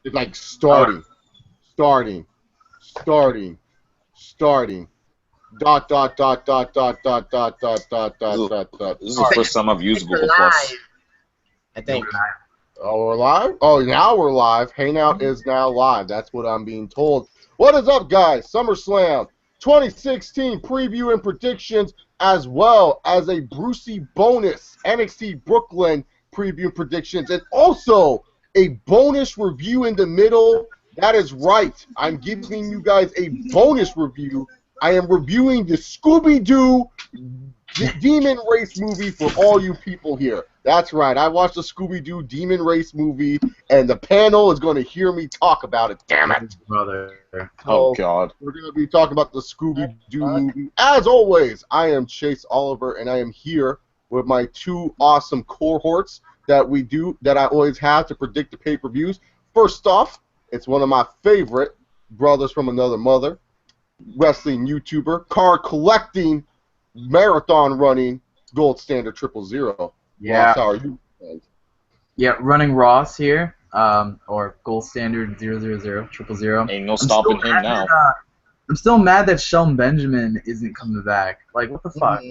It's like starting. Dot dot dot dot dot dot dot dot dot dot dot. This is the first time I've used Google Plus. I think. Oh, we're live? Oh, now we're live. Hangout is now live. That's what I'm being told. What is up, guys? SummerSlam 2016 preview and predictions, as well as a Brucey bonus NXT Brooklyn preview and predictions, and also a bonus review in the middle. That is right. I'm giving you guys a bonus review. I am reviewing the Scooby-Doo Demon Race movie for all you people here. That's right. I watched the Scooby-Doo Demon Race movie, and the panel is going to hear me talk about it. Damn it. Brother. So, Oh, God. we're going to be talking about the Scooby-Doo movie. As always, I am Chase Oliver, and I am here with my two awesome cohorts that I always have to predict the pay-per-views. First off, it's one of my favorite brothers from another mother, wrestling YouTuber, card collecting, marathon running, gold standard 000. Yeah. Ross, how are you? Yeah, running Ross here, or gold standard 000, 000. Ain't no stopping him now. I'm still mad that Shelton Benjamin isn't coming back. Like, what the fuck?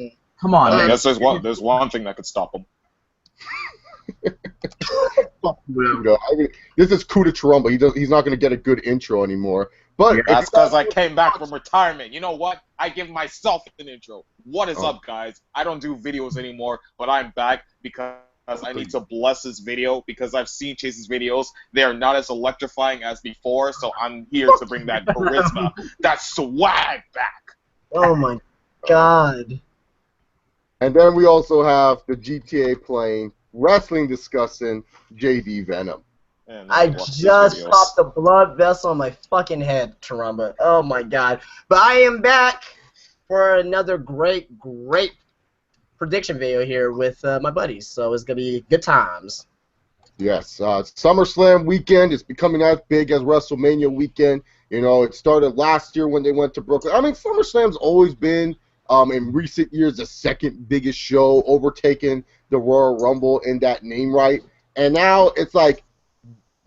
Come on, I man. guess there's one thing that could stop him. Fuck you, though. I mean, this is Coup de Trumba. He's not going to get a good intro anymore. But That's because I came back from retirement. You know what? I give myself an intro. What is up, guys? I don't do videos anymore, but I'm back because I need to bless this video because I've seen Chase's videos. They are not as electrifying as before, so I'm here to bring that charisma, that swag back. Oh my God. And then we also have the GTA playing, wrestling discussing, JD Venom. And I watch these just videos. popped a blood vessel on my fucking head, Tarumba. Oh my God. But I am back for another great prediction video here with my buddies. So it's going to be good times. Yes, SummerSlam weekend is becoming as big as WrestleMania weekend. You know, it started last year when they went to Brooklyn. I mean, SummerSlam's always been, in recent years, the second biggest show, overtaking the Royal Rumble in that name right. And now it's like,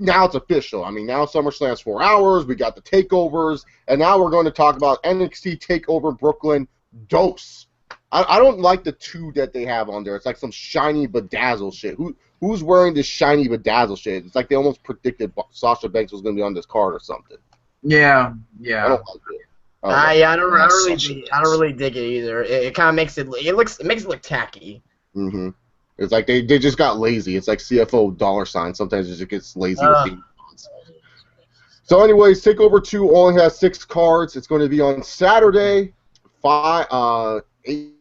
now it's official. I mean, now SummerSlam's 4 hours. We got the takeovers, and now we're going to talk about NXT Takeover Brooklyn Dose. I don't like the two that they have on there. It's like some shiny bedazzle shit. Who's wearing this shiny bedazzle shit? It's like they almost predicted Sasha Banks was going to be on this card or something. Yeah. I don't like it. I don't really dig it either. It kind of makes it look tacky. Mm-hmm. It's like they just got lazy. It's like CFO $. Sometimes it just gets lazy with things. So anyways, TakeOver 2 only has 6 cards. It's going to be on Saturday, 8.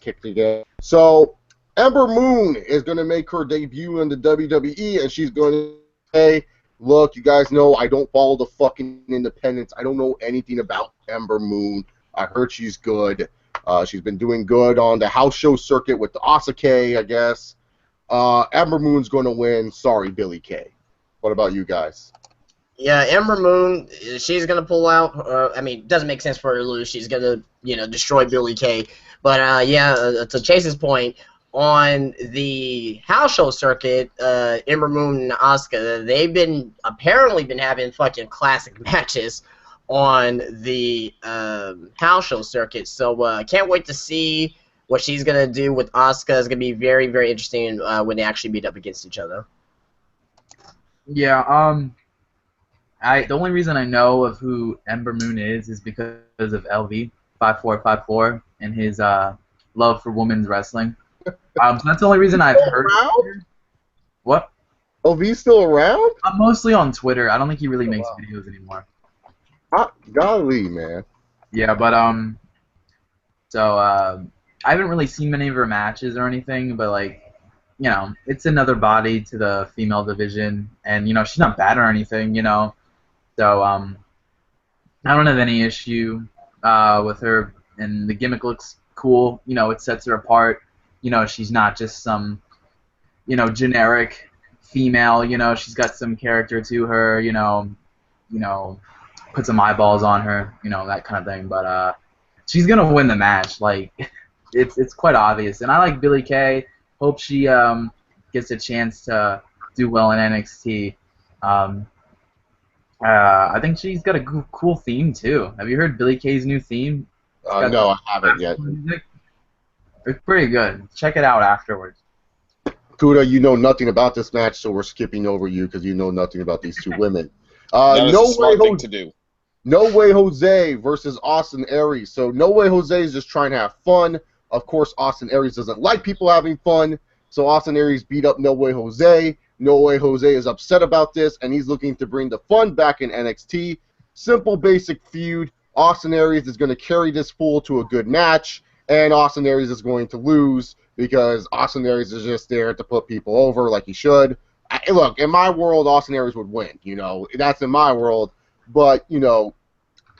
Kicked again. So Ember Moon is going to make her debut in the WWE, and she's going to say, look, you guys know I don't follow the fucking independents. I don't know anything about Ember Moon. I heard she's good. She's been doing good on the house show circuit with the Asuka, I guess. Ember Moon's going to win. Sorry, Billie Kay. What about you guys? Yeah, Ember Moon, she's going to pull out. I mean, it doesn't make sense for her to lose. She's going to, destroy Billie Kay. But, to Chase's point, on the house show circuit, Ember Moon and Asuka, they've apparently been having fucking classic matches on the house show circuit. So can't wait to see what she's going to do with Asuka. It's going to be very, very interesting when they actually meet up against each other. Yeah, the only reason I know of who Ember Moon is because of LV 5454 and his love for women's wrestling. So that's the only reason I've heard. What? LV's still around? Mostly on Twitter. I don't think he really makes videos anymore. Golly, man. Yeah, but so I haven't really seen many of her matches or anything, but like, it's another body to the female division, and she's not bad or anything, So I don't have any issue with her, and the gimmick looks cool. It sets her apart. She's not just some generic female. She's got some character to her. Put some eyeballs on her, that kind of thing. But she's gonna win the match. Like, it's quite obvious. And I like Billie Kay. Hope she gets a chance to do well in NXT. I think she's got a cool theme too. Have you heard Billie Kay's new theme? No, I haven't yet. Music. It's pretty good. Check it out afterwards. Kuda, you know nothing about this match, so we're skipping over you because you know nothing about these two women. That is a smart thing to do. No Way Jose versus Austin Aries. So No Way Jose is just trying to have fun. Of course, Austin Aries doesn't like people having fun, so Austin Aries beat up No Way Jose. No Way Jose is upset about this, and he's looking to bring the fun back in NXT. Simple, basic feud. Austin Aries is going to carry this fool to a good match, and Austin Aries is going to lose because Austin Aries is just there to put people over like he should. Look, in my world, Austin Aries would win. You know, that's in my world. But, you know,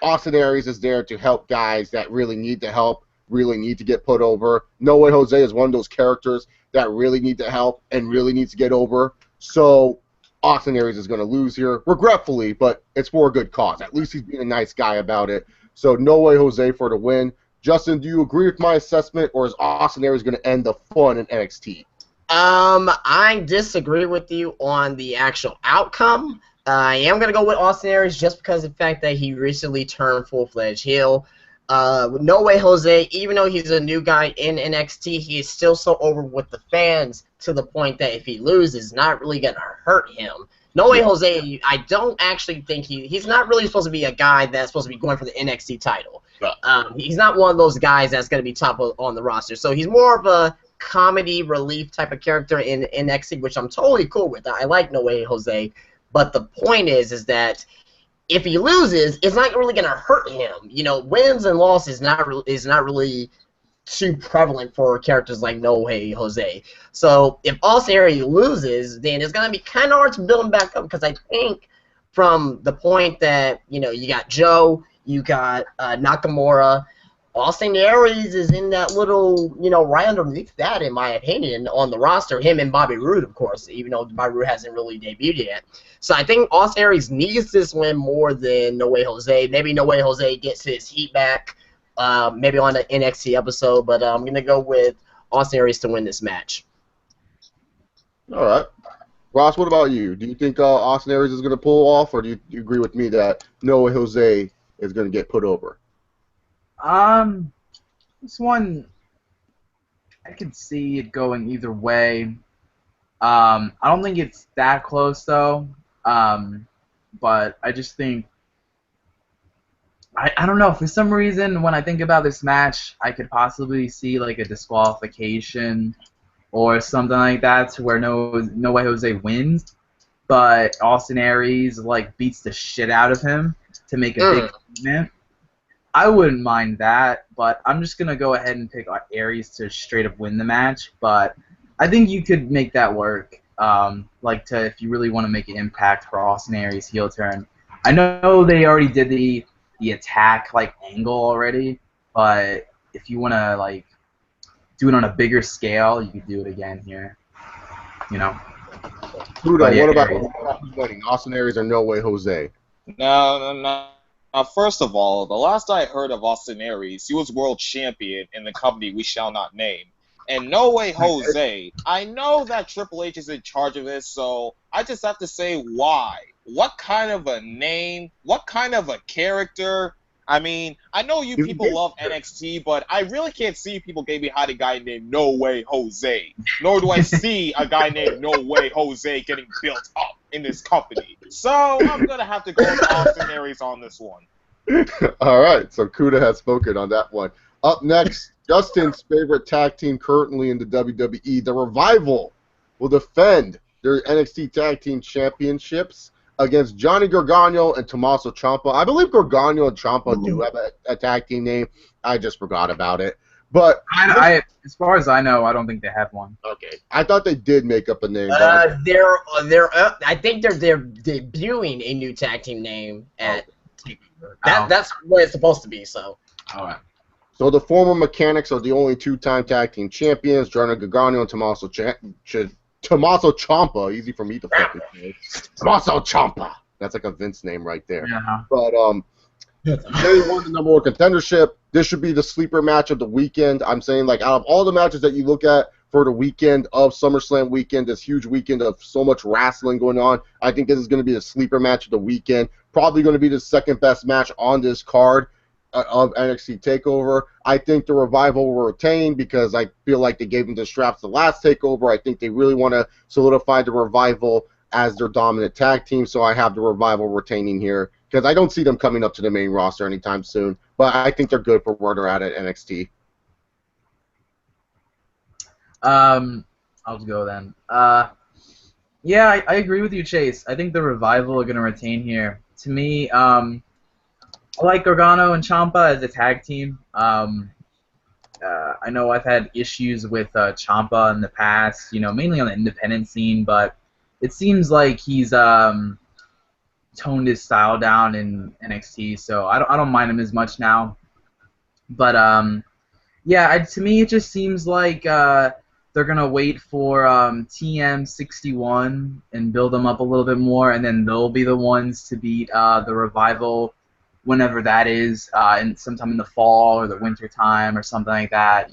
Austin Aries is there to help guys that really need the help, really need to get put over. No Way Jose is one of those characters that really need the help and really needs to get over. So Austin Aries is going to lose here, regretfully, but it's for a good cause. At least he's being a nice guy about it. So No Way Jose for the win. Justin, do you agree with my assessment, or is Austin Aries going to end the fun in NXT? I disagree with you on the actual outcome. I am going to go with Austin Aries just because of the fact that he recently turned full-fledged heel. No Way Jose, even though he's a new guy in NXT, he is still so over with the fans to the point that if he loses, it's not really going to hurt him. No Way Jose, I don't actually think he's not really supposed to be a guy that's supposed to be going for the NXT title. He's not one of those guys that's going to be top on the roster. So he's more of a comedy relief type of character in NXT, which I'm totally cool with. I like No Way Jose. But the point is that if he loses, it's not really going to hurt him. You know, wins and losses is not really too prevalent for characters like No Way Jose. So if Austin Aries loses, then it's going to be kind of hard to build him back up because I think from the point that, you know, you got Joe, you got Nakamura, Austin Aries is in that little, you know, right underneath that, in my opinion, on the roster. Him and Bobby Roode, of course, even though Bobby Roode hasn't really debuted yet. So I think Austin Aries needs this win more than No Way Jose. Maybe No Way Jose gets his heat back, maybe on the NXT episode, but I'm going to go with Austin Aries to win this match. All right. Ross, what about you? Do you think Austin Aries is going to pull off, or do you agree with me that No Way Jose is going to get put over? This one, I could see it going either way. I don't think it's that close, though. But I just think, I don't know, for some reason, when I think about this match, I could possibly see, like, a disqualification or something like that to where No Way Jose wins, but Austin Aries, like, beats the shit out of him to make a big statement. I wouldn't mind that, but I'm just going to go ahead and pick Aries to straight up win the match. But I think you could make that work, if you really want to make an impact for Austin Aries' heel turn. I know they already did the attack, angle already, but if you want to, do it on a bigger scale, you could do it again here. You know? Rude, what about winning? Austin Aries or No Way Jose? No. First of all, the last I heard of Austin Aries, he was world champion in the company we shall not name. And No Way Jose, I know that Triple H is in charge of this, so I just have to say why. What kind of a name? What kind of a character? I mean, I know you people love NXT, but I really can't see people getting behind a guy named No Way Jose. Nor do I see a guy named No Way Jose getting built up in this company. So I'm going to have to go with Austin Aries on this one. All right, so Kuda has spoken on that one. Up next, Justin's favorite tag team currently in the WWE, The Revival, will defend their NXT Tag Team Championships against Johnny Gargano and Tommaso Ciampa. I believe Gargano and Ciampa do have a tag team name. I just forgot about it. But as far as I know, I don't think they have one. Okay, I thought they did make up a name. I think they're debuting a new tag team name at Takeover. That's what it's supposed to be. So. All right. So the former Mechanics are the only two-time tag team champions, Johnny Gargano and Tommaso Ciampa. Easy for me to fucking say. Tommaso Ciampa. That's like a Vince name right there. Yeah. But they won the number one contendership. This should be the sleeper match of the weekend. I'm saying, out of all the matches that you look at for the weekend of SummerSlam weekend, this huge weekend of so much wrestling going on. I think this is going to be the sleeper match of the weekend. Probably going to be the second best match on this card of NXT TakeOver. I think the Revival will retain because I feel like they gave them the straps the last TakeOver. I think they really want to solidify the Revival as their dominant tag team, so I have the Revival retaining here because I don't see them coming up to the main roster anytime soon, but I think they're good for where they're at NXT. I'll go then. Yeah, I agree with you, Chase. I think the Revival are going to retain here. To me, I like Gargano and Champa as a tag team. I know I've had issues with Champa in the past, mainly on the independent scene, but it seems like he's toned his style down in NXT, so I don't mind him as much now. But yeah, to me it just seems like they're gonna wait for TM61 and build them up a little bit more, and then they'll be the ones to beat the Revival whenever that is, in sometime in the fall or the winter time or something like that,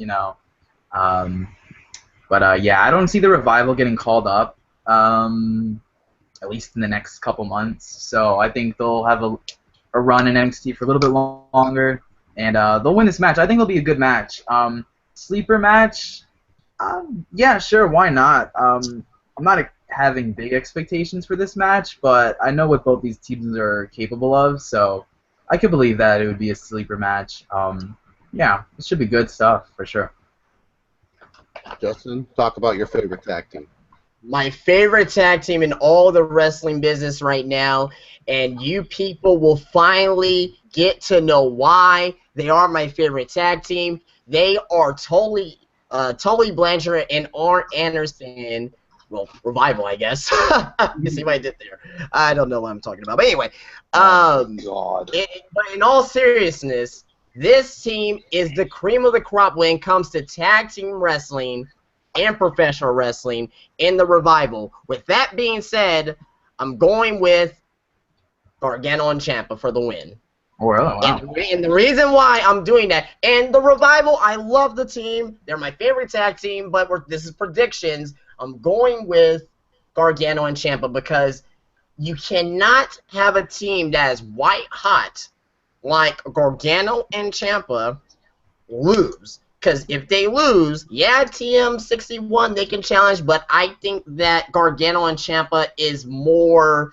But yeah, I don't see the Revival getting called up, at least in the next couple months. So I think they'll have a run in NXT for a little bit longer, and they'll win this match. I think it'll be a good match. Sleeper match, yeah, sure, why not? I'm not having big expectations for this match, but I know what both these teams are capable of, so I could believe that it would be a sleeper match. Yeah, it should be good stuff for sure. Justin, talk about your favorite tag team. My favorite tag team in all the wrestling business right now, and you people will finally get to know why they are my favorite tag team. They are Tully Blanchard and Arn Anderson. Well, Revival, I guess. You see what I did there. I don't know what I'm talking about. But anyway, God. But in all seriousness, this team is the cream of the crop when it comes to tag team wrestling and professional wrestling in the Revival. With that being said, I'm going with Gargano and Ciampa for the win. Oh, wow. And the reason why I'm doing that, and the Revival, I love the team. They're my favorite tag team, but this is predictions. I'm going with Gargano and Ciampa because you cannot have a team that is white hot like Gargano and Ciampa lose. Because if they lose, yeah, TM61 they can challenge, but I think that Gargano and Ciampa is more.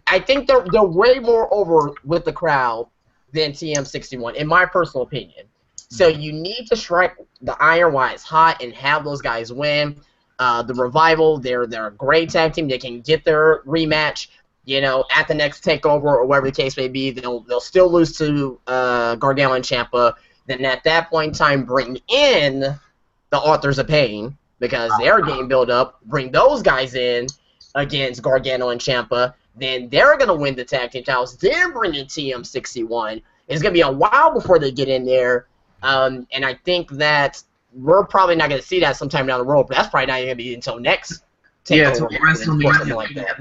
I think they're way more over with the crowd than TM61, in my personal opinion. So you need to strike the iron while it's hot and have those guys win. The Revival, they're a great tag team. They can get their rematch, at the next TakeOver or whatever the case may be. They'll still lose to Gargano and Ciampa. Then at that point in time, bring in the Authors of Pain because they're getting built up. Bring those guys in against Gargano and Ciampa. Then they're going to win the tag team titles. Then bring in TM61. It's going to be a while before they get in there. And I think that we're probably not going to see that sometime down the road. But that's probably not going to be until next TakeOver. Yeah, something like that.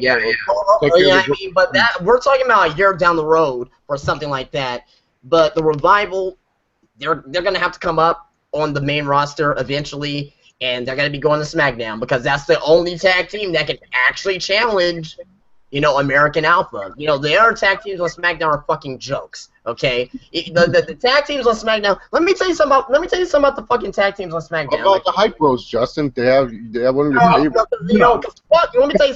Yeah. I mean, but we're talking about a year down the road or something like that. But the Revival, they're going to have to come up on the main roster eventually, and they're going to be going to SmackDown because that's the only tag team that can actually challenge, American Alpha. The other tag teams on SmackDown are fucking jokes. Okay, the tag teams on SmackDown. Let me tell you something about the fucking tag teams on SmackDown. About the Hype Bros, Justin. They have one of your favorites. Let me tell you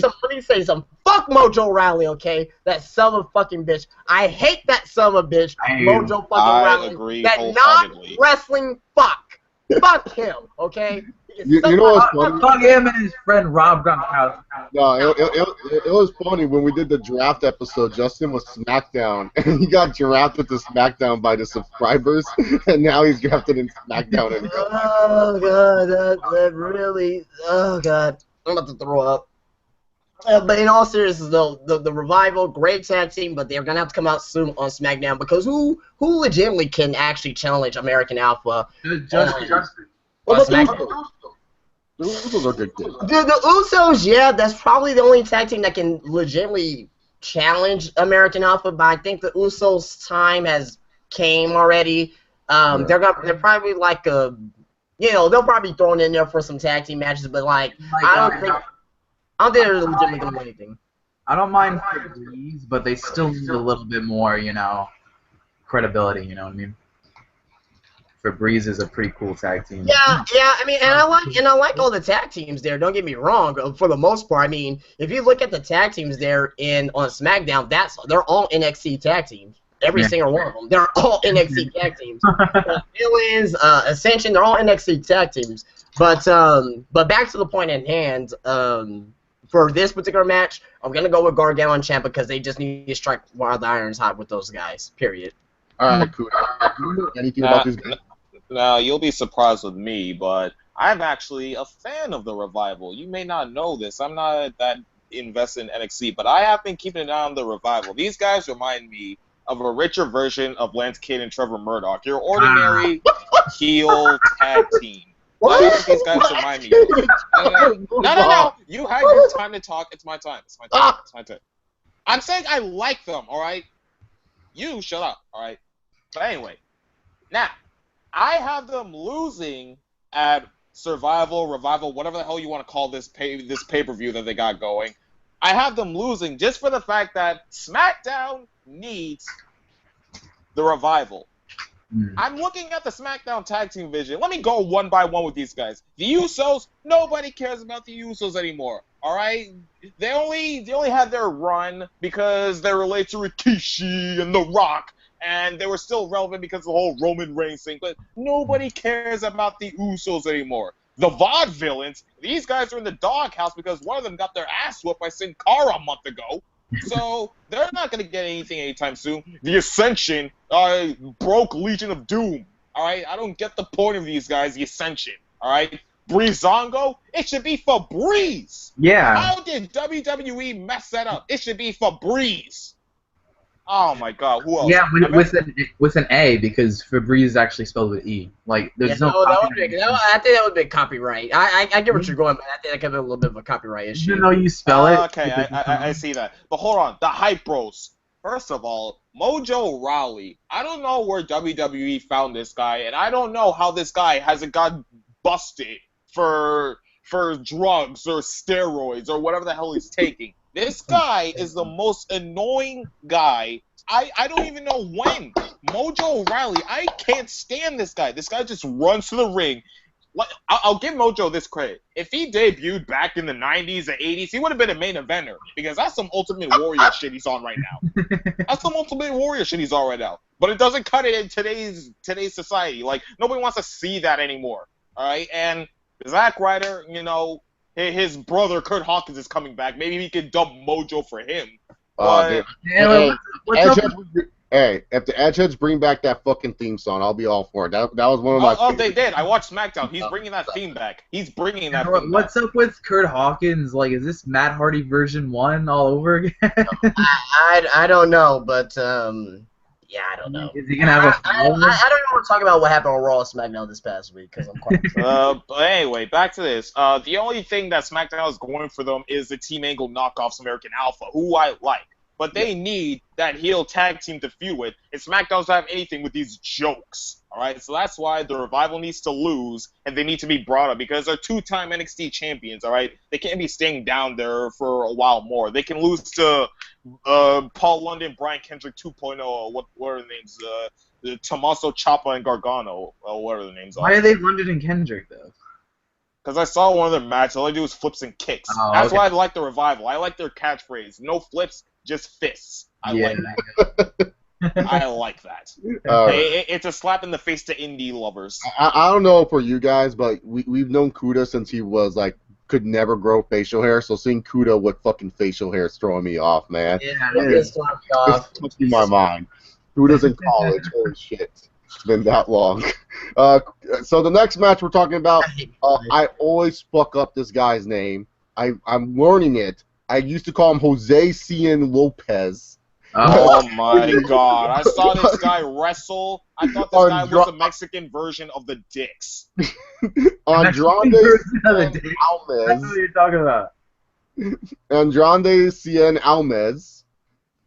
something. Fuck Mojo Rawley, okay? That son of a fucking bitch. I hate that son of a bitch. Mojo fucking Rawley. Agree that non-wrestling fuck. Fuck him, okay? You know what's funny? Fuck him and his friend Rob Gronkowski. No, it was funny when we did the draft episode. Justin was SmackDown, and he got drafted to SmackDown by the subscribers, and now he's drafted in SmackDown. Oh god, that really. Oh god, I'm about to throw up. But in all seriousness, though, the Revival, great tag team, but they're gonna have to come out soon on SmackDown because who legitimately can actually challenge American Alpha? Justin. The Usos are good. The Usos, yeah, that's probably the only tag team that can legitimately challenge American Alpha. But I think the Usos' time has came already. They're probably like a You know, they'll probably be thrown in there for some tag team matches, but like I don't think they're legitimately gonna do anything. I don't mind Febreze, but they still need a little bit more, you know, credibility. You know what I mean? Febreze is a pretty cool tag team. Yeah. I mean, and I like all the tag teams there. Don't get me wrong. For the most part, I mean, if you look at the tag teams there on SmackDown, they're all NXT tag teams. Every single one of them. They're all NXT tag teams. Villains, Ascension, they're all NXT tag teams. But back to the point at hand. For this particular match, I'm gonna go with Gargano and Champa because they just need to strike while the iron's hot with those guys. Period. All right, cool. Anything about these guys? Now, you'll be surprised with me, but I'm actually a fan of the Revival. You may not know this. I'm not that invested in NXT, but I have been keeping an eye on the Revival. These guys remind me of a richer version of Lance Kidd and Trevor Murdoch. Your ordinary heel tag team. What? That's what these guys remind me of. No. You had your time to talk. It's my time. It's my turn. I'm saying I like them, all right? You shut up, all right? But anyway, now, I have them losing at Survival, Revival, whatever the hell you want to call this pay-per-view that they got going. I have them losing just for the fact that SmackDown needs the Revival. I'm looking at the SmackDown Tag Team Division. Let me go one by one with these guys. The Usos, nobody cares about the Usos anymore. All right, they only had their run because they relate to Rikishi and The Rock, and they were still relevant because of the whole Roman Reigns thing. But nobody cares about the Usos anymore. The Vaudevillains, these guys are in the doghouse because one of them got their ass whooped by Sin Cara a month ago. So they're not going to get anything anytime soon. The Ascension broke Legion of Doom. All right, I don't get the point of these guys. The Ascension. All right, Breezango. It should be for Breeze. Yeah. How did WWE mess that up? It should be for Breeze. Oh my God, who else? Yeah, with an A because Febreze is actually spelled with E. Like there's no. I think that would be copyright. I get what you're going, but I think that could be a little bit of a copyright issue. Even though you spell it. Okay, I see that. But hold on, the Hype Bros. First of all, Mojo Rawley. I don't know where WWE found this guy, and I don't know how this guy hasn't got busted for drugs or steroids or whatever the hell he's taking. This guy is the most annoying guy. I don't even know when. Mojo Rawley, I can't stand this guy. This guy just runs to the ring. I'll give Mojo this credit. If he debuted back in the 90s or 80s, he would have been a main eventer because that's some Ultimate Warrior shit he's on right now. That's some Ultimate Warrior shit he's on right now. But it doesn't cut it in today's society. Like, nobody wants to see that anymore. All right? And Zack Ryder, you know, his brother Kurt Hawkins is coming back. Maybe we could dub Mojo for him. Hey, if the Edgeheads bring back that fucking theme song, I'll be all for it. That was one of my. Oh, they did. I watched SmackDown. He's bringing that theme back. What's up with Kurt Hawkins? Like, is this Matt Hardy version 1 all over again? I don't know, but yeah, I don't know. Is he gonna have I don't want to talk about what happened on Raw and SmackDown this past week because I'm quite. But anyway, back to this. The only thing that SmackDown is going for them is the Team Angle knockoffs American Alpha, who I like. But they need that heel tag team to feud with. And SmackDown doesn't have anything with these jokes. All right, so that's why the Revival needs to lose, and they need to be brought up because they're two-time NXT champions. All right, they can't be staying down there for a while more. They can lose to Paul London, Brian Kendrick 2.0. What are the names? Tommaso Ciampa and Gargano. What are the names? Why are they London and Kendrick though? Because I saw one of their matches. All they do is flips and kicks. Oh, that's okay. why I like the Revival. I like their catchphrase. No flips, just fists. I like that. I like that. It's a slap in the face to indie lovers. I don't know for you guys, but we've known Kuda since he was like could never grow facial hair. So seeing Kuda with fucking facial hair is throwing me off, man. Yeah, it's throwing me off. It's touching my mind. Kuda's in college. Holy shit. It's been that long. So the next match we're talking about, I always fuck up this guy's name. I'm learning it. I used to call him Jose Cien Lopez. Oh my God! I saw this guy wrestle. I thought this guy was the Mexican version of the Dicks. Andrade Cien Almas. That's what you're talking about. Andrade Cien Almas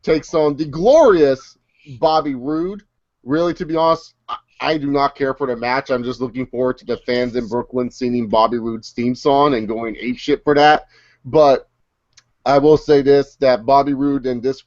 takes on the glorious Bobby Roode. Really, to be honest, I do not care for the match. I'm just looking forward to the fans in Brooklyn singing Bobby Roode's theme song and going apeshit for that. But I will say this, that Bobby Roode and this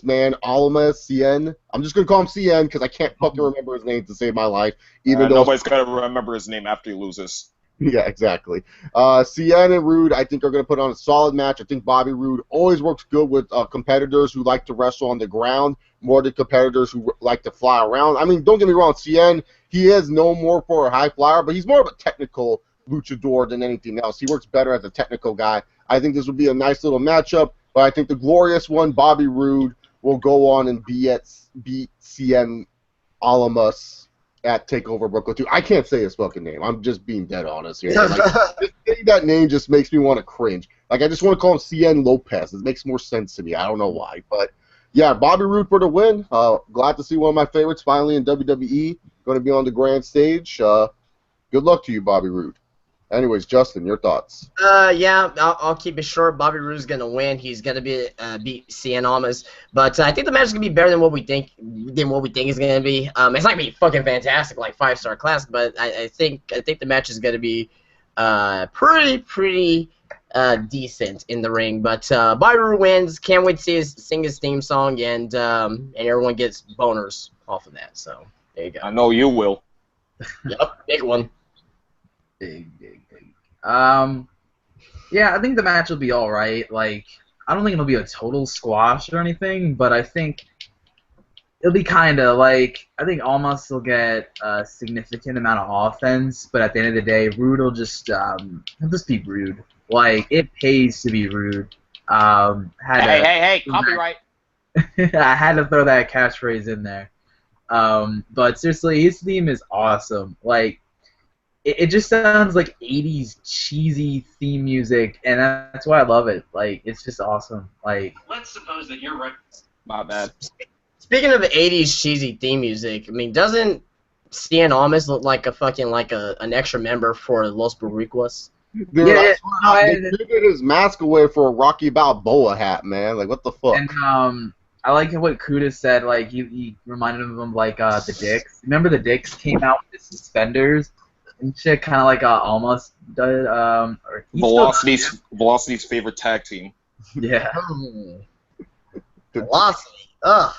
man, Almas, CN, I'm just going to call him CN because I can't fucking remember his name to save my life. Even though nobody's going to remember his name after he loses. Yeah, exactly. CN and Roode, I think, are going to put on a solid match. I think Bobby Roode always works good with competitors who like to wrestle on the ground more than competitors who like to fly around. I mean, don't get me wrong, CN, he is no more for a high flyer, but he's more of a technical luchador than anything else. He works better as a technical guy. I think this would be a nice little matchup, but I think the glorious one, Bobby Roode, will go on and beat CN Almas at TakeOver Brooklyn 2. I can't say his fucking name. I'm just being dead honest here. Like, just saying that name just makes me want to cringe. Like, I just want to call him CN Lopez. It makes more sense to me. I don't know why. But, yeah, Bobby Roode for the win. Glad to see one of my favorites finally in WWE. Going to be on the grand stage. Good luck to you, Bobby Roode. Anyways, Justin, your thoughts? Yeah, I'll keep it short. Bobby Roode's gonna win. He's gonna beat CN Almas, but I think the match is gonna be better than what we think it's gonna be. It's not gonna be fucking fantastic like 5-star classic, but I think the match is gonna be pretty decent in the ring. But Bobby Roode wins. Can't wait to sing his theme song, and everyone gets boners off of that. So there you go. I know you will. Yep, big one. Big. Yeah, I think the match will be all right. Like, I don't think it'll be a total squash or anything, but I think it'll be kind of like, I think Almas will get a significant amount of offense, but at the end of the day, Roode will just be Roode. Like, it pays to be Roode. Hey, copyright. I had to throw that catchphrase in there. But seriously, his theme is awesome. Like, it just sounds like 80s cheesy theme music, and that's why I love it. Like, it's just awesome. Like, let's suppose that you're right. My bad. Speaking of 80s cheesy theme music, I mean, doesn't CN Almas look like a fucking an extra member for Los Boricuas? Dude, Yeah, they took his mask away for a Rocky Balboa hat, man. Like, what the fuck? And I like what Kuda said. Like, he reminded him of like the Dicks. Remember the Dicks came out with the suspenders and shit, kind of like Almas did. Velocity's favorite tag team. Yeah. Velocity. Ugh.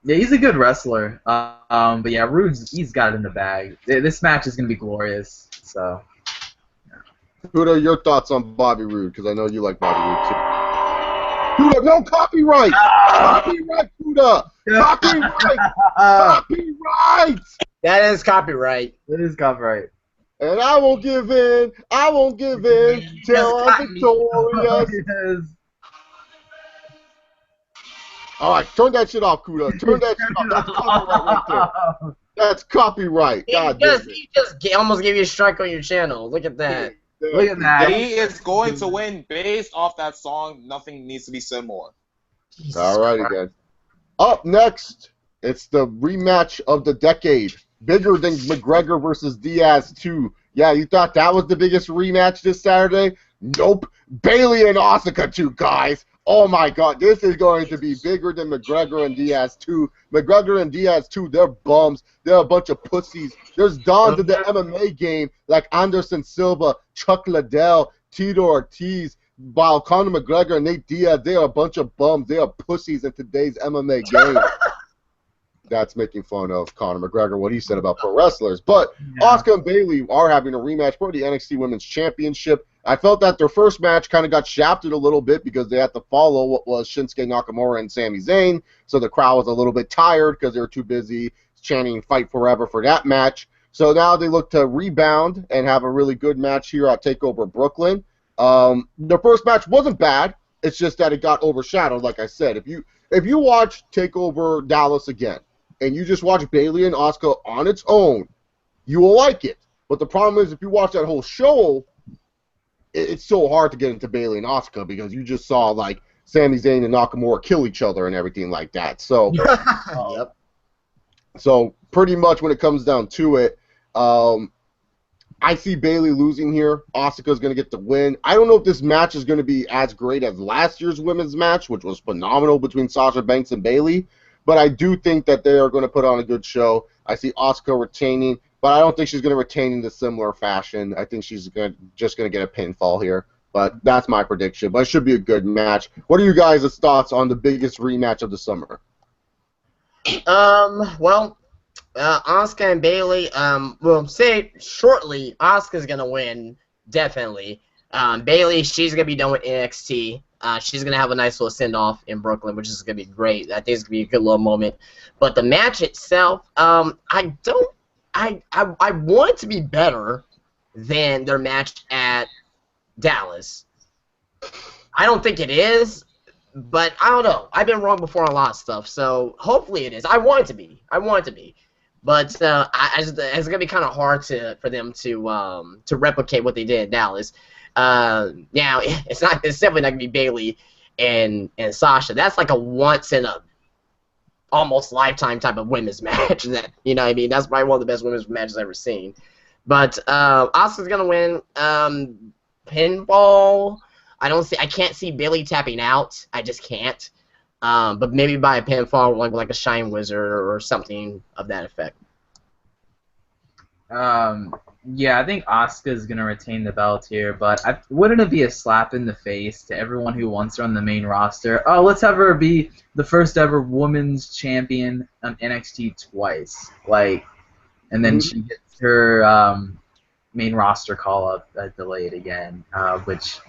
Yeah, he's a good wrestler. But yeah, he's got it in the bag. This match is gonna be glorious. So. Kuda, your thoughts on Bobby Roode? Because I know you like Bobby Roode too. Kuda, no copyright! Copyright, Kuda! Copyright! Copyright! That is copyright. It is copyright. And I won't give in till I'm victorious. Alright, turn that shit off, Kuda. Turn that shit off. That's copyright right there. That's copyright. He just almost gave you a strike on your channel. Look at that. Look at that. He is going to win based off that song. Nothing needs to be said more. Alrighty, guys. Up next, it's the rematch of the decade. Bigger than McGregor versus Diaz 2. Yeah, you thought that was the biggest rematch this Saturday? Nope. Bayley and Asuka 2, guys. Oh my god, this is going to be bigger than McGregor and Diaz 2. McGregor and Diaz 2, they're bums. They're a bunch of pussies. There's dons in the MMA game like Anderson Silva, Chuck Liddell, Tito Ortiz, while Conor McGregor and Nate Diaz, they are a bunch of bums. They are pussies in today's MMA game. That's making fun of Conor McGregor, what he said about pro wrestlers. But Asuka and Bayley are having a rematch for the NXT Women's Championship. I felt that their first match kind of got shafted a little bit because they had to follow what was Shinsuke Nakamura and Sami Zayn, so the crowd was a little bit tired because they were too busy chanting "Fight Forever" for that match. So now they look to rebound and have a really good match here at TakeOver Brooklyn. The first match wasn't bad. It's just that it got overshadowed, like I said. If you watch TakeOver Dallas again, and you just watch Bayley and Asuka on its own, you will like it. But the problem is, if you watch that whole show, it's so hard to get into Bayley and Asuka because you just saw, like, Sami Zayn and Nakamura kill each other and everything like that. So, Yep. So pretty much when it comes down to it, I see Bayley losing here. Asuka's going to get the win. I don't know if this match is going to be as great as last year's women's match, which was phenomenal between Sasha Banks and Bayley. but I do think that they are going to put on a good show. I see Asuka retaining, but I don't think she's going to retain in a similar fashion. I think she's just going to get a pinfall here. But that's my prediction. But it should be a good match. What are you guys' thoughts on the biggest rematch of the summer? Well, Asuka and Bayley, we'll say shortly, Asuka's going to win, definitely. Bayley, she's going to be done with NXT. She's going to have a nice little send-off in Brooklyn, which is going to be great. I think it's going to be a good little moment. But the match itself, I want it to be better than their match at Dallas. I don't think it is, but I don't know. I've been wrong before on a lot of stuff, so hopefully it is. I want it to be. But it's going to be kind of hard for them to replicate what they did at Dallas. Now it's definitely not gonna be Bayley and Sasha. That's like a once in a almost lifetime type of women's match. That, you know what I mean? That's probably one of the best women's matches I've ever seen. But Asuka's gonna win. Pinfall. I can't see Billie tapping out. I just can't. But maybe by a pinfall, like a Shine Wizard or something of that effect. Yeah, I think Asuka's going to retain the belt here, but wouldn't it be a slap in the face to everyone who wants her on the main roster? Oh, let's have her be the first ever women's champion on NXT twice. And then she gets her main roster call-up delayed again, which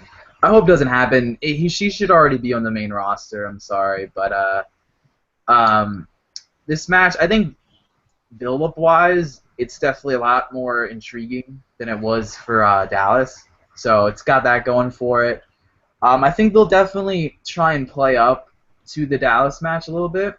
I hope doesn't happen. She should already be on the main roster, I'm sorry, but this match, I think build-up-wise, it's definitely a lot more intriguing than it was for Dallas. So it's got that going for it. I think they'll definitely try and play up to the Dallas match a little bit.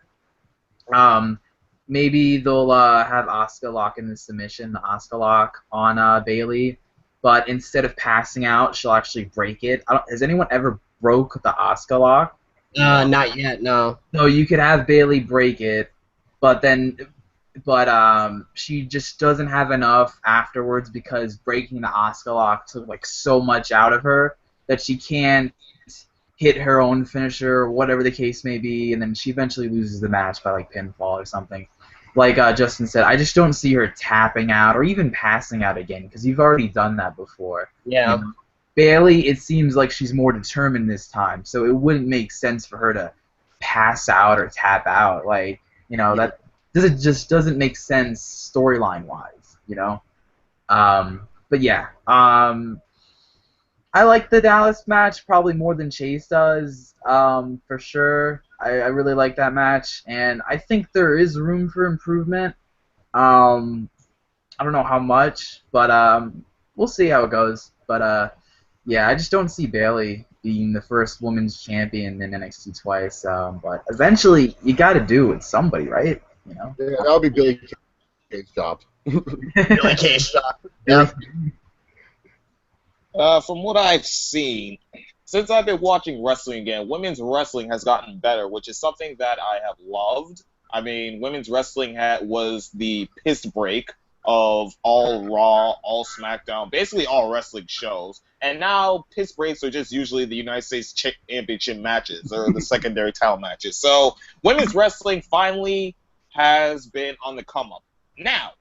Maybe they'll have Asuka lock in the submission, the Asuka lock on Bayley. But instead of passing out, she'll actually break it. Has anyone ever broke the Asuka lock? Not yet, no. So you could have Bayley break it, but she just doesn't have enough afterwards because breaking the Asuka lock took so much out of her that she can't hit her own finisher or whatever the case may be, and then she eventually loses the match by pinfall or something. Like Justin said, I just don't see her tapping out or even passing out again because you've already done that before. Yeah. You know? Bayley, it seems like she's more determined this time, so it wouldn't make sense for her to pass out or tap out. That. It just doesn't make sense storyline-wise, But yeah, I like the Dallas match probably more than Chase does, for sure. I really like that match, and I think there is room for improvement. I don't know how much, but we'll see how it goes. But yeah, I just don't see Bayley being the first women's champion in NXT twice. But eventually, you got to do it with somebody, right? Yeah, that'll be Billie Kay's job. Billie Kay's job. Yeah. From what I've seen, since I've been watching wrestling again, women's wrestling has gotten better, which is something that I have loved. I mean, women's wrestling was the piss break of all Raw, all SmackDown, basically all wrestling shows. And now piss breaks are just usually the United States Championship matches or the secondary title matches. So women's wrestling finally has been on the come up. Now,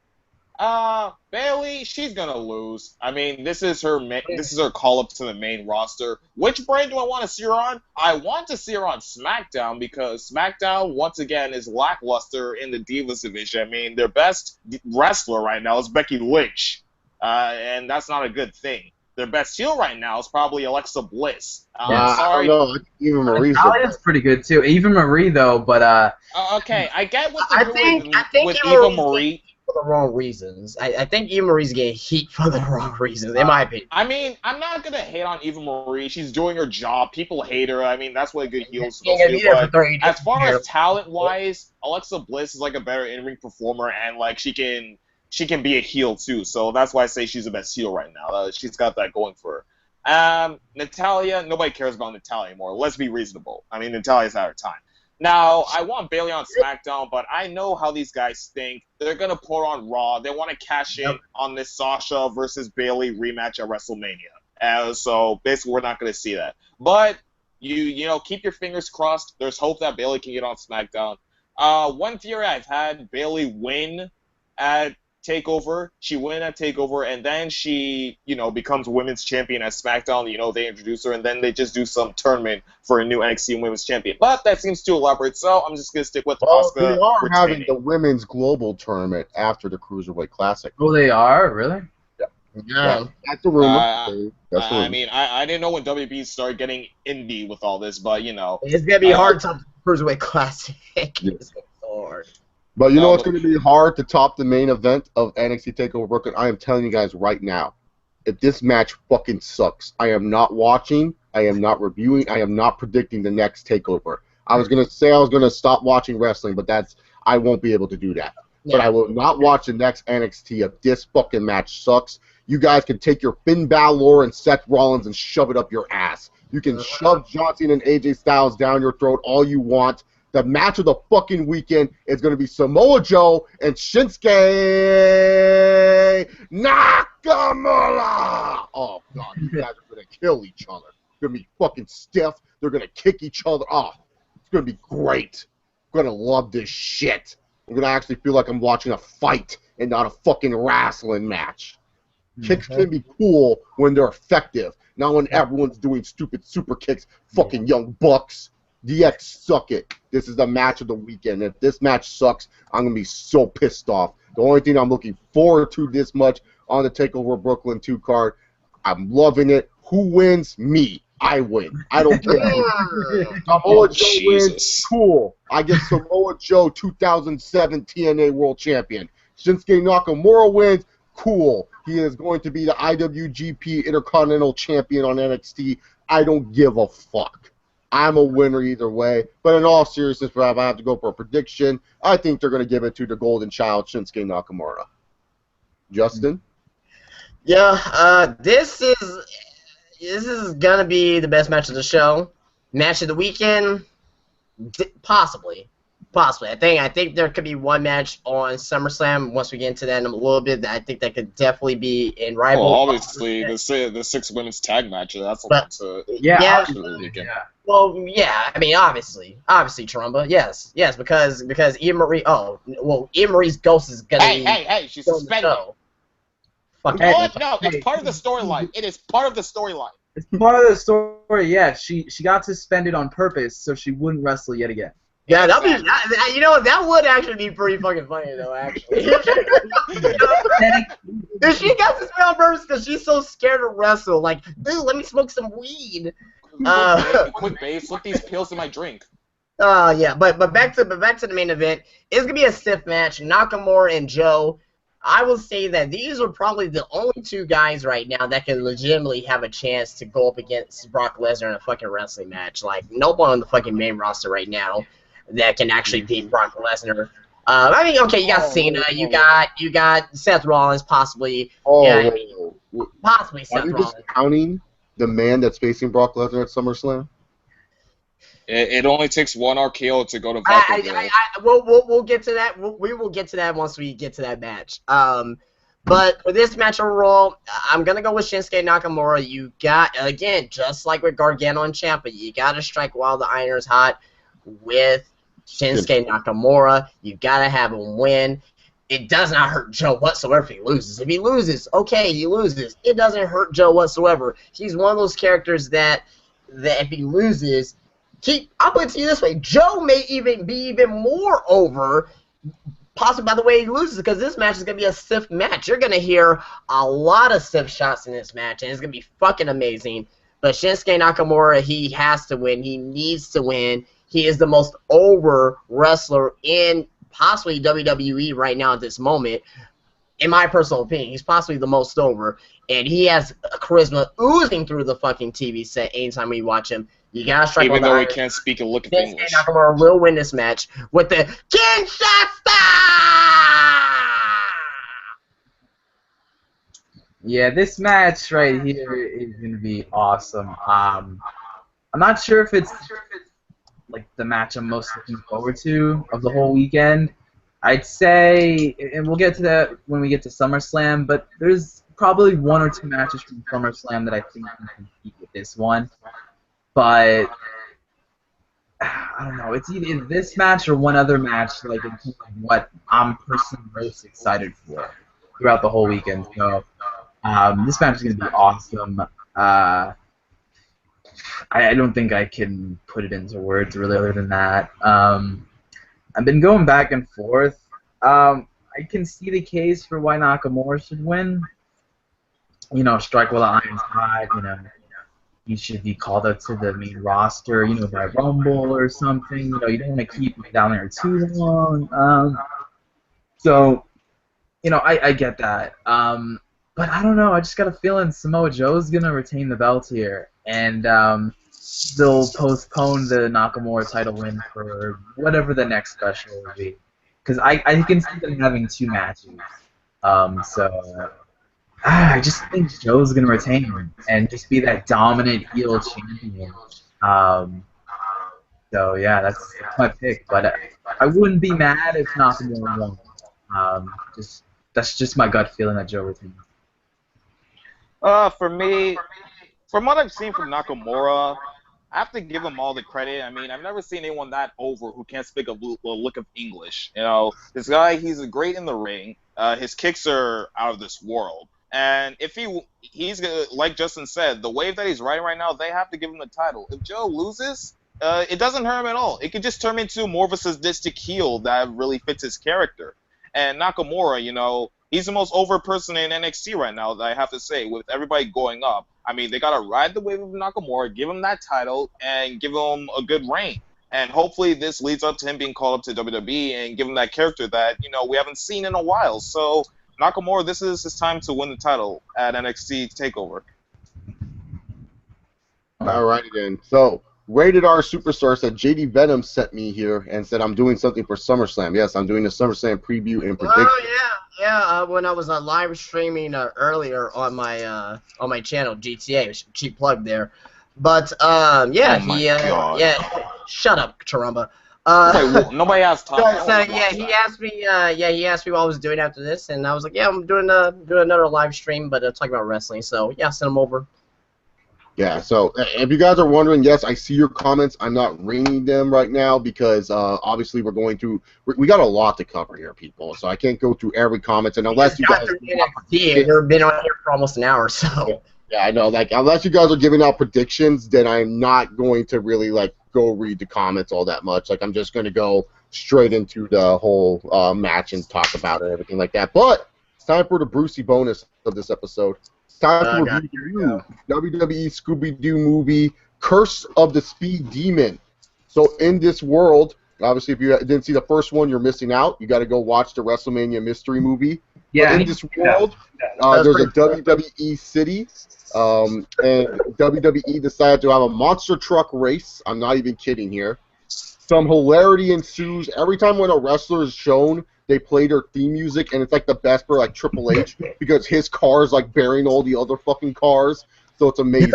Bayley, she's gonna lose. I mean, this is her call up to the main roster. Which brand do I want to see her on? I want to see her on SmackDown because SmackDown once again is lackluster in the Divas division. I mean, their best wrestler right now is Becky Lynch, and that's not a good thing. Their best heel right now is probably Alexa Bliss. Sorry. I don't know. Eva Marie's Natalia's pretty good too. Eva Marie though, but okay, I get what I they're think doing with Eva Eva Marie. For the wrong reasons. I think Eva Marie's getting heat for the wrong reasons, in my opinion. I mean, I'm not gonna hate on Eva Marie. She's doing her job. People hate her. I mean, that's what a good heel is supposed to do. But as far as talent-wise, Alexa Bliss is a better in-ring performer, and she can be a heel too. So that's why I say she's the best heel right now. She's got that going for her. Natalya, nobody cares about Natalya anymore. Let's be reasonable. I mean, Natalia's out of time. Now, I want Bayley on SmackDown, but I know how these guys think. They're going to put on Raw. They want to cash in on this Sasha versus Bayley rematch at WrestleMania. So, basically, we're not going to see that. But, you know, keep your fingers crossed. There's hope that Bayley can get on SmackDown. One theory I've had: Bayley win at Takeover. She win at Takeover, and then she, becomes women's champion at SmackDown. They introduce her, and then they just do some tournament for a new NXT Women's Champion. But that seems too elaborate, so I'm just gonna stick with Asuka. They are retaining. having the Women's Global Tournament after the Cruiserweight Classic. Oh, they are? Really? Yeah. That's the rumor. I mean, I didn't know when WB started getting indie with all this, but It's gonna be hard to Cruiserweight Classic. It's gonna be hard. But you know it's going to be hard to top the main event of NXT TakeOver Brooklyn. I am telling you guys right now, if this match fucking sucks, I am not watching, I am not reviewing, I am not predicting the next TakeOver. I was going to say I was going to stop watching wrestling, but I won't be able to do that. Yeah. But I will not watch the next NXT if this fucking match sucks. You guys can take your Finn Balor and Seth Rollins and shove it up your ass. You can shove John Cena and AJ Styles down your throat all you want. The match of the fucking weekend is going to be Samoa Joe and Shinsuke Nakamura. Oh, God, these guys are going to kill each other. They're going to be fucking stiff. They're going to kick each other. Oh, it's going to be great. I'm going to love this shit. I'm going to actually feel like I'm watching a fight and not a fucking wrestling match. Kicks can be cool when they're effective, not when everyone's doing stupid super kicks, fucking young bucks. DX, suck it. This is the match of the weekend. If this match sucks, I'm going to be so pissed off. The only thing I'm looking forward to this much on the TakeOver Brooklyn 2 card, I'm loving it. Who wins? Me. I win. I don't care. Samoa Joe wins. Cool. I get Samoa Joe 2007 TNA World Champion. Shinsuke Nakamura wins. Cool. He is going to be the IWGP Intercontinental Champion on NXT. I don't give a fuck. I'm a winner either way. But in all seriousness, if I have to go for a prediction, I think they're going to give it to the golden child, Shinsuke Nakamura. Justin? Yeah, this is going to be the best match of the show. Match of the weekend? Possibly. I think there could be one match on SummerSlam. Once we get into that in a little bit, I think that could definitely be in rival. Well, obviously, the 6 women's tag match. That's a lot to. Yeah. Well, yeah. I mean, obviously, Trumba. Yes, because Eva Marie. Oh, well, Eva Marie's ghost is gonna. Hey! She's suspended. Fuck what? No, it's part of the storyline. It is part of the storyline. It's part of the story. Yeah, she got suspended on purpose so she wouldn't wrestle yet again. Yeah, that would actually be pretty fucking funny though. Actually, if she got suspended on purpose because she's so scared to wrestle, like, dude, let me smoke some weed. Quick, babe, slip these pills in my drink. Yeah, but back to the main event. It's gonna be a stiff match. Nakamura and Joe. I will say that these are probably the only two guys right now that can legitimately have a chance to go up against Brock Lesnar in a fucking wrestling match. Like, no one on the fucking main roster right now that can actually beat Brock Lesnar. I mean, okay, you got Cena, you got Seth Rollins, possibly. Possibly Seth Rollins. Are you just counting the man that's facing Brock Lesnar at SummerSlam? It only takes one RKO to go to we'll get to that. We will get to that once we get to that match. But for this match overall, I'm going to go with Shinsuke Nakamura. You got, again, just like with Gargano and Champa, you got to strike while the iron is hot with Shinsuke Nakamura. You got to have him win. It does not hurt Joe whatsoever if he loses. If he loses, okay, he loses. It doesn't hurt Joe whatsoever. He's one of those characters that if he loses, I'll put it to you this way, Joe may even be more over, possibly by the way he loses, because this match is going to be a stiff match. You're going to hear a lot of stiff shots in this match, and it's going to be fucking amazing. But Shinsuke Nakamura, he has to win. He needs to win. He is the most over wrestler in possibly WWE right now at this moment. In my personal opinion, he's possibly the most over, and he has charisma oozing through the fucking TV set anytime we watch him. You gotta strike even though he can't speak a lick of English. Nakamura will win this match with the Kinshasa! Yeah, this match right here is gonna be awesome. I'm not sure if it's like the match I'm most looking forward to of the whole weekend. I'd say, and we'll get to that when we get to SummerSlam, but there's probably one or two matches from SummerSlam that I think can compete with this one. But I don't know. It's either this match or one other match, like in terms of what I'm personally most excited for throughout the whole weekend. So this match is going to be awesome. I don't think I can put it into words really other than that. I've been going back and forth. I can see the case for why Nakamura should win. You know, strike while the iron's hot. You know, he should be called up to the main roster. You know, by Rumble or something. You know, you don't want to keep him down there too long. So, you know, I get that. But I don't know. I just got a feeling Samoa Joe's gonna retain the belt here, and they'll postpone the Nakamura title win for whatever the next special will be. Because I can see them having two matches. I just think Joe's going to retain and just be that dominant heel champion. So, yeah, that's my pick. But I wouldn't be mad if Nakamura won. That's just my gut feeling that Joe retains. For me, from what I've seen from Nakamura, I have to give him all the credit. I mean, I've never seen anyone that over who can't speak a lick of English. You know, this guy, he's great in the ring. His kicks are out of this world. And if he's like Justin said, the wave that he's riding right now, they have to give him the title. If Joe loses, it doesn't hurt him at all. It could just turn into more of a sadistic heel that really fits his character. And Nakamura, you know, he's the most over person in NXT right now, I have to say, with everybody going up. I mean, they got to ride the wave of Nakamura, give him that title, and give him a good reign. And hopefully this leads up to him being called up to WWE and give him that character that, you know, we haven't seen in a while. So, Nakamura, this is his time to win the title at NXT TakeOver. All righty then. So, Rated R Superstar said JD Venom sent me here and said I'm doing something for SummerSlam. Yes, I'm doing the SummerSlam preview and prediction. Oh yeah. When I was live streaming earlier on my channel GTA, cheap plug there. But shut up, Charumba. Nobody asked time. So he asked me. He asked me what I was doing after this, and I was like, yeah, I'm doing another live stream, but talking about wrestling. So yeah, send him over. Yeah, so if you guys are wondering, yes, I see your comments. I'm not reading them right now because obviously we got a lot to cover here, people. So I can't go through every comment, and unless you guys they've been on here for almost an hour, so. Yeah, I know. Like, unless you guys are giving out predictions, then I'm not going to really go read the comments all that much. Like, I'm just going to go straight into the whole match and talk about it and everything like that. But it's time for the Brucey bonus of this episode. Time to review the WWE Scooby-Doo movie, Curse of the Speed Demon. So in this world, obviously if you didn't see the first one, you're missing out. You got to go watch the WrestleMania mystery movie. Yeah. But in this world, there's a WWE city, and WWE decided to have a monster truck race. I'm not even kidding here. Some hilarity ensues. Every time when a wrestler is shown, they play their theme music, and it's like the best for like Triple H because his car is like burying all the other fucking cars. So it's amazing.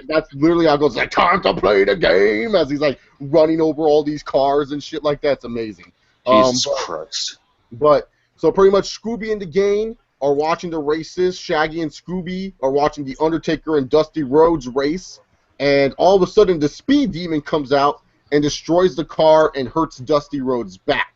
That's literally how it goes. Like, time to play the game as he's like running over all these cars and shit like that. It's amazing. Jesus Christ. But so pretty much Scooby and the gang are watching the races. Shaggy and Scooby are watching the Undertaker and Dusty Rhodes race. And all of a sudden the Speed Demon comes out and destroys the car and hurts Dusty Rhodes' back.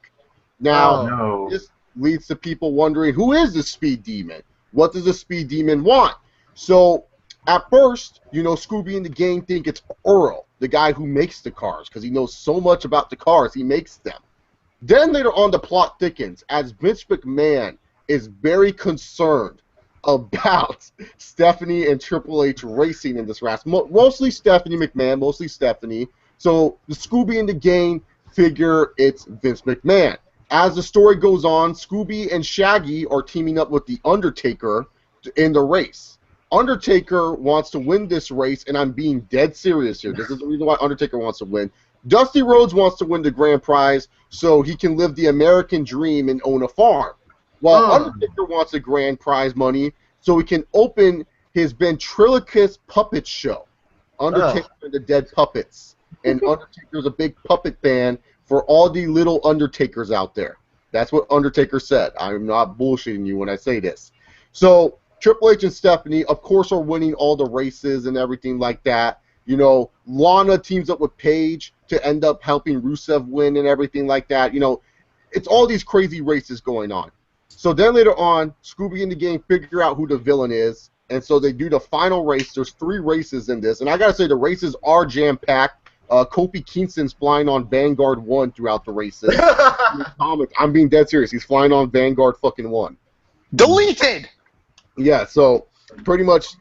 Now, this leads to people wondering, who is the Speed Demon? What does the Speed Demon want? So, at first, you know, Scooby and the gang think it's Earl, the guy who makes the cars, because he knows so much about the cars, he makes them. Then later on, the plot thickens, as Vince McMahon is very concerned about Stephanie and Triple H racing in this race. Mostly Stephanie McMahon, mostly Stephanie. So, the Scooby and the gang figure it's Vince McMahon. As the story goes on, Scooby and Shaggy are teaming up with the Undertaker in the race. Undertaker wants to win this race, and I'm being dead serious here. This is the reason why Undertaker wants to win. Dusty Rhodes wants to win the grand prize so he can live the American dream and own a farm. While Undertaker wants the grand prize money so he can open his ventriloquist puppet show. Undertaker and the Dead Puppets. And Undertaker's a big puppet fan for all the little Undertakers out there. That's what Undertaker said. I'm not bullshitting you when I say this. So, Triple H and Stephanie, of course, are winning all the races and everything like that. You know, Lana teams up with Paige to end up helping Rusev win and everything like that. You know, it's all these crazy races going on. So then later on, Scooby and the gang figure out who the villain is, and so they do the final race. There's 3 races in this, and I gotta say the races are jam-packed. Kofi Kingston's flying on Vanguard 1 throughout the races. I'm being dead serious. He's flying on Vanguard fucking 1. Deleted! Yeah, so pretty much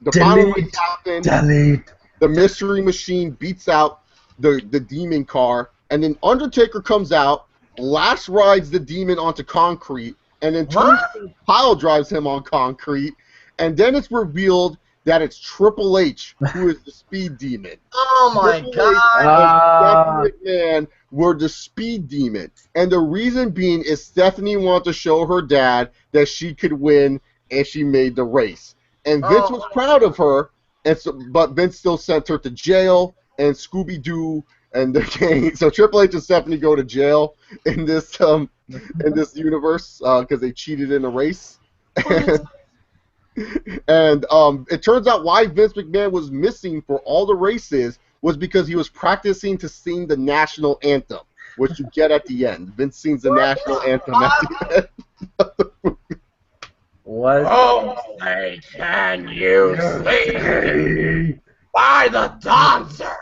the final race happened. The Mystery Machine beats out the Demon car, and then Undertaker comes out, last rides the Demon onto concrete, and then pile drives him on concrete, and then it's revealed that it's Triple H who is the Speed Demon. Oh my God! And Stephanie McMahon were the Speed Demon, and the reason being is Stephanie wanted to show her dad that she could win, and she made the race. And Vince was proud of her, and so, but Vince still sent her to jail, and Scooby-Doo and the gang. So Triple H and Stephanie go to jail in this universe because they cheated in a race. And it turns out why Vince McMahon was missing for all the races was because he was practicing to sing the national anthem, which you get at the end. Vince sings the national anthem at the end. What? Only can you see by the dancer.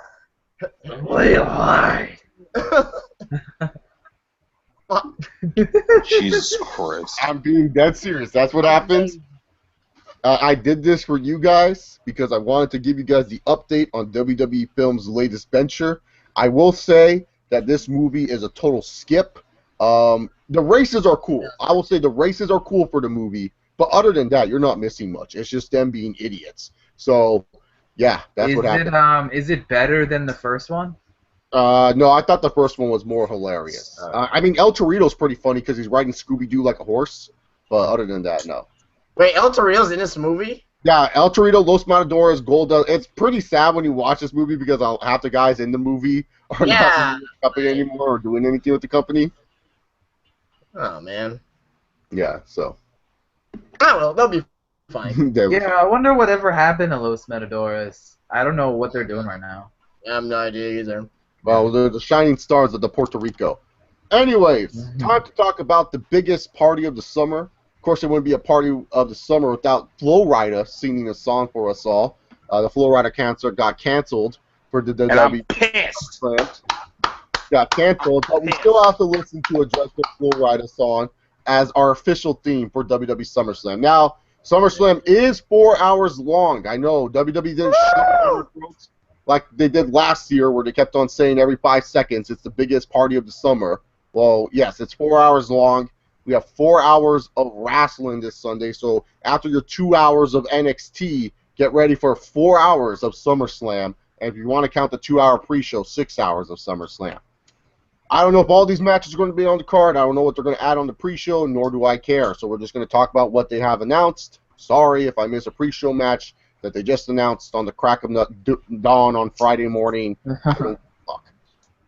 Jesus Christ. I'm being dead serious. That's what happens. I did this for you guys because I wanted to give you guys the update on WWE Films' latest venture. I will say that this movie is a total skip. The races are cool. I will say the races are cool for the movie, but other than that, you're not missing much. It's just them being idiots. So, yeah, that's what happened. Is it better than the first one? No, I thought the first one was more hilarious. I mean, El Torito's pretty funny because he's riding Scooby-Doo like a horse, but other than that, no. Wait, El Torito's in this movie? Yeah, El Torito, Los Matadores, Gold. It's pretty sad when you watch this movie because half the guys in the movie are not in the company anymore or doing anything with the company. Oh, man. Yeah, so. Oh, well, they'll be fine. Yeah, I wonder whatever happened to Los Matadores. I don't know what they're doing right now. I have no idea either. Well, they're the shining stars of the Puerto Rico. Anyways, time to talk about the biggest party of the summer. Of course, it wouldn't be a party of the summer without Flo Rida singing a song for us all. The Flo Rida concert got canceled for the WWE SummerSlam. Got canceled, but we still have to listen to a Just Flo Rida song as our official theme for WWE SummerSlam. Now, SummerSlam is 4 hours long. I know WWE didn't shut down throats like they did last year, where they kept on saying every 5 seconds it's the biggest party of the summer. Well, yes, it's 4 hours long. We have 4 hours of wrestling this Sunday, so after your 2 hours of NXT, get ready for 4 hours of SummerSlam, and if you want to count the 2-hour pre-show, 6 hours of SummerSlam. I don't know if all these matches are going to be on the card. I don't know what they're going to add on the pre-show, nor do I care. So we're just going to talk about what they have announced. Sorry if I miss a pre-show match that they just announced on the crack of dawn on Friday morning.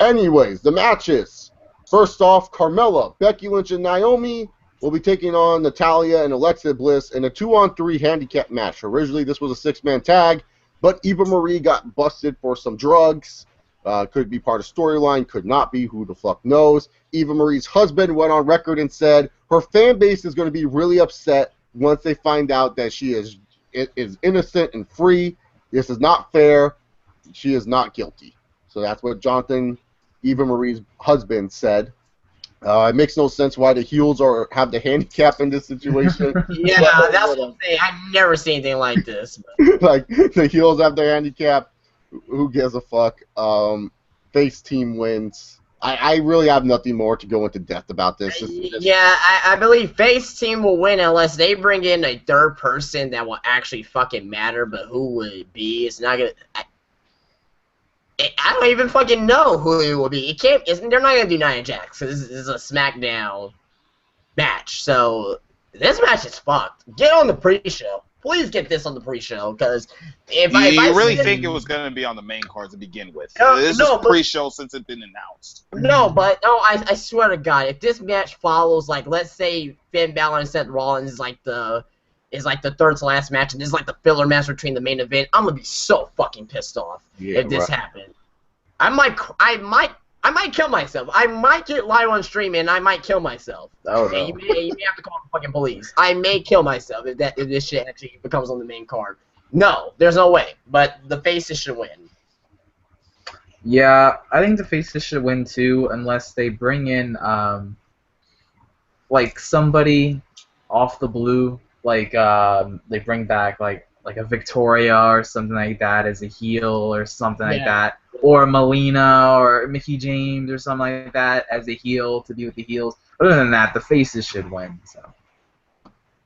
Anyways, the matches. First off, Carmella, Becky Lynch, and Naomi will be taking on Natalya and Alexa Bliss in a 2-on-3 handicap match. Originally, this was a 6-man tag, but Eva Marie got busted for some drugs. Could be part of storyline, could not be, who the fuck knows. Eva Marie's husband went on record and said her fan base is going to be really upset once they find out that she is innocent and free. This is not fair. She is not guilty. So that's what Jonathan, Eva Marie's husband, said. It makes no sense why the heels have the handicap in this situation. Yeah, that's what I'm saying. I've never seen anything like this. Like, the heels have the handicap. Who gives a fuck? Face team wins. I really have nothing more to go into depth about this. Yeah, I believe face team will win unless they bring in a third person that will actually fucking matter, but who would it be? It's not gonna... I don't even fucking know who it will be. They're not gonna do Nia Jax. This is a SmackDown match, so this match is fucked. Get on the pre-show. Please get this on the pre-show, because if I really think it was going to be on the main card to begin with. This is pre-show since it's been announced. No, but I swear to God, if this match follows, like, let's say Finn Balor and Seth Rollins is like the is like the third to last match, and this is like the filler match between the main event, I'm gonna be so fucking pissed off if this happened. I might kill myself. I might get live on stream and I might kill myself. Oh, no. And you may have to call the fucking police. I may kill myself if this shit actually becomes on the main card. No, there's no way. But the faces should win. Yeah, I think the faces should win too, unless they bring in like somebody off the blue, like they bring back like a Victoria or something like that as a heel or something like that, or Melina or Mickey James or something like that as a heel to be with the heels. Other than that, the faces should win. So.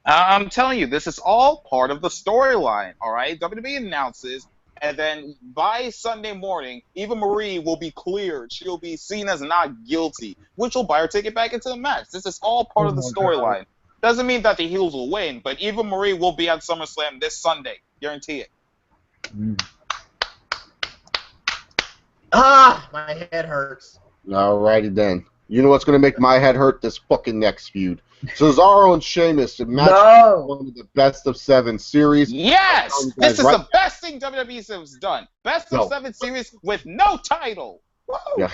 I'm telling you, this is all part of the storyline, all right? WWE announces, and then by Sunday morning, Eva Marie will be cleared. She'll be seen as not guilty, which will buy her ticket back into the match. This is all part of the storyline. Doesn't mean that the heels will win, but Eva Marie will be at SummerSlam this Sunday. Guarantee it. My head hurts. Alrighty then. You know what's going to make my head hurt? This fucking next feud. Cesaro and Sheamus, a match one of the best of 7 series. Yes! This is the best thing WWE has done. Best of 7 series with no title. Woo! Yeah.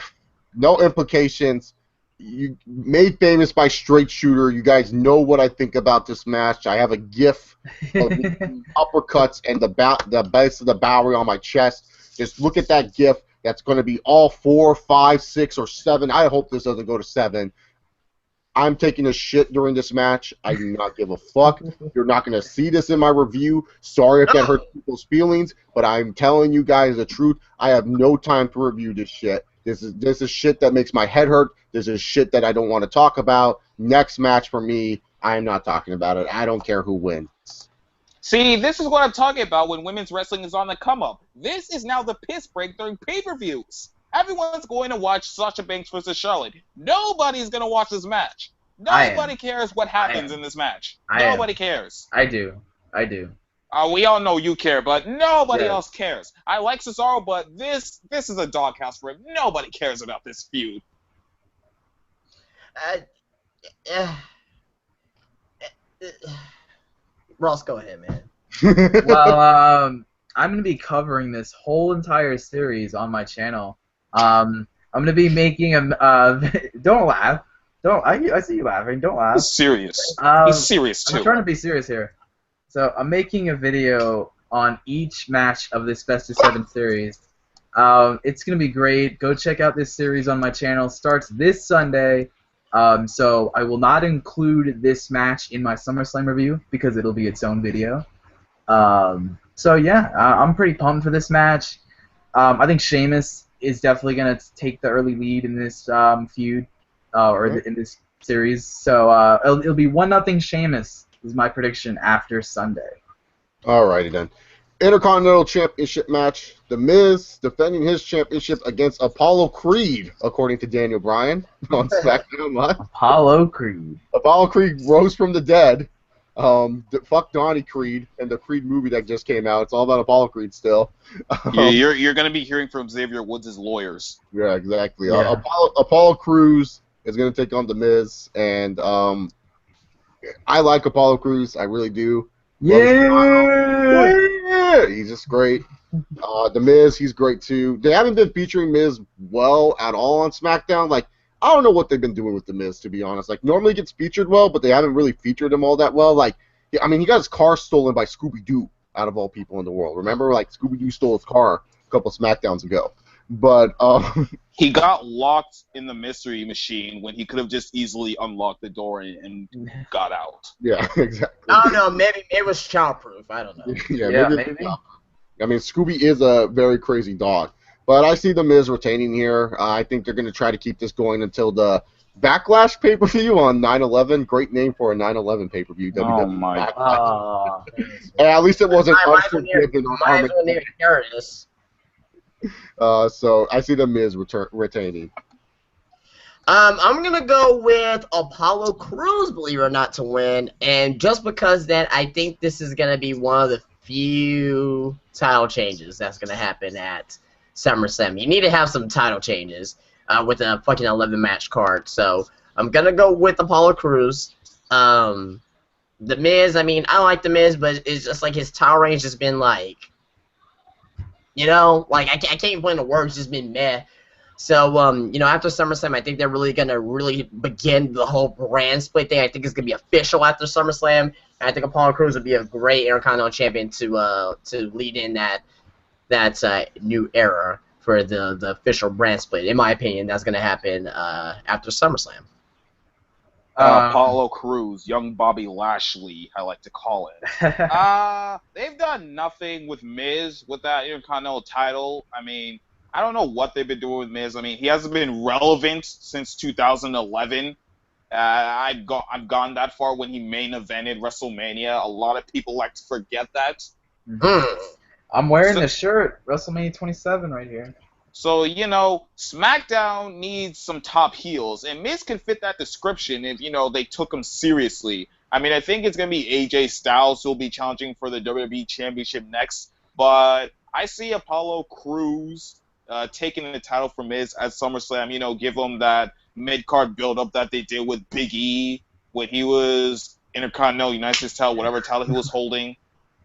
No implications. You made famous by Straight Shooter. You guys know what I think about this match. I have a gif of the uppercuts and the base of the Bowery on my chest. Just look at that gif. That's going to be all 4, 5, 6, or 7. I hope this doesn't go to 7. I'm taking a shit during this match. I do not give a fuck. You're not going to see this in my review. Sorry if that hurts people's feelings, but I'm telling you guys the truth. I have no time to review this shit. This is shit that makes my head hurt. This is shit that I don't want to talk about. Next match for me, I'm not talking about it. I don't care who wins. See, this is what I'm talking about when women's wrestling is on the come-up. This is now the piss break during pay-per-views. Everyone's going to watch Sasha Banks versus Charlotte. Nobody's going to watch this match. Nobody cares what happens in this match. Nobody cares. I do. We all know you care, but nobody else cares. I like Cesaro, but this is a doghouse for him. Nobody cares about this feud. Ross, go ahead, man. Well, I'm going to be covering this whole entire series on my channel. I'm going to be making a... don't laugh. I see you laughing. Don't laugh. He's serious. He's serious, too. I'm trying to be serious here. So I'm making a video on each match of this Best of 7 series. It's going to be great. Go check out this series on my channel. Starts this Sunday. So I will not include this match in my SummerSlam review because it'll be its own video. So yeah, I'm pretty pumped for this match. I think Sheamus is definitely going to take the early lead in this feud, in this series. So it'll be 1-0 Sheamus is my prediction after Sunday. Alrighty then. Intercontinental Championship match. The Miz defending his championship against Apollo Creed, according to Daniel Bryan on SmackDown Live. Apollo Creed. Apollo Creed rose from the dead. Fuck Donnie Creed and the Creed movie that just came out. It's all about Apollo Creed still. You're going to be hearing from Xavier Woods' lawyers. Yeah, exactly. Yeah. Apollo Crews is going to take on The Miz, and I like Apollo Crews. I really do. Yeah! He's just great. The Miz, he's great too. They haven't been featuring Miz well at all on SmackDown. Like, I don't know what they've been doing with The Miz, to be honest. Like, normally he gets featured well, but they haven't really featured him all that well. Like, I mean, he got his car stolen by Scooby-Doo, out of all people in the world. Remember? Like, Scooby-Doo stole his car a couple SmackDowns ago. But, he got locked in the mystery machine when he could have just easily unlocked the door and got out. Yeah, exactly. I don't know. Maybe it was childproof. I don't know. Maybe. I mean, Scooby is a very crazy dog. But I see The Miz retaining here. I think they're going to try to keep this going until the Backlash pay-per-view on 9/11. Great name for a 9/11 pay-per-view. Oh, my God. At least it wasn't Unforgiven or Armageddon. So I see The Miz retaining. I'm going to go with Apollo Crews, believe it or not, to win. And just because that, I think this is going to be one of the few title changes that's going to happen at SummerSlam. You need to have some title changes with a fucking 11-match card. So I'm going to go with Apollo Crews. The Miz, I mean, I like The Miz, but it's just like his title range has been like, like I can't even put into words, it's just been meh. So, after SummerSlam, I think they're really going to really begin the whole brand split thing. I think it's going to be official after SummerSlam. And I think Apollo Crews would be a great Intercontinental Champion to lead in that new era for the official brand split. In my opinion, that's going to happen after SummerSlam. Apollo Crews, young Bobby Lashley, I like to call it. They've done nothing with Miz with that Intercontinental title. I mean, I don't know what they've been doing with Miz. I mean, he hasn't been relevant since 2011. I've gone that far when he main evented WrestleMania. A lot of people like to forget that. I'm wearing the shirt, WrestleMania 27 right here. So, SmackDown needs some top heels, and Miz can fit that description if, they took him seriously. I mean, I think it's going to be AJ Styles who will be challenging for the WWE Championship next, but I see Apollo Crews taking the title from Miz at SummerSlam, give him that mid-card build-up that they did with Big E when he was Intercontinental United States title, whatever title he was holding.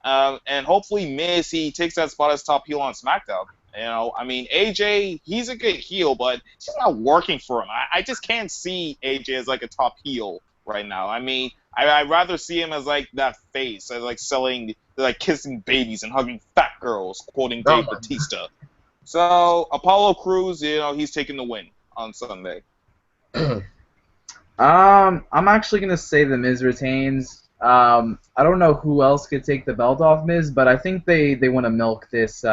And hopefully Miz, he takes that spot as top heel on SmackDown. I mean, AJ, he's a good heel, but it's just not working for him. I just can't see AJ as like a top heel right now. I mean, I'd rather see him as like that face, as like selling, like kissing babies and hugging fat girls, quoting Dave Bautista. So Apollo Crews, he's taking the win on Sunday. I'm actually gonna say the Miz retains. I don't know who else could take the belt off Miz, but I think they want to milk this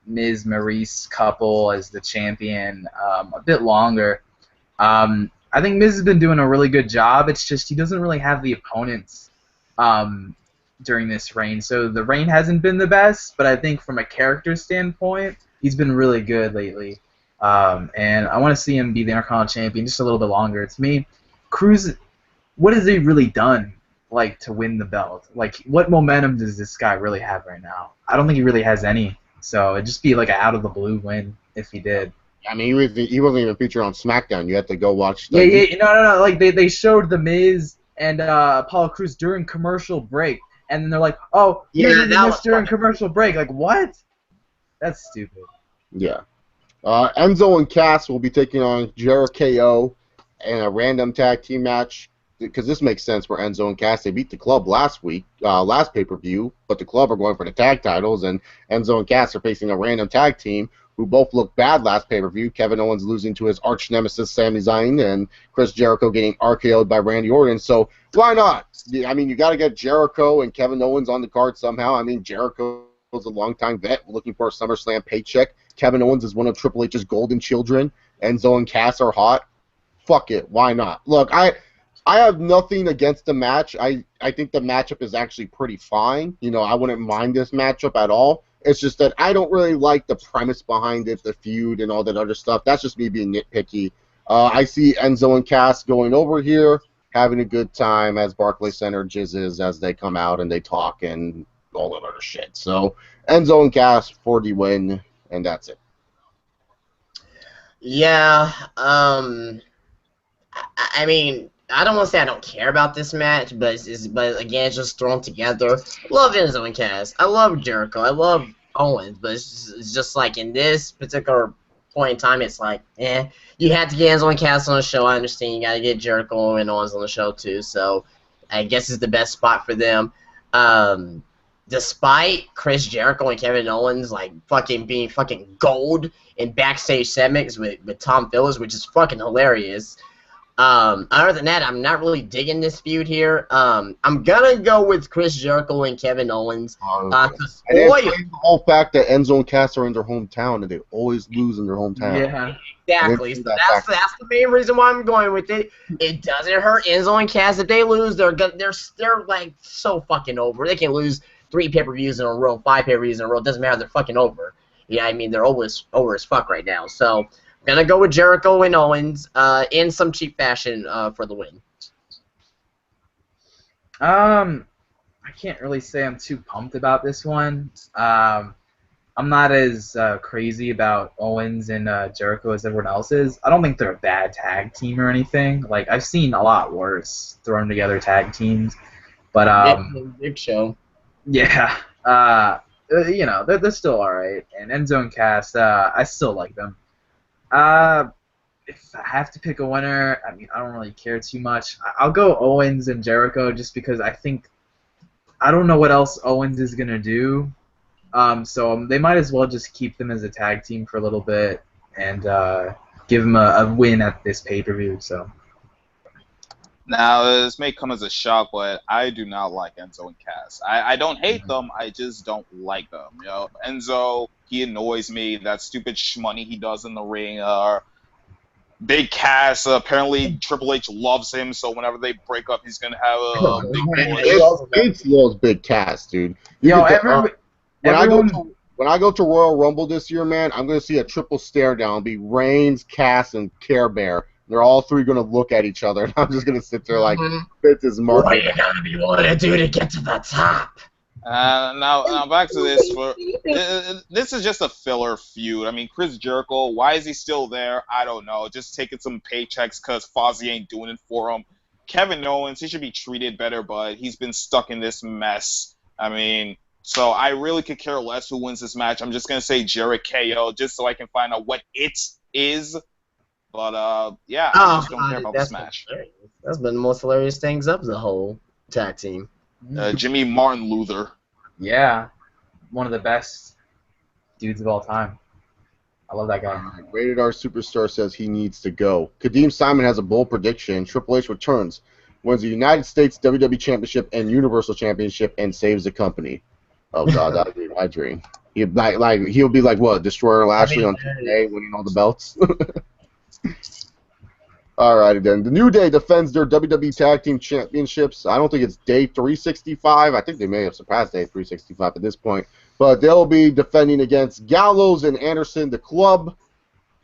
Miz Maurice couple as the champion a bit longer. I think Miz has been doing a really good job. It's just he doesn't really have the opponents during this reign. So the reign hasn't been the best, but I think from a character standpoint, he's been really good lately. And I want to see him be the Intercontinental Champion just a little bit longer. To me, Crews, what has he really done to win the belt? Like, what momentum does this guy really have right now? I don't think he really has any. So it'd just be like an out-of-the-blue win if he did. I mean, he wasn't even featured on SmackDown. You had to go watch. No. Like they showed the Miz and Apollo Crews during commercial break, and then they're like, "Oh, here's the Miz during commercial break." Like, what? That's stupid. Yeah. Enzo and Cass will be taking on Jericho in a random tag team match. Because this makes sense for Enzo and Cass. They beat the Club last pay-per-view, but the Club are going for the tag titles, and Enzo and Cass are facing a random tag team who both looked bad last pay-per-view. Kevin Owens losing to his arch nemesis Sami Zayn, and Chris Jericho getting RKO'd by Randy Orton. So why not? I mean, you got to get Jericho and Kevin Owens on the card somehow. I mean, Jericho's a longtime vet looking for a SummerSlam paycheck. Kevin Owens is one of Triple H's golden children. Enzo and Cass are hot. Fuck it. Why not? Look, I have nothing against the match. I think the matchup is actually pretty fine. I wouldn't mind this matchup at all. It's just that I don't really like the premise behind it, the feud and all that other stuff. That's just me being nitpicky. I see Enzo and Cass going over here, having a good time as Barclays Center jizzes as they come out and they talk and all that other shit. So Enzo and Cass for the win, and that's it. Yeah, I mean, I don't want to say I don't care about this match, but again, it's just thrown together. Love Enzo and Cass. I love Jericho. I love Owens, but it's just like in this particular point in time, it's like, you had to get Enzo and Cass on the show. I understand you got to get Jericho and Owens on the show too, so I guess it's the best spot for them. Despite Chris Jericho and Kevin Owens being fucking gold in backstage segments with Tom Phillips, which is fucking hilarious. Other than that, I'm not really digging this feud here. I'm gonna go with Chris Jericho and Kevin Owens. The whole fact that Enzo and Cass are in their hometown and they always lose in their hometown. Yeah, exactly. So that's the main reason why I'm going with it. It doesn't hurt Enzo and Cass if they lose. They're like so fucking over. They can lose 3 pay-per-views in a row, 5 pay-per-views in a row. It doesn't matter. They're fucking over. Yeah, I mean they're over as fuck right now. So. Gonna go with Jericho and Owens in some cheap fashion for the win. I can't really say I'm too pumped about this one. I'm not as crazy about Owens and Jericho as everyone else is. I don't think they're a bad tag team or anything. Like, I've seen a lot worse thrown together tag teams. But Big Show. yeah, you know, they're still all right. And Enzo and Cass, I still like them. If I have to pick a winner, I mean, I don't really care too much. I'll go Owens and Jericho just because I don't know what else Owens is gonna do. So they might as well just keep them as a tag team for a little bit and give them a win at this pay-per-view. So. Now, this may come as a shock, but I do not like Enzo and Cass. I don't hate them, I just don't like them. You know, Enzo, he annoys me. That stupid shmoney he does in the ring. Big Cass, apparently Triple H loves him, so whenever they break up, he's gonna have a big push. Vince loves Big Cass, dude. When I go to Royal Rumble this year, man, I'm gonna see a triple stare down. It'll be Reigns, Cass, and Care Bear. They're all three gonna look at each other, and I'm just gonna sit there like, Vince is marking. What you gotta be willing to do to get to the top? Now back to this. This is just a filler feud. I mean, Chris Jericho, why is he still there? I don't know. Just taking some paychecks because Fozzy ain't doing it for him. Kevin Owens, he should be treated better, but he's been stuck in this mess. I mean, so I really could care less who wins this match. I'm just gonna say Jericho, just so I can find out what it is. But yeah, I just don't care about this match. That's been the most hilarious things of the whole tag team. Jimmy Martin Luther. Yeah, one of the best dudes of all time. I love that guy. Rated R Superstar says he needs to go. Kadeem Simon has a bold prediction. Triple H returns, wins the United States WWE Championship and Universal Championship, and saves the company. Oh God, that would be my dream. He'll be like what, Destroyer Lashley on TNA, winning all the belts. Alrighty then. The New Day defends their WWE Tag Team Championships. I don't think it's day 365. I think they may have surpassed day 365 at this point. But they'll be defending against Gallows and Anderson, the Club.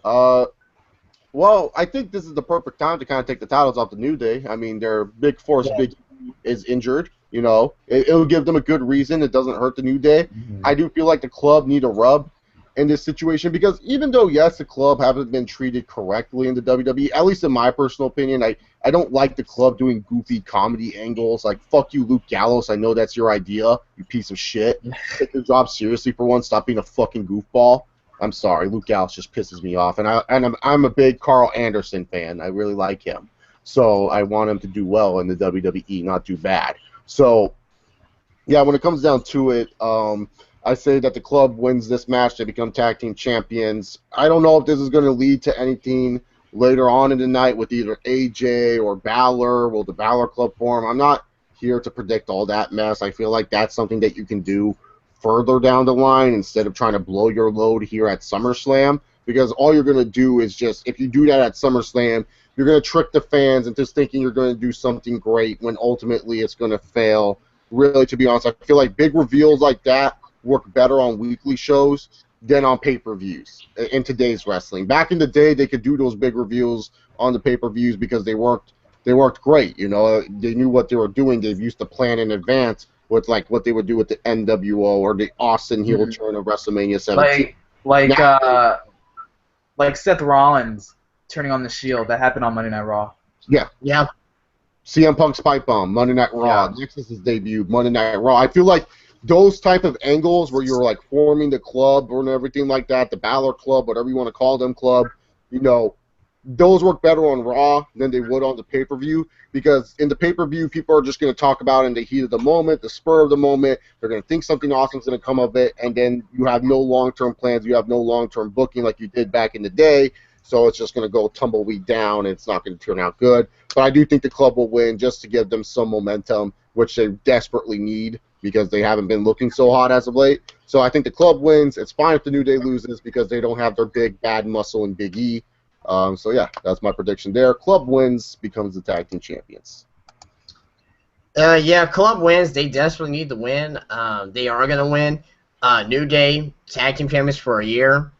Well, I think this is the perfect time to kind of take the titles off the New Day. I mean, their big force, Big E, is injured. You know, it'll give them a good reason. It doesn't hurt the New Day. Mm-hmm. I do feel like the Club need a rub in this situation, because even though, yes, the Club haven't been treated correctly in the WWE, at least in my personal opinion, I don't like the Club doing goofy comedy angles. Like, fuck you, Luke Gallows, I know that's your idea, you piece of shit. Take your job seriously for once, stop being a fucking goofball. I'm sorry, Luke Gallows just pisses me off, and I'm a big Carl Anderson fan. I really like him. So I want him to do well in the WWE, not do bad. So, yeah, when it comes down to it, I say that the Club wins this match. They become tag team champions. I don't know if this is going to lead to anything later on in the night with either AJ or Balor. Will the Balor Club form? I'm not here to predict all that mess. I feel like that's something that you can do further down the line instead of trying to blow your load here at SummerSlam, because all you're going to do is just, if you do that at SummerSlam, you're going to trick the fans into thinking you're going to do something great when ultimately it's going to fail. Really, to be honest, I feel like big reveals like that work better on weekly shows than on pay-per-views in today's wrestling. Back in the day, they could do those big reveals on the pay-per-views because they worked great. You know, they knew what they were doing. They've used to plan in advance with like what they would do with the NWO or the Austin heel turn of WrestleMania 17. Like Seth Rollins turning on the Shield. That happened on Monday Night Raw. Yeah. CM Punk's pipe bomb, Monday Night Raw. Yeah. Nexus's debut, Monday Night Raw. I feel like those type of angles where you're like forming the Club or everything like that, the Balor Club, whatever you want to call them, Club, you know, those work better on Raw than they would on the pay-per-view, because in the pay-per-view, people are just going to talk about it in the heat of the moment, the spur of the moment. They're going to think something awesome's going to come of it, and then you have no long-term plans. You have no long-term booking like you did back in the day, so it's just going to go tumbleweed down, and it's not going to turn out good. But I do think the Club will win just to give them some momentum, which they desperately need, because they haven't been looking so hot as of late. So I think the Club wins. It's fine if the New Day loses because they don't have their big bad muscle in Big E. So yeah, that's my prediction there. Club wins, becomes the tag team champions. Yeah, Club wins. They desperately need to win. They are going to win. New Day, tag team champions for a year.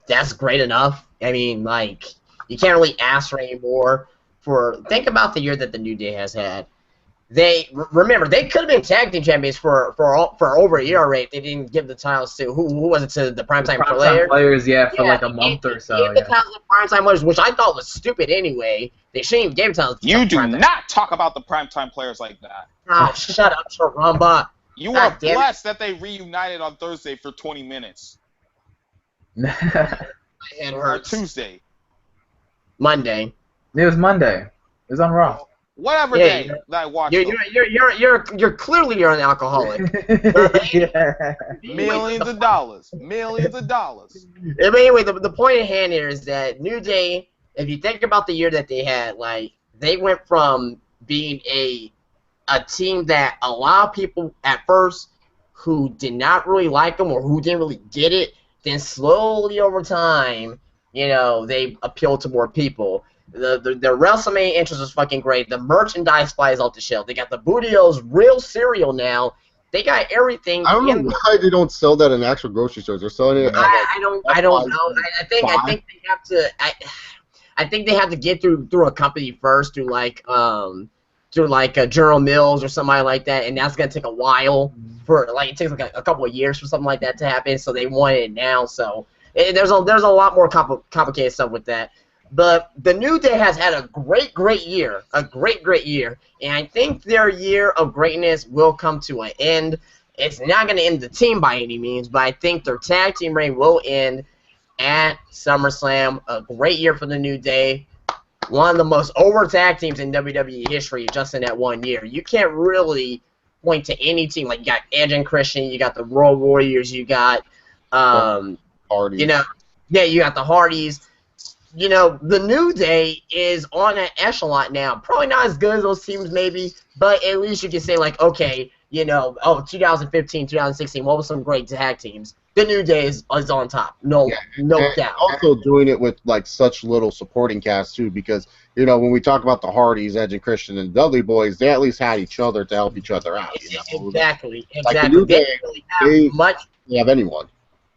That's great enough. I mean, like, you can't really ask for any more. Think about the year that the New Day has had. remember they could have been tag team champions for over a year already. They didn't give the titles to who was it, to the primetime players, for like a month or so. They gave the titles to primetime players, which I thought was stupid anyway. They shouldn't even give titles to You do not talk about the primetime players like that. Ah, shut up, Rumba. You are blessed that they reunited on Thursday for 20 minutes. It hurts. Or Tuesday. Monday. It was Monday. It was on Raw. Whatever day that I watched. You're clearly an alcoholic. Millions of dollars. Millions of dollars. Anyway, the point at hand here is that New Day, if you think about the year that they had, like, they went from being a team that a lot of people at first who did not really like them or who didn't really get it, then slowly over time, you know, they appealed to more people. The WrestleMania entrance was fucking great. The merchandise flies off the shelf. They got the Bootio's real cereal now. They got everything. I don't know why they don't sell that in actual grocery stores. They're selling it. I don't know. I think they have to. I think they have to get through a company first, through like General Mills or somebody like that, and that's gonna take a while. It takes like a couple of years for something like that to happen. So they want it now. So there's a lot more complicated stuff with that. But the New Day has had a great year, and I think their year of greatness will come to an end. It's not going to end the team by any means, but I think their tag team reign will end at SummerSlam. A great year for the New Day. One of the most over tag teams in WWE history just in that 1 year. You can't really point to any team. Like, you got Edge and Christian, you got the Road Warriors, you got, Hardys. you got the Hardys. You know, the New Day is on an echelon now. Probably not as good as those teams, maybe, but at least you can say, like, okay, 2015, 2016, what was some great tag teams? The New Day is on top, no doubt. Also doing it with, like, such little supporting cast, too, because, when we talk about the Hardys, Edge and Christian, and Dudley Boys, they at least had each other to help each other out. Exactly. Like the New Day, they have anyone.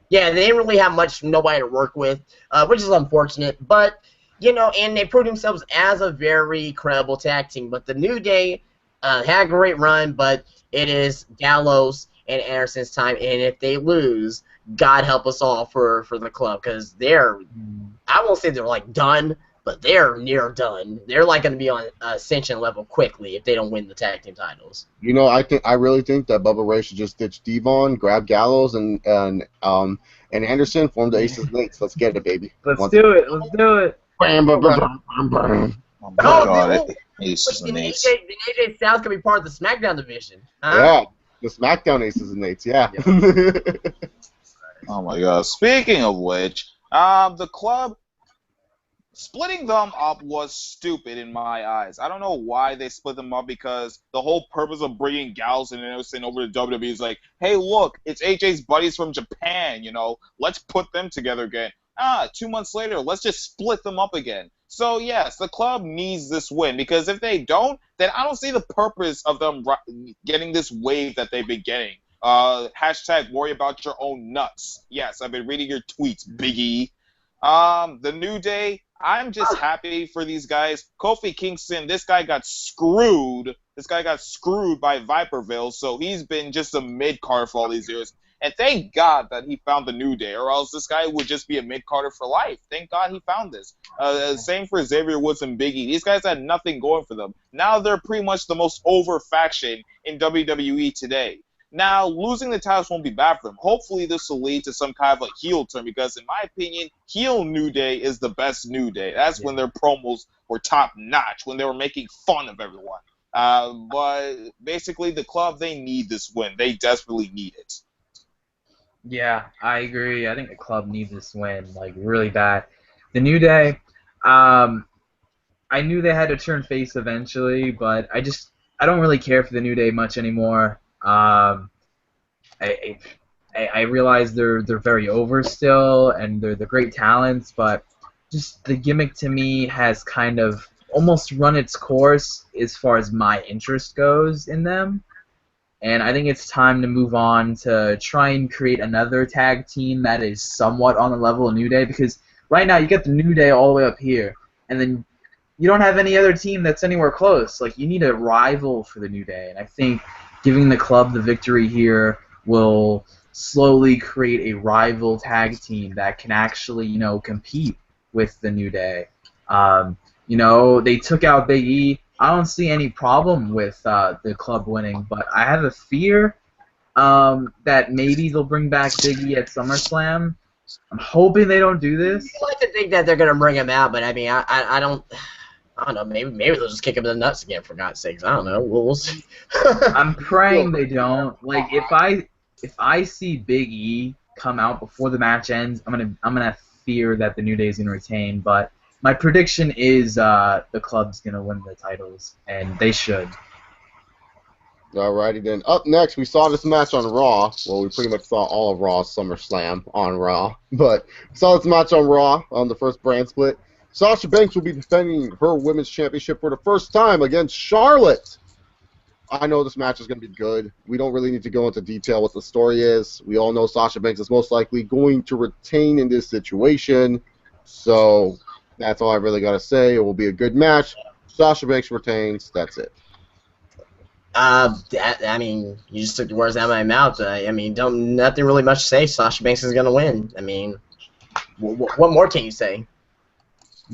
Yeah, they didn't really have nobody to work with, which is unfortunate. But, and they proved themselves as a very credible tag team. But the New Day had a great run, but it is Gallows and Anderson's time. And if they lose, God help us all for the club. Because I won't say they're, like, done, but they're near done. They're, like, going to be on ascension level quickly if they don't win the tag team titles. I really think that Bubba Ray should just ditch Devon, grab Gallows, and Anderson, form the Aces and Eights. Let's get it, baby. Let's do it. Bam, bam, bam, bam, bam. Aces and Eights. Then AJ Styles can be part of the SmackDown division. Yeah, the SmackDown Aces and Eights, yeah. Oh, my God. Speaking of which, the club... Splitting them up was stupid in my eyes. I don't know why they split them up, because the whole purpose of bringing Gallows and Anderson over to WWE is like, hey, look, it's AJ's buddies from Japan, let's put them together again. 2 months later, let's just split them up again. So, yes, the club needs this win, because if they don't, then I don't see the purpose of them getting this wave that they've been getting. Hashtag worry about your own nuts. Yes, I've been reading your tweets, Biggie. The New Day, I'm just happy for these guys. Kofi Kingston, this guy got screwed. This guy got screwed by Viperville, so he's been just a mid-carder for all these years. And thank God that he found the New Day, or else this guy would just be a mid-carder for life. Thank God he found this. Same for Xavier Woods and Biggie. These guys had nothing going for them. Now they're pretty much the most over faction in WWE today. Now, losing the titles won't be bad for them. Hopefully, this will lead to some kind of a heel turn, because, in my opinion, heel New Day is the best New Day. That's when their promos were top-notch, when they were making fun of everyone. But, basically, the club, they need this win. They desperately need it. Yeah, I agree. I think the club needs this win, like, really bad. The New Day, I knew they had to turn face eventually, but I don't really care for the New Day much anymore. I realize they're very over still, and they're the great talents, but just the gimmick to me has kind of almost run its course as far as my interest goes in them. And I think it's time to move on to try and create another tag team that is somewhat on the level of New Day, because right now you get the New Day all the way up here, and then you don't have any other team that's anywhere close. Like, you need a rival for the New Day, and I think giving the club the victory here will slowly create a rival tag team that can actually, compete with the New Day. They took out Big E. I don't see any problem with the club winning, but I have a fear that maybe they'll bring back Big E at SummerSlam. I'm hoping they don't do this. I like to think that they're gonna bring him out, but I mean, I don't know. Maybe they'll just kick him in the nuts again. For God's sakes, I don't know. We'll see. I'm praying they don't. Like, if I see Big E come out before the match ends, I'm gonna fear that the New Day is gonna retain. But my prediction is the club's gonna win the titles, and they should. Alrighty then. Up next, we saw this match on Raw. Well, we pretty much saw all of Raw's SummerSlam on Raw, but we saw this match on Raw on the first brand split. Sasha Banks will be defending her Women's Championship for the first time against Charlotte. I know this match is going to be good. We don't really need to go into detail what the story is. We all know Sasha Banks is most likely going to retain in this situation, so that's all I really got to say. It will be a good match. Sasha Banks retains. That's it. I mean, you just took the words out of my mouth. I mean, nothing really much to say. Sasha Banks is gonna win. I mean, what more can you say?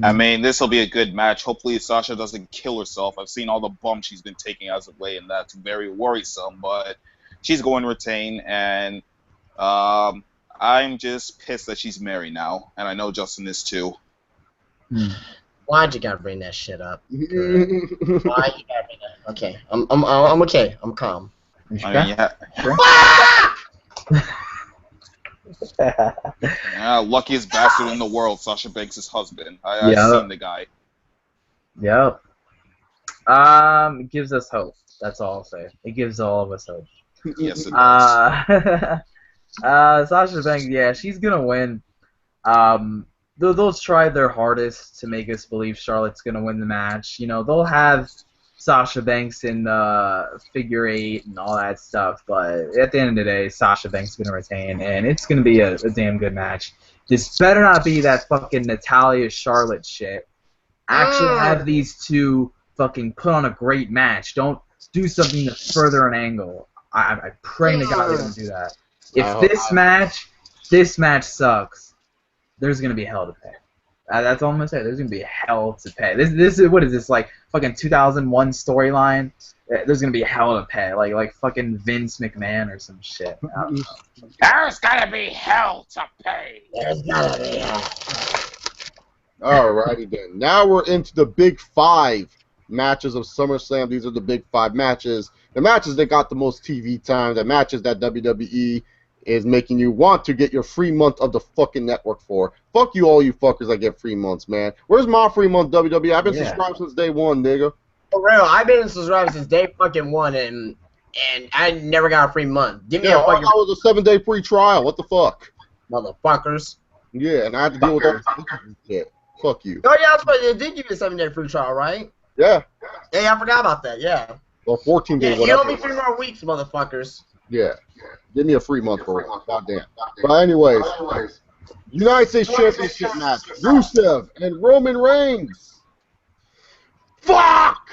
I mean, this will be a good match. Hopefully, Sasha doesn't kill herself. I've seen all the bumps she's been taking as of late, and that's very worrisome. But she's going to retain, and I'm just pissed that she's married now, and I know Justin is too. Why'd you gotta bring that shit up? Why you gotta bring that? Okay, I'm okay. I'm calm. I mean, luckiest bastard in the world, Sasha Banks' husband. I've seen the guy. Yep. It gives us hope. That's all I'll say. It gives all of us hope. Yes, it does. Sasha Banks, yeah, she's gonna win. They'll try their hardest to make us believe Charlotte's gonna win the match. They'll have Sasha Banks in the figure 8 and all that stuff, but at the end of the day, Sasha Banks is gonna retain, and it's gonna be a damn good match. This better not be that fucking Natalya Charlotte shit. Actually have these two fucking put on a great match. Don't do something to further an angle. I pray to God they don't do that. If this match sucks, there's gonna be hell to pay. That's all I'm gonna say. There's gonna be hell to pay. This is what is this, like fucking 2001 storyline? There's gonna be hell to pay, like fucking Vince McMahon or some shit. I don't know. There's gonna be hell to pay. There's gotta be hell. Alrighty then. Now we're into the big 5 matches of SummerSlam. These are the big 5 matches. The matches that got the most TV time. The matches that WWE is making you want to get your free month of the fucking network for. Fuck you, all you fuckers that get free months, man. Where's my free month, WWE? I've been subscribed since day 1, nigga. For real, I've been subscribed since day fucking 1, and I never got a free month. Give me a fucking... That was a 7-day free trial. What the fuck? Motherfuckers. Yeah, and I had to deal with all this shit. Fuck you. Oh, yeah, they did give you a 7-day free trial, right? Yeah. Hey, I forgot about that, yeah. Well, 14 days, you owe me 3 more weeks, motherfuckers. Yeah. Give me a free month for it. Goddamn. But anyways, United States Championship match. Rusev and Roman Reigns. Fuck!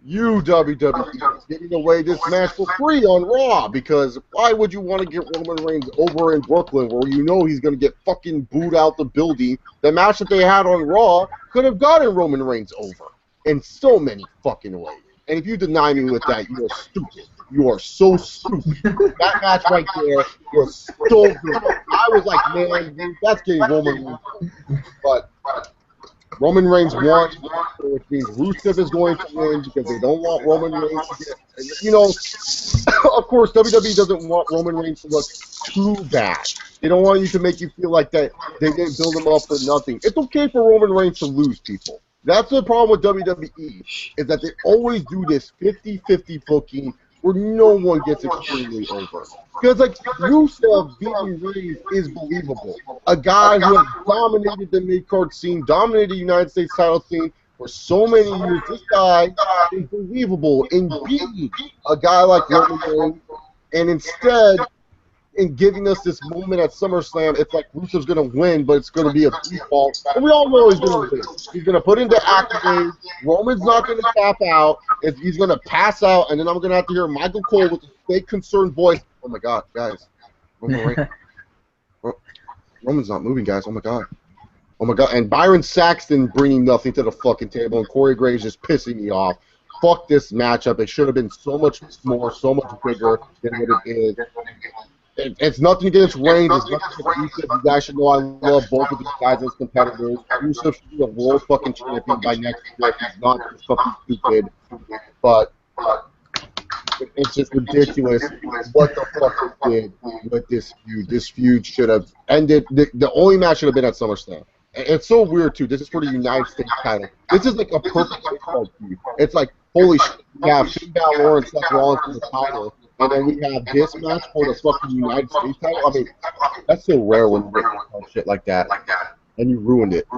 You, WWE, giving away this match for free on Raw, because why would you want to get Roman Reigns over in Brooklyn where you know he's going to get fucking booed out the building? The match that they had on Raw could have gotten Roman Reigns over in so many fucking ways. And if you deny me with that, you are stupid. You are so stupid. That match right there was so good. I was like, man, that's getting Roman Reigns. But Roman Reigns won, which means Rusev is going to win because they don't want Roman Reigns to get... of course, WWE doesn't want Roman Reigns to look too bad. They don't want you to make you feel like that they didn't build him up for nothing. It's okay for Roman Reigns to lose, people. That's the problem with WWE, is that they always do this 50-50 booking where no one gets extremely over. Because, like, Rusev beating Reigns is believable. A guy who has dominated the mid-card scene, dominated the United States title scene for so many years. This guy is believable in beating a guy like Roman Reigns. And instead, in giving us this moment at SummerSlam. It's like Rusev's going to win, but it's going to be a default. And we all know he's going to win. He's going to put into activate. Roman's not going to tap out. He's going to pass out, and then I'm going to have to hear Michael Cole with a fake concerned voice. Oh, my God, guys. Roman's not moving, guys. Oh, my God. Oh, my God. And Byron Saxton bringing nothing to the fucking table, and Corey Graves just pissing me off. Fuck this matchup. It should have been so much more, so much bigger than what it is. It's nothing against Reigns. It's nothing against Rusev. You guys should know I love both of these guys as competitors. Rusev should be a world fucking champion by next year if he's not just fucking stupid. But it's just ridiculous what the fuck they did with this feud. This feud should have ended. The only match should have been at SummerSlam. It's so weird, too. This is for the United States title. This is like a perfect feud. It's like, holy shit, we have Finn Balor and Seth Rollins for the title, and then we have this match for the fucking United States title. I mean, that's so rare when you get shit like that, and you ruined it.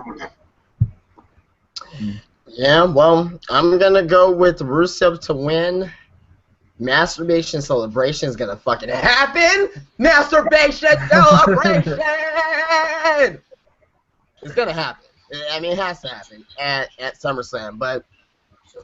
Yeah, well, I'm going to go with Rusev to win. Masturbation celebration is going to fucking happen. Masturbation celebration! It's going to happen. I mean, it has to happen at SummerSlam, but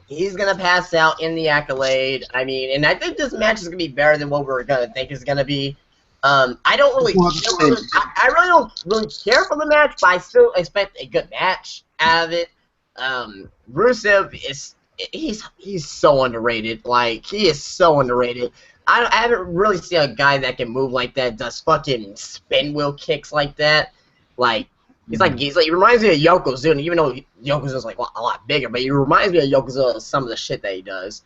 he's going to pass out in the Accolade. I mean, and I think this match is going to be better than what we're going to think it's going to be. I don't really care. I really don't really care for the match, but I still expect a good match out of it. Rusev he's so underrated. Like, he is so underrated. I haven't really seen a guy that can move like that, does fucking spin wheel kicks like that. Like, he reminds me of Yokozuna, even though Yokozuna's like a lot bigger, but he reminds me of Yokozuna of some of the shit that he does.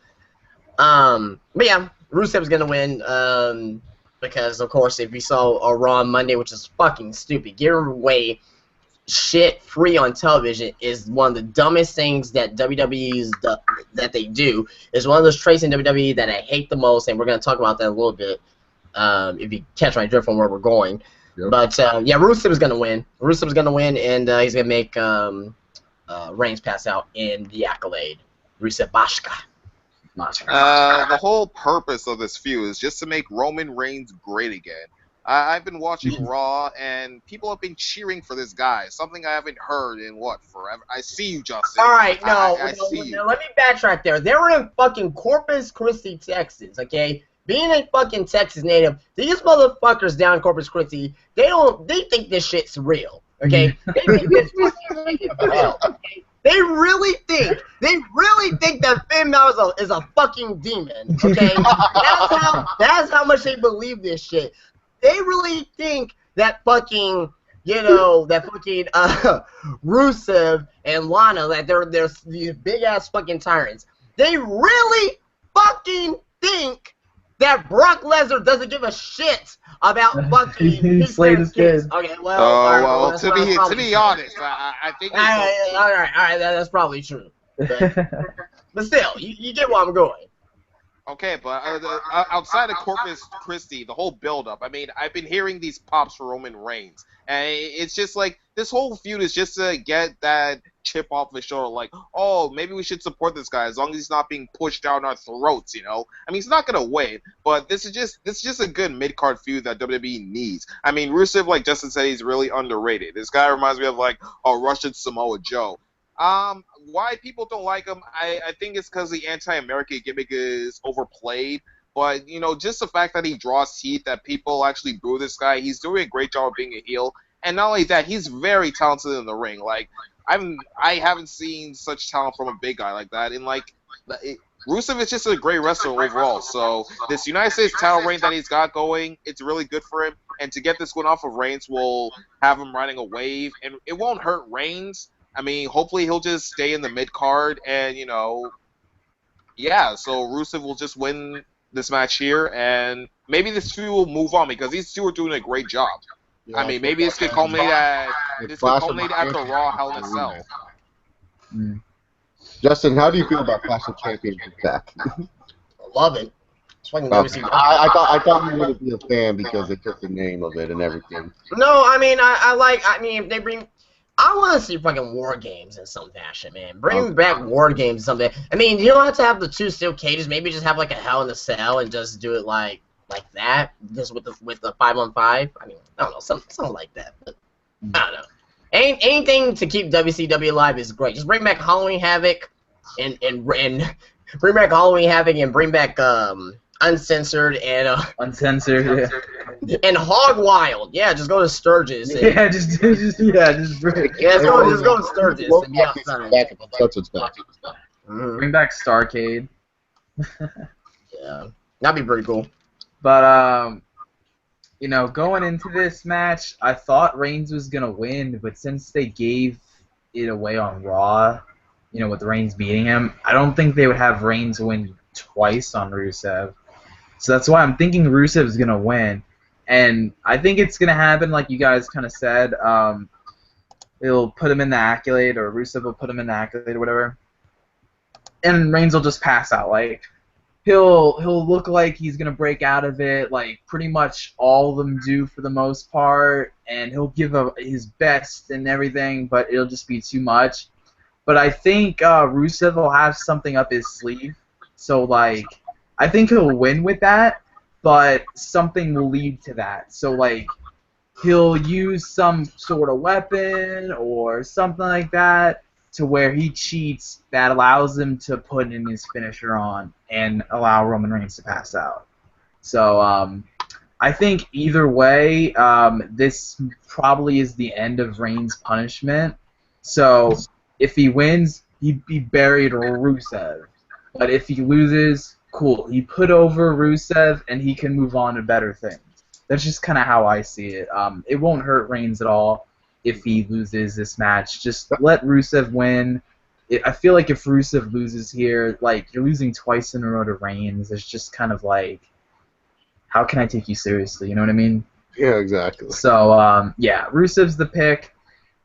But yeah, Rusev's gonna win, because of course if you saw a Raw on Monday, which is fucking stupid, giving away shit free on television is one of the dumbest things that that they do. It's one of those traits in WWE that I hate the most, and we're gonna talk about that a little bit, if you catch my drift on where we're going. Yep. But yeah, Rusev is gonna win. Rusev's gonna win, and he's gonna make Reigns pass out in the Accolade. Rusev Bashka. The whole purpose of this feud is just to make Roman Reigns great again. I've been watching Raw, and people have been cheering for this guy. Something I haven't heard in forever. I see you, Justin. All right, I see you. Let me backtrack there. They were in fucking Corpus Christi, Texas. Okay. Being a fucking Texas native, these motherfuckers down in Corpus Christi, they think this shit's real, okay? They think this fucking is real, okay? They really think that Finn Balor is a fucking demon, okay? That's how much they believe this shit. They really think that fucking, Rusev and Lana, that they're these big ass fucking tyrants. They really fucking think that Brock Lesnar doesn't give a shit about fucking he slayed his kids. Okay, well, to be honest, I think it's all right, that's probably true. But still, you get where I'm going. Okay, but outside of Corpus Christi, the whole build-up, I mean, I've been hearing these pops for Roman Reigns, and it's just like, this whole feud is just to get that chip off his shoulder, like, oh, maybe we should support this guy as long as he's not being pushed down our throats, you know? I mean, he's not going to win, but this is just a good mid-card feud that WWE needs. I mean, Rusev, like Justin said, he's really underrated. This guy reminds me of, like, a Russian Samoa Joe. Why people don't like him, I think it's because the anti-American gimmick is overplayed. But, just the fact that he draws heat, that people actually boo this guy, he's doing a great job of being a heel. And not only that, he's very talented in the ring. Like, I haven't seen such talent from a big guy like that. And, Rusev is just a great wrestler overall. So, this United States title reign that he's got going, it's really good for him. And to get this one off of Reigns will have him riding a wave. And it won't hurt Reigns. I mean, hopefully he'll just stay in the mid-card and, yeah, so Rusev will just win this match here, and maybe this feud will move on because these two are doing a great job. Yeah, I mean, maybe this could culminate after Raw Hell in a Cell. Justin, how do you feel about Clash of Champions back? Love it. I thought you would be a fan because it's just the name of it and everything. No, I mean, they bring... I want to see fucking War Games in some fashion, man. Bring back War Games someday. I mean, you don't have to have the two steel cages. Maybe just have, like, a Hell in a Cell and just do it, like, like that, just with the 5-on-5. I mean, I don't know, something like that. But I don't know. Anything to keep WCW alive is great. Just bring back Halloween Havoc, and bring back Halloween Havoc and bring back Uncensored and Uncensored, yeah. and Hog Wild. Yeah, just go to Sturgis. And, Yeah, just bring. yeah, just go to Sturgis and be outside. Bring back Starcade. Yeah, that'd be pretty cool. But you know, going into this match, I thought Reigns was gonna win, but since they gave it away on Raw, you know, with Reigns beating him, I don't think they would have Reigns win twice on Rusev. So that's why I'm thinking Rusev is gonna win, and I think it's gonna happen like you guys kind of said. It'll put him in the accolade, or Rusev will put him in the accolade, or whatever, and Reigns will just pass out. Like he'll look like he's gonna break out of it, like pretty much all of them do for the most part, and he'll give his best and everything, but it'll just be too much. But I think Rusev will have something up his sleeve, so like I think he'll win with that, but something will lead to that. So like he'll use some sort of weapon or something like that to where he cheats that allows him to put in his finisher on and allow Roman Reigns to pass out. So I think either way, this probably is the end of Reigns' punishment. So if he wins, he'd be buried Rusev. But if he loses, cool. He put over Rusev and he can move on to better things. That's just kind of how I see it. It won't hurt Reigns at all if he loses this match. Just let Rusev win. I feel like if Rusev loses here, like, you're losing twice in a row to Reigns. It's just kind of like, how can I take you seriously? You know what I mean? Yeah, exactly. So, yeah, Rusev's the pick.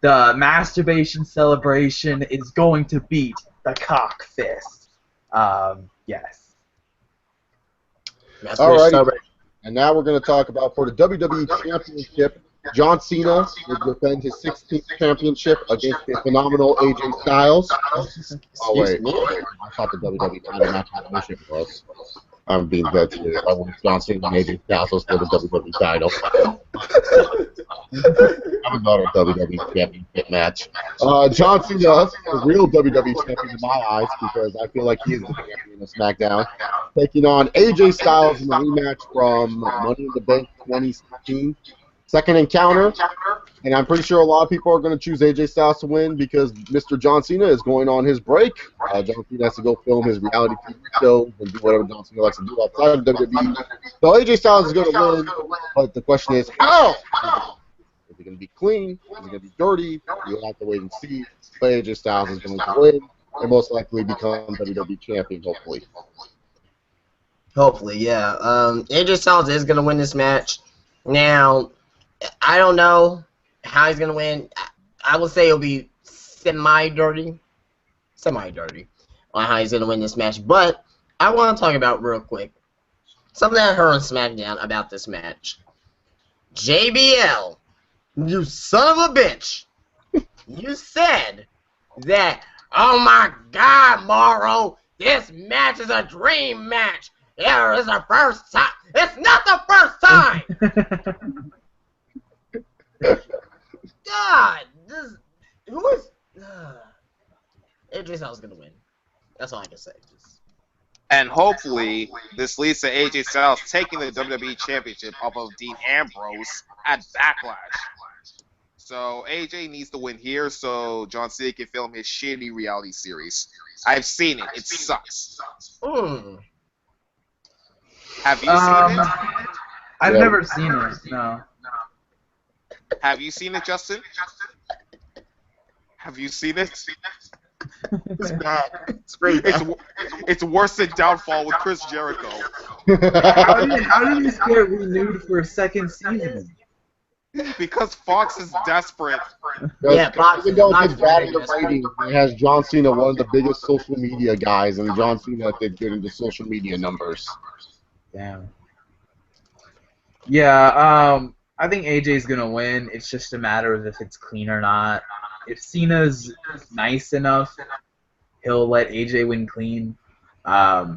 The masturbation celebration is going to beat the cock fist. Yes. Alrighty. And now we're going to talk about, for the WWE Championship, John Cena will defend his 16th championship against the phenomenal AJ Styles. Oh, wait. I thought the WWE title match mission was. I'm being dead serious. I want John Cena and AJ Styles for the WWE title. I would love a WWE championship match. John Cena, the real WWE champion in my eyes, because I feel like he is the champion of SmackDown, taking on AJ Styles in the rematch from Money in the Bank 2016. Second encounter, and I'm pretty sure a lot of people are going to choose AJ Styles to win because Mr. John Cena is going on his break. John Cena has to go film his reality TV show and do whatever John Cena likes to do outside of WWE. So AJ Styles is going to win, but the question is, how? Is it going to be clean? Is it going to be dirty? You'll have to wait and see. But AJ Styles is going to win and most likely become WWE champion, hopefully. Hopefully, yeah. AJ Styles is going to win this match. Now, I don't know how he's going to win. I would say it'll be semi-dirty on how he's going to win this match. But I want to talk about real quick something I heard on SmackDown about this match. JBL, you son of a bitch, you said that, oh my God, Morrow, this match is a dream match. It is the first time. It's not the first time. God, who is? AJ Styles gonna win. That's all I can say. And hopefully, this leads to AJ Styles taking the WWE Championship off of Dean Ambrose at Backlash. So AJ needs to win here so John Cena can film his shitty reality series. I've seen it. It sucks. Have you seen it? I've never seen it, no. Have you seen it, Justin? Have you seen it? It's bad. It's pretty bad. It's worse than Downfall with Chris Jericho. How did this get renewed for a second season? Because Fox is desperate. Yeah, Fox even though it's bad in the rating, it has John Cena, one of the biggest social media guys, and John Cena did good into social media numbers. Damn. Yeah, I think AJ's gonna win. It's just a matter of if it's clean or not. If Cena's nice enough, he'll let AJ win clean. But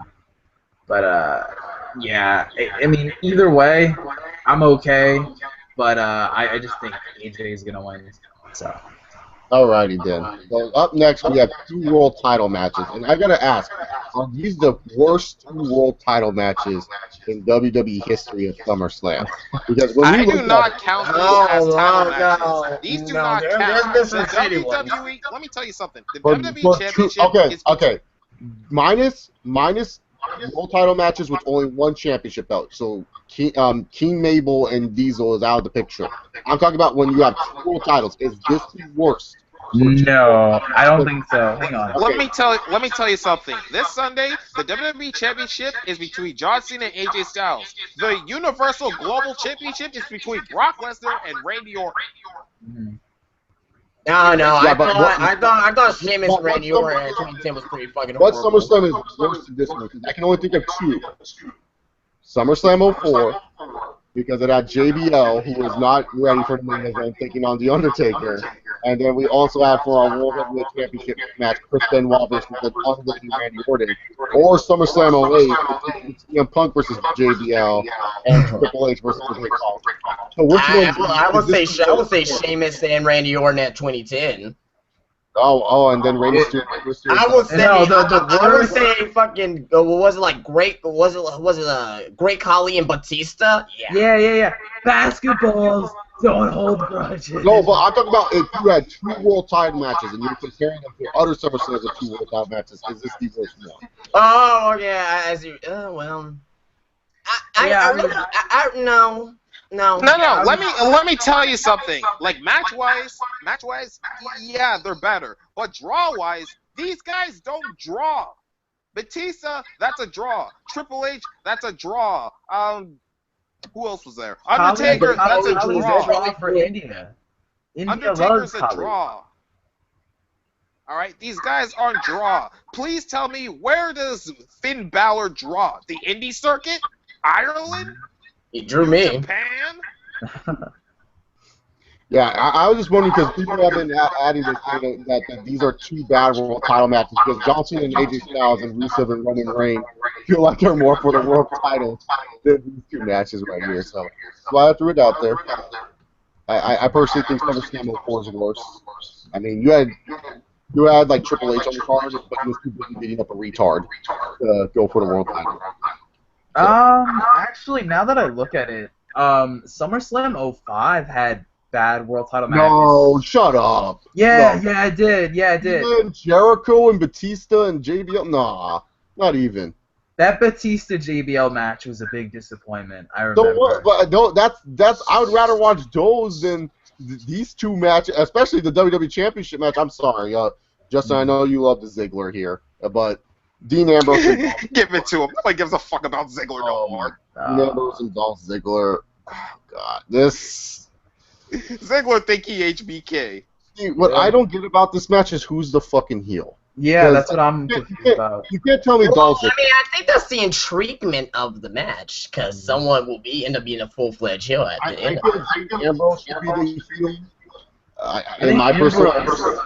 Yeah, I mean, either way, I'm okay, but I just think AJ is gonna win. So. Alrighty then. So up next we have 2 world title matches, and I gotta ask, are these the worst 2 world title matches in WWE history of SummerSlam? Because when we I do look not at count these No, as title no, matches. These do not count. There's been some The shitty ones. WWE. Let me tell you something. The but, WWE but Championship is okay, minus world title matches with only 1 championship belt. So King Mabel and Diesel is out of the picture. I'm talking about when you have 2 world titles. Is this the worst? No, I don't think so. Hang on. Let me tell you something. This Sunday, the WWE Championship is between John Cena and AJ Styles. The Universal Global Championship is between Brock Lesnar and Randy Orton. Mhm. No, Yeah, I thought Sheamus and Randy Orton at 2010 was pretty fucking What horrible. SummerSlam is worse than this one? 'Cause I can only think of 2. SummerSlam '04, because it had JBL, who was not ready for the main event, taking on The Undertaker. And then we also have for our World Heavyweight Championship match, Chris Benoit versus the unready Randy Orton. Or SummerSlam '08, CM Punk versus JBL, and Triple H versus the Great Khali. So which one? I would say Sheamus and Randy Orton at 2010. And then Randy Stewart. I would say No, I would say fucking was it like Great Great Khali and Batista? Yeah. Basketballs don't hold grudges. No, but I'm talking about if you had 2 world title matches and you're comparing them to other SummerSlams of 2 world title matches, is this the worst one? Oh yeah, as you well. No. No. Let me tell you something. Like match wise, yeah, they're better. But draw wise, these guys don't draw. Batista, that's a draw. Triple H, that's a draw. Who else was there? Undertaker, that's a draw. For India. Undertaker's a draw. All right, these guys aren't draw. Please tell me, where does Finn Balor draw? The indie circuit? Ireland? He drew me. Japan? Yeah, I was just wondering because people have been adding this thing that these are 2 bad world title matches because Johnson and AJ Styles and Rusev and Roman Reigns feel like they're more for the world title than these 2 matches right here. So I have to read out there. I personally think SummerSlam '04 is worse. I mean, you had like Triple H on the card, but he was too busy beating up a retard to go for the world title. Actually, now that I look at it, SummerSlam '05 had bad world title matches. No, shut up. Yeah, No. it did. Even Jericho and Batista and JBL, nah, not even. That Batista JBL match was a big disappointment. I So remember. what? But no, that's I would rather watch those than these 2 matches, especially the WWE Championship match. I'm sorry, Justin, I know you love the Ziggler here, but Dean Ambrose. Give it to him. Nobody gives a fuck about Ziggler no more. Dean Ambrose and Dolph Ziggler. Oh, God, this. Ziggler think he HBK. See, what I don't get about this match is who's the fucking heel. Yeah, that's what I'm confused about. You can't tell me Dolph Ziggler. I mean, I think that's the intriguement of the match because someone will end up being a full-fledged heel at the end. I think Ambrose should be the heel. In my personal.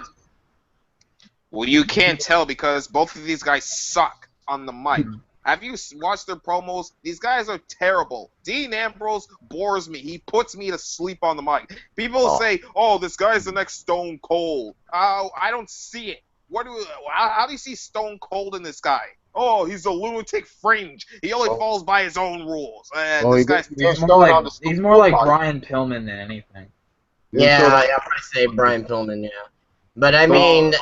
Well, you can't tell because both of these guys suck on the mic. Have you watched their promos? These guys are terrible. Dean Ambrose bores me. He puts me to sleep on the mic. People say, "Oh, this guy's the next Stone Cold." I don't see it. How do you see Stone Cold in this guy? Oh, he's a lunatic fringe. He only falls by his own rules. This guy's he's more like Brian Pillman than anything. Yeah, I'd probably say Brian Pillman, yeah. But I mean,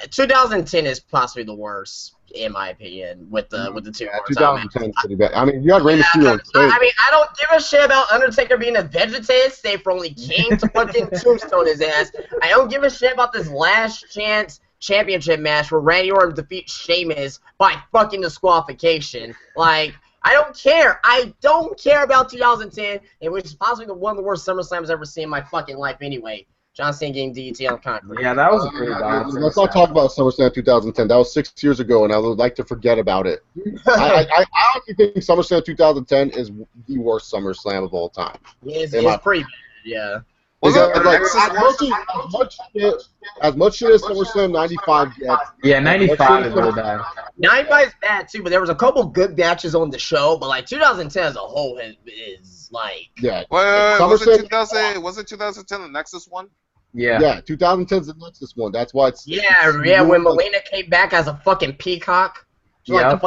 2010 is possibly the worst, in my opinion, with the 2 world title matches. 2010 is pretty bad. I mean, you had Rey Mysterio and Kane. I mean, I don't give a shit about Undertaker being a vegetarian, save for only Kane to fucking tombstone his ass. I don't give a shit about this last chance championship match where Randy Orton defeats Sheamus by fucking disqualification. Like, I don't care. I don't care about 2010, which is possibly one of the worst SummerSlams I've ever seen in my fucking life anyway. John Cena getting DDT on concrete. Yeah, that was a pretty bad. Let's not talk about SummerSlam 2010. That was 6 years ago, and I would like to forget about it. I honestly think SummerSlam 2010 is the worst SummerSlam of all time. Yeah, it's pretty bad, yeah. Was Because, it the like, Nexus as much shit as SummerSlam 95 gets. Yeah, 95 is really bad. 95 is bad too, but there was a couple good matches on the show. But like 2010 as a whole is like. Yeah. Wait, SummerSlam, was it 2010 the Nexus one? Yeah. 2010's the Nexus one. That's why it's. Yeah, when Melina came back as a fucking peacock. She's like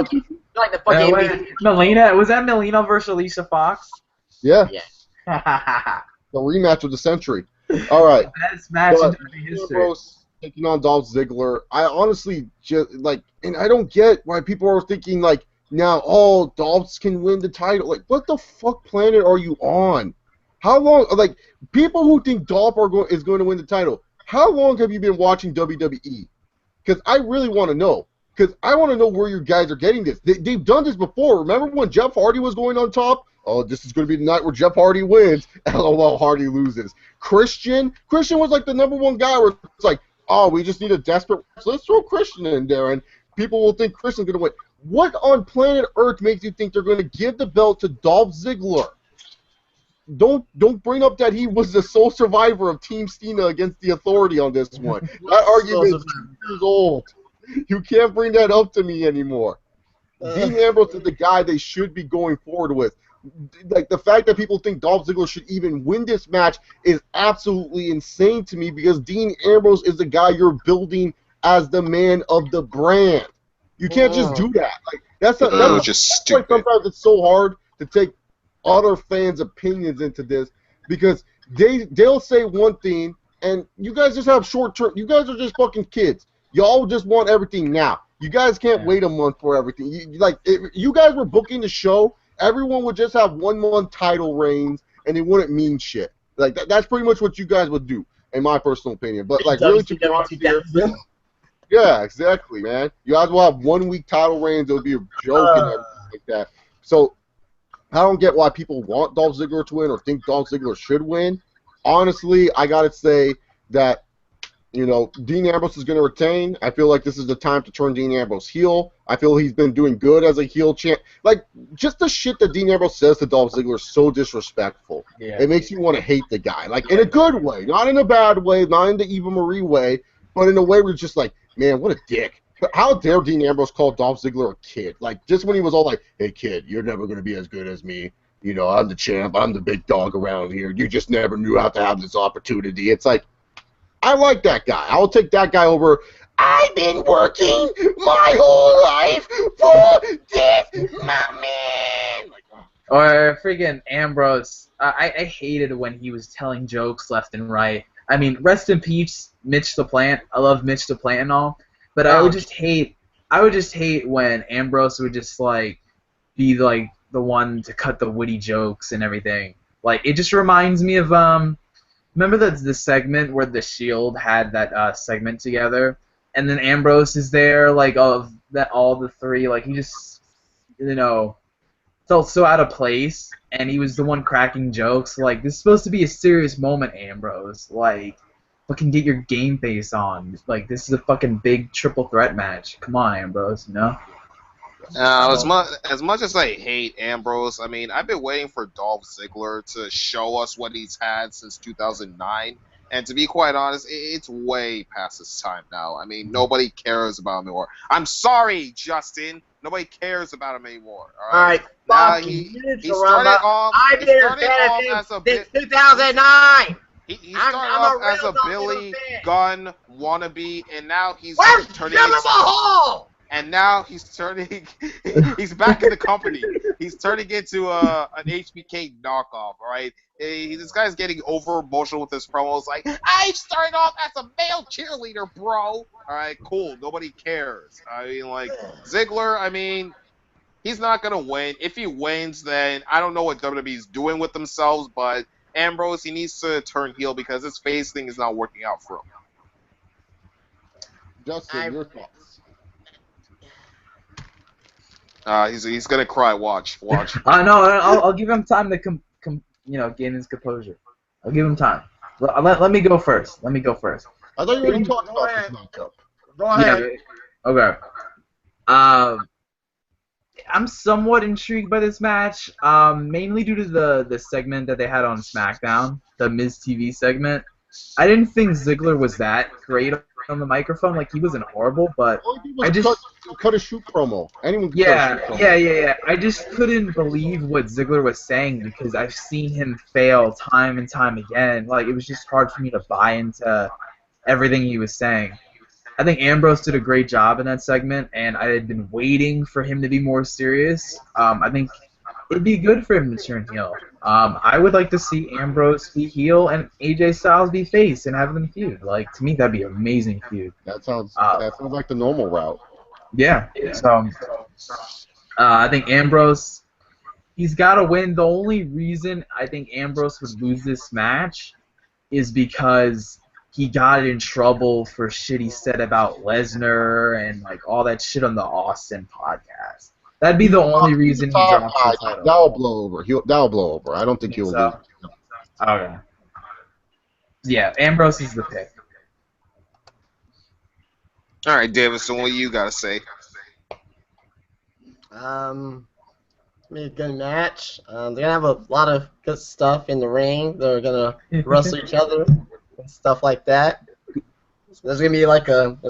the fucking Melina, was that Melina versus Alicia Fox? Yeah. Yeah. The rematch of the century. All right. Best match in history. Ambrose taking on Dolph Ziggler. I honestly just and I don't get why people are thinking like now, Dolphs can win the title. Like, what the fuck planet are you on? How long? Like, people who think Dolph is going to win the title. How long have you been watching WWE? Because I really want to know. Because I want to know where you guys are getting this. They've done this before. Remember when Jeff Hardy was going on top? Oh, this is going to be the night where Jeff Hardy wins. LOL, Hardy loses. Christian was like the number one guy where it's like, oh, we just need a desperate. So let's throw Christian in there, and people will think Christian's going to win. What on planet Earth makes you think they're going to give the belt to Dolph Ziggler? Don't bring up that he was the sole survivor of Team Cena against the Authority on this one. That argument is 2 years old. You can't bring that up to me anymore. Dean Ambrose is the guy they should be going forward with. Like, the fact that people think Dolph Ziggler should even win this match is absolutely insane to me because Dean Ambrose is the guy you're building as the man of the brand. You can't just do that. Like, that's just stupid. Sometimes it's so hard to take other fans' opinions into this because they'll say one thing and you guys just have short term. You guys are just fucking kids. Y'all just want everything now. You guys can't wait a month for everything. If you guys were booking the show, everyone would just have 1 month title reigns, and it wouldn't mean shit. Like that's pretty much what you guys would do, in my personal opinion. But like really, yeah, exactly, man. You guys will have 1 week title reigns. It would be a joke and everything like that. So I don't get why people want Dolph Ziggler to win or think Dolph Ziggler should win. Honestly, I gotta say that. Dean Ambrose is going to retain. I feel like this is the time to turn Dean Ambrose heel. I feel he's been doing good as a heel champ. Like, just the shit that Dean Ambrose says to Dolph Ziggler is so disrespectful. Yeah. It makes you want to hate the guy. Like, in a good way. Not in a bad way, not in the Eva Marie way, but in a way where it's just like, man, what a dick. How dare Dean Ambrose call Dolph Ziggler a kid? Like, just when he was all like, hey, kid, you're never going to be as good as me. I'm the champ. I'm the big dog around here. You just never knew how to have this opportunity. It's like, I like that guy. I'll take that guy over. I've been working my whole life for this, my man. Or freaking Ambrose. I hated when he was telling jokes left and right. I mean, rest in peace, Mitch the Plant. I love Mitch the Plant and all, but I would just hate when Ambrose would just like be like the one to cut the witty jokes and everything. Like, it just reminds me of remember the segment where the Shield had that segment together, and then Ambrose is there, like, all the three, like, he just, felt so out of place, and he was the one cracking jokes. Like, this is supposed to be a serious moment, Ambrose. Like, fucking get your game face on. Like, this is a fucking big triple threat match. Come on, Ambrose, As much as I hate Ambrose, I mean, I've been waiting for Dolph Ziggler to show us what he's had since 2009. And to be quite honest, it's way past his time now. I mean, nobody cares about him anymore. I'm sorry, Justin. Nobody cares about him anymore. All right. Now he started off as a 2009. He started off as a Billy Gunn wannabe, and now he's turning and now he's he's back in the company. He's turning into an HBK knockoff, all right? This guy's getting over emotional with his promos. Like, I started off as a male cheerleader, bro. All right, cool. Nobody cares. I mean, like, Ziggler, I mean, he's not going to win. If he wins, then I don't know what WWE's doing with themselves, but Ambrose, he needs to turn heel because his face thing is not working out for him. Justin, your thoughts? He's gonna cry. Watch. No, I'll give him time to gain his composure. I'll give him time. Let me go first. I thought you were already talking about this matchup. Go ahead. Yeah, okay. I'm somewhat intrigued by this match, mainly due to the segment that they had on SmackDown, the Miz TV segment. I didn't think Ziggler was that great on the microphone. Like, he wasn't horrible, but All he did I was just... cut a shoot promo. Anyone can cut a shoot promo. Yeah. I just couldn't believe what Ziggler was saying because I've seen him fail time and time again. Like, it was just hard for me to buy into everything he was saying. I think Ambrose did a great job in that segment, and I had been waiting for him to be more serious. I think it'd be good for him to turn heel. I would like to see Ambrose be heel and AJ Styles be face and have them feud. Like, to me, that'd be an amazing feud. That sounds like the normal route. Yeah. So I think Ambrose, he's got to win. The only reason I think Ambrose would lose this match is because he got in trouble for shit he said about Lesnar and like all that shit on the Austin podcast. That'd be the only reason he drops the title. That'll blow over. That'll blow over. I don't think he'll lose. Okay. Yeah, Ambrose is the pick. All right, Davis, what you gotta say? Be a good match. They're gonna have a lot of good stuff in the ring. They're gonna wrestle each other and stuff like that. There's gonna be a lot of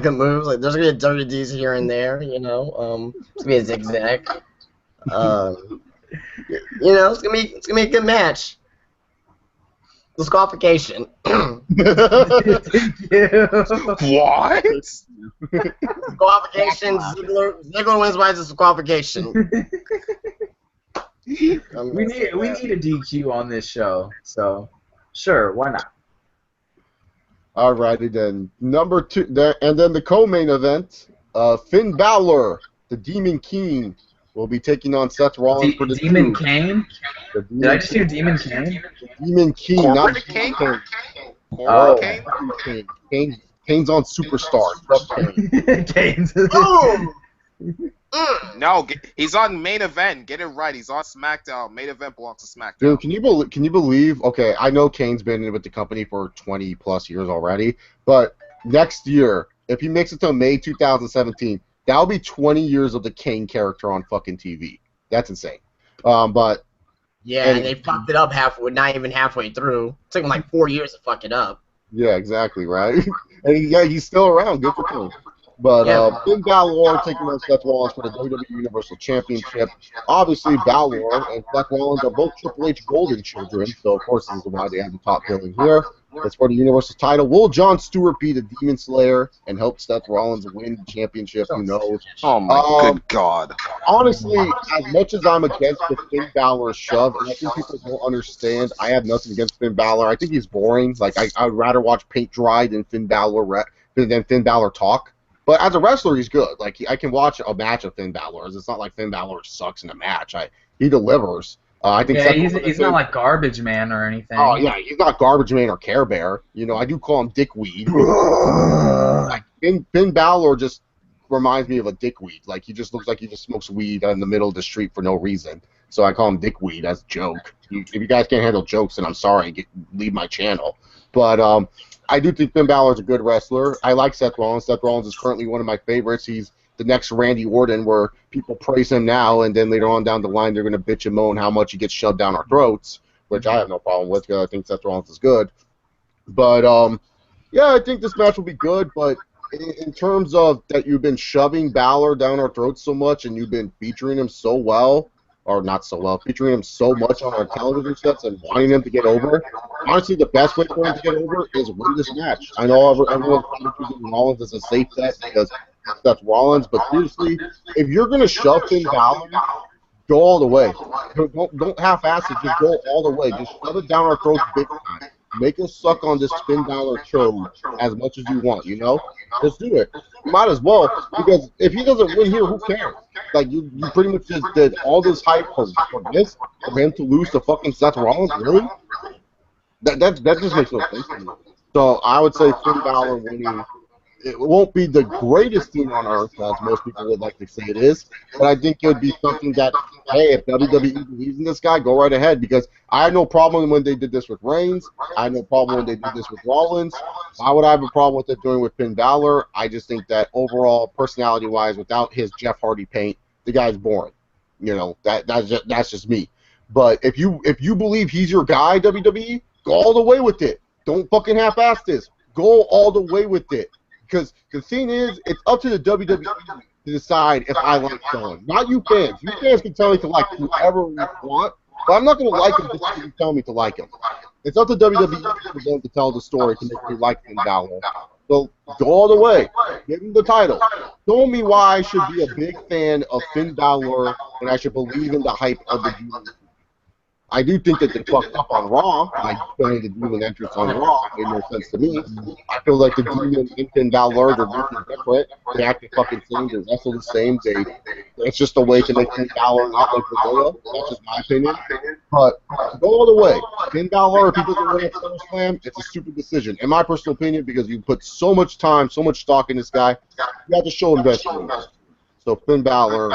good moves. Like there's gonna be a dirty D's here and there. You know, it's gonna be a zigzag. You know, it's gonna be a good match. Disqualification. What? Disqualification. Ziggler wins by disqualification. We need a DQ on this show, so sure, why not? Alrighty then. Number 2, and then the co-main event, Finn Balor, the Demon King, will be taking on Seth Rollins for the Demon King? Did I just hear Demon King? Demon King, Corporate not King? King. Corporate King? Kane's on Superstar. Kane's. Oh! No, he's on main event. Get it right. He's on SmackDown. Main event belongs to SmackDown. Dude, can you believe? Okay, I know Kane's been with the company for 20 plus years already, but next year, if he makes it to May 2017, that'll be 20 years of the Kane character on fucking TV. That's insane. But yeah, and they fucked it up not even halfway through. It took them like 4 years to fuck it up. Yeah, exactly, right? And he's still around. Good for Kane. But Finn Balor taking on Seth Rollins for the WWE Universal Championship. Obviously, Balor and Seth Rollins are both Triple H golden children, so of course this is why they have the top billing here. It's for the Universal title. Will Jon Stewart be the Demon Slayer and help Seth Rollins win the championship? Who knows? Oh my good God. Honestly, as much as I'm against the Finn Balor shove, and I think people don't understand, I have nothing against Finn Balor. I think he's boring. Like I would rather watch paint dry than Finn Balor talk. But as a wrestler, he's good. Like I can watch a match of Finn Balor's. It's not like Finn Balor sucks in a match. He delivers. I think. Yeah, he's not like Garbage Man or anything. Oh yeah, he's not Garbage Man or Care Bear. You know, I do call him Dickweed. Like Finn Balor just reminds me of a dickweed. Like he just looks like he just smokes weed in the middle of the street for no reason. So I call him Dickweed as a joke. If you guys can't handle jokes, then I'm sorry. Leave my channel. But I do think Finn Balor is a good wrestler. I like Seth Rollins. Seth Rollins is currently one of my favorites. He's the next Randy Orton, where people praise him now, and then later on down the line, they're going to bitch and moan how much he gets shoved down our throats, which I have no problem with because I think Seth Rollins is good. But, yeah, I think this match will be good, but in terms of that you've been shoving Balor down our throats so much and you've been featuring him so well, or not so well, featuring him so much on our television sets and wanting him to get over, honestly, the best way for him to get over is win this match. I know everyone's probably choosing Rollins as a safe bet because that's Rollins, but seriously, if you're going to shove Finn Balor, go all the way. Don't half-ass it, just go all the way. Just shove it down our throats big time. Make us suck on this Finn Balor chode as much as you want, you know? Just do it. You might as well, because if he doesn't win here, who cares? Like, you pretty much just did all this hype for this, for him to lose to fucking Seth Rollins? Really? That just makes no sense to me. So I would say Finn Balor winning it won't be the greatest thing on earth, as most people would like to say it is, but I think it would be something that, hey, if WWE believes in this guy, go right ahead, because I had no problem when they did this with Reigns. I had no problem when they did this with Rollins. Why would I have a problem with it doing with Finn Balor? I just think that overall, personality-wise, without his Jeff Hardy paint, the guy's boring. You know, that's just me. But if you believe he's your guy, WWE, go all the way with it. Don't fucking half-ass this. Go all the way with it. Because the thing is, it's up to the WWE to decide if I like someone. Not you fans. You fans can tell me to like whoever we want, but I'm not going to like him just because you tell me to like him. It's up to WWE for them to tell the story to make me like Finn Balor. So go all the way. Give him the title. Show me why I should be a big fan of Finn Balor and I should believe in the hype of the Demon. I do think that they fucked up on Raw by putting the Demon entrance on Raw. It made no sense to me. I feel like the Demon and Finn Balor, they're nothing different. They act the fucking same. They wrestle the same. It's just a way to make Finn Balor not like Gorilla. That's just my opinion. But go all the way. Finn Balor, if he doesn't win at SummerSlam, it's a stupid decision. In my personal opinion, because you put so much time, so much stock in this guy, you have to show investment. So Finn Balor.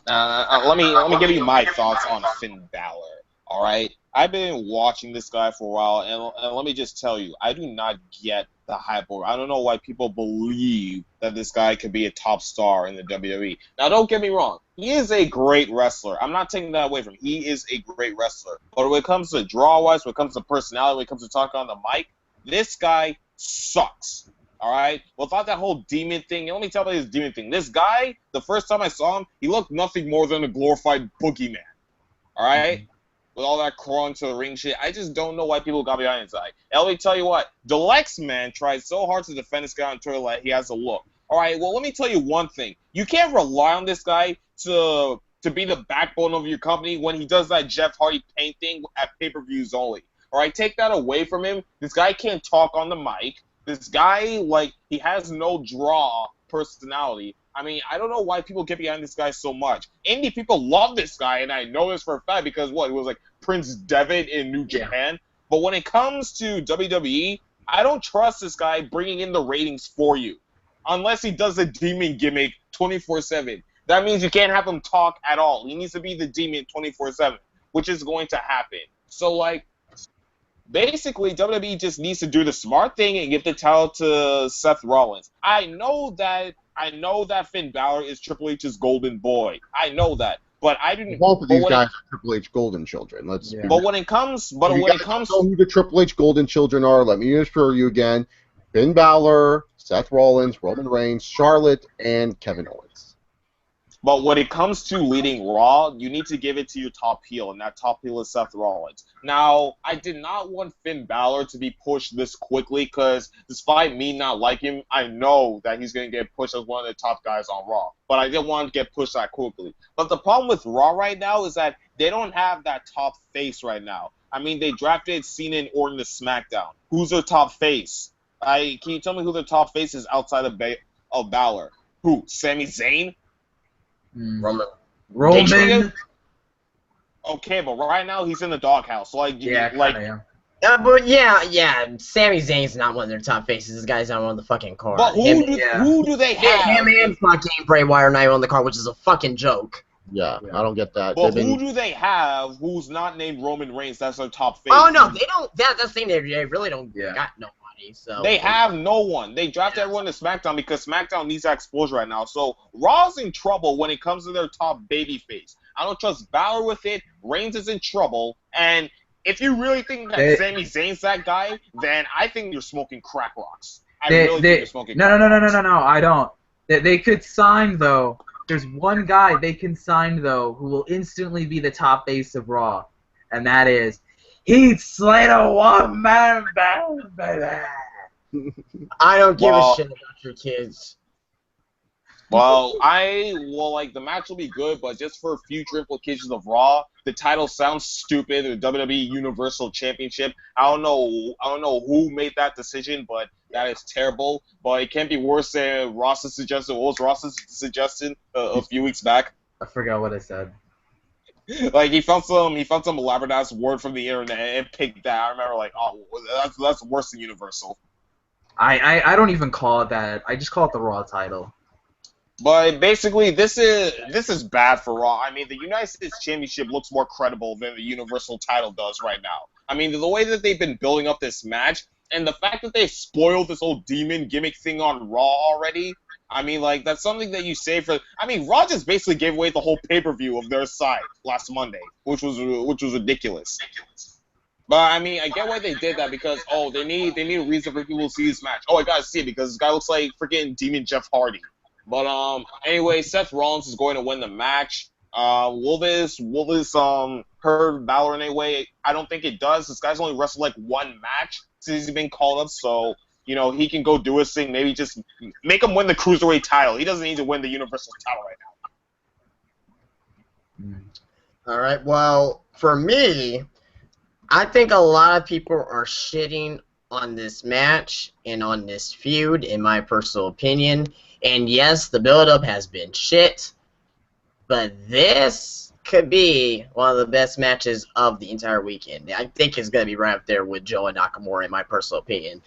Let me give you my thoughts on Finn Balor. All right, I've been watching this guy for a while, and let me just tell you, I do not get the hype over. I don't know why people believe that this guy could be a top star in the WWE. Now, don't get me wrong, he is a great wrestler. I'm not taking that away from him. He is a great wrestler. But when it comes to draw-wise, when it comes to personality, when it comes to talking on the mic, this guy sucks. All right? Without that whole demon thing, let me tell you this demon thing. This guy, the first time I saw him, he looked nothing more than a glorified boogeyman. All right? With all that crawling to the ring shit, I just don't know why people got behind his eye. And let me tell you what, Deluxe Man tried so hard to defend this guy on Twitter like he has a look. All right, well, let me tell you one thing. You can't rely on this guy to be the backbone of your company when he does that Jeff Hardy paint thing at pay-per-views only. All right, take that away from him. This guy can't talk on the mic. This guy, like, he has no draw personality. I mean, I don't know why people get behind this guy so much. Indie people love this guy, and I know this for a fact because, what, he was like Prince Devitt in New Japan. But when it comes to WWE, I don't trust this guy bringing in the ratings for you. Unless he does a demon gimmick 24/7. That means you can't have him talk at all. He needs to be the demon 24/7, which is going to happen. So, like, basically, WWE just needs to do the smart thing and give the title to Seth Rollins. I know that Finn Balor is Triple H's golden boy. I know that, but I didn't. Both of these guys are Triple H golden children. But when it comes to know who the Triple H golden children are, let me assure you again: Finn Balor, Seth Rollins, Roman Reigns, Charlotte, and Kevin Owens. But when it comes to leading Raw, you need to give it to your top heel, and that top heel is Seth Rollins. Now, I did not want Finn Balor to be pushed this quickly because despite me not liking him, I know that he's going to get pushed as one of the top guys on Raw. But I didn't want to get pushed that quickly. But the problem with Raw right now is that they don't have that top face right now. I mean, they drafted Cena and Orton to SmackDown. Who's their top face? Can you tell me who their top face is outside of Balor? Who? Sami Zayn? Roman. Okay, but right now he's in the doghouse. So but Sami Zayn's not one of their top faces. This guy's not on the fucking card. But who do they have? Him and fucking Bray Wyatt are not even on the card, which is a fucking joke. Yeah, I don't get that. But who do they have who's not named Roman Reigns? That's their top face. Oh no, they don't. That's the thing. They really don't got nobody. So they have no one. They drafted everyone to SmackDown because SmackDown needs that exposure right now. So Raw's in trouble when it comes to their top babyface. I don't trust Balor with it. Reigns is in trouble. And if you really think that Sami Zayn's that guy, then I think you're smoking crack rocks. I really think you're smoking crack rocks. No, I don't. They could sign, though. There's one guy they can sign, though, who will instantly be the top face of Raw. And that is Heath Slater, one-man band, baby. I don't give a shit about your kids. Well, the match will be good, but just for future implications of Raw, the title sounds stupid. The WWE Universal Championship. I don't know who made that decision, but that is terrible. But it can't be worse than Ross's suggestion. What was Ross's suggestion a few weeks back? I forgot what I said. Like he found some elaborate ass word from the internet and picked that. I remember like, oh, that's worse than Universal. I don't even call it that. I just call it the Raw title. But basically, this is bad for Raw. I mean, the United States Championship looks more credible than the Universal title does right now. I mean, the way that they've been building up this match, and the fact that they spoiled this whole demon gimmick thing on Raw already, I mean, like, that's something that you say for... I mean, Raw just basically gave away the whole pay-per-view of their side last Monday, which was ridiculous. But, I mean, I get why they did that because, oh, they need a reason for people to see this match. Oh, I gotta see it because this guy looks like freaking Demon Jeff Hardy. But anyway, Seth Rollins is going to win the match. Will this hurt Balor in any way? I don't think it does. This guy's only wrestled like one match since he's been called up, so you know he can go do his thing. Maybe just make him win the Cruiserweight title. He doesn't need to win the Universal title right now. All right. Well, for me, I think a lot of people are shitting on this match and on this feud, in my personal opinion. And yes, the build-up has been shit, but this could be one of the best matches of the entire weekend. I think it's going to be right up there with Joe and Nakamura, in my personal opinion.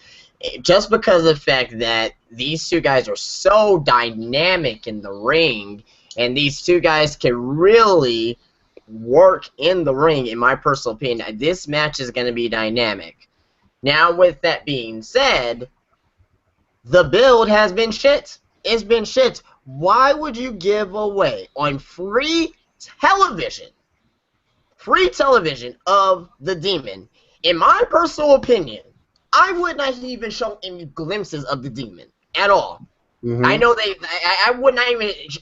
Just because of the fact that these two guys are so dynamic in the ring, and these two guys can really work in the ring, in my personal opinion. This match is going to be dynamic. Now, with that being said, the build has been shit. It's been shit. Why would you give away on free television of the Demon? In my personal opinion, I would not even show any glimpses of the Demon at all. Mm-hmm. I know I would not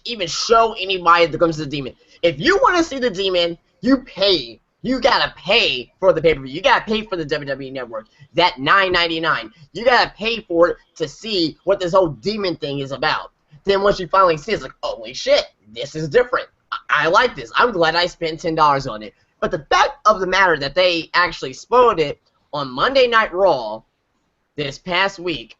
even show anybody the glimpses of the Demon. If you want to see the Demon, you pay. You gotta pay for the pay-per-view. You gotta pay for the WWE Network. That $9.99. You gotta pay for it to see what this whole demon thing is about. Then once you finally see it, it's like, holy shit, this is different. I like this. I'm glad I spent $10 on it. But the fact of the matter that they actually spoiled it on Monday Night Raw this past week,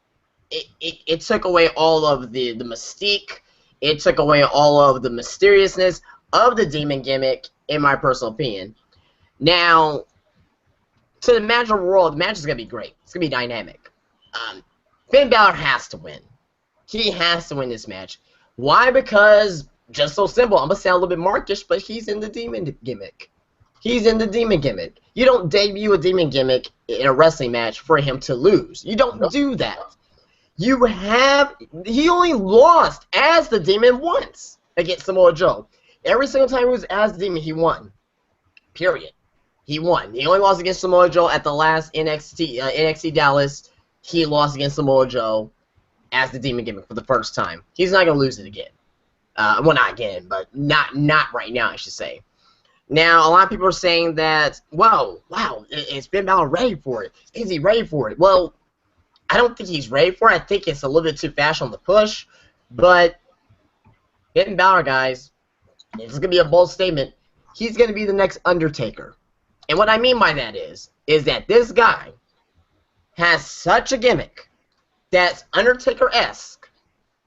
it took away all of the mystique. It took away all of the mysteriousness of the demon gimmick, in my personal opinion. Now, to the match overall, the match is going to be great. It's going to be dynamic. Finn Balor has to win. He has to win this match. Why? Because, just so simple, I'm going to sound a little bit markish, but he's in the demon gimmick. He's in the demon gimmick. You don't debut a demon gimmick in a wrestling match for him to lose. You don't do that. He only lost as the demon once against Samoa Joe. Every single time he was as the demon, he won. Period. He won. He only lost against Samoa Joe at the last NXT Dallas. He lost against Samoa Joe as the demon gimmick for the first time. He's not going to lose it again. Well, not again, but not right now, I should say. Now, a lot of people are saying that, wow, is Finn Balor ready for it? Is he ready for it? Well, I don't think he's ready for it. I think it's a little bit too fast on the push. But Finn Balor, guys, this is going to be a bold statement. He's going to be the next Undertaker. And what I mean by that is that this guy has such a gimmick that's Undertaker-esque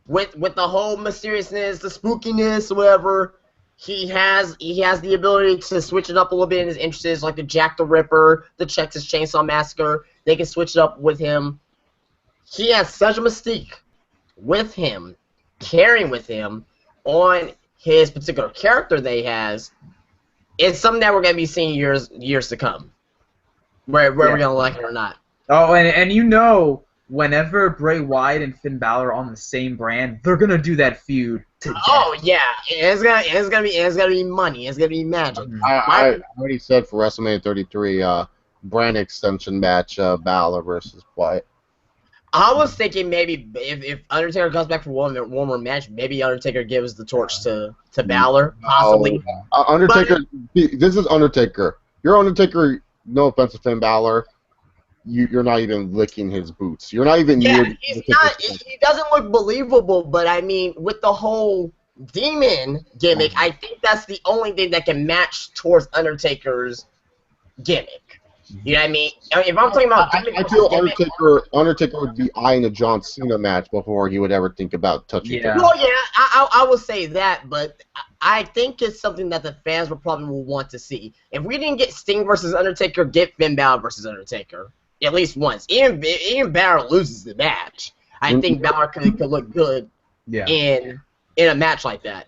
with the whole mysteriousness, the spookiness, whatever. He has the ability to switch it up a little bit in his interests, like the Jack the Ripper, the Texas Chainsaw Massacre. They can switch it up with him. He has such a mystique with him, carrying with him on his particular character that he has. It's something that we're going to be seeing years to come, whether we're going to like it or not. Oh, and you know, whenever Bray Wyatt and Finn Balor are on the same brand, they're going to do that feud to death. Oh yeah, it's gonna be money. It's gonna be magic. I already said for WrestleMania 33, brand extension match, Balor versus Wyatt. I was thinking maybe if Undertaker comes back for one more match, maybe Undertaker gives the torch to Balor, possibly. Undertaker, this is Undertaker. You're Undertaker. No offense to Finn Balor. You're not even licking his boots. You're not even near. He doesn't look believable, but I mean, with the whole demon gimmick, I think that's the only thing that can match towards Undertaker's gimmick. You know what I mean? If I'm talking about I feel Undertaker would be eyeing a John Cena match before he would ever think about touching. Yeah. Well, yeah, I will say that, but I think it's something that the fans will probably want to see. If we didn't get Sting versus Undertaker, get Finn Balor versus Undertaker. at least once. Even Balor loses the match. I think Balor could look good in a match like that.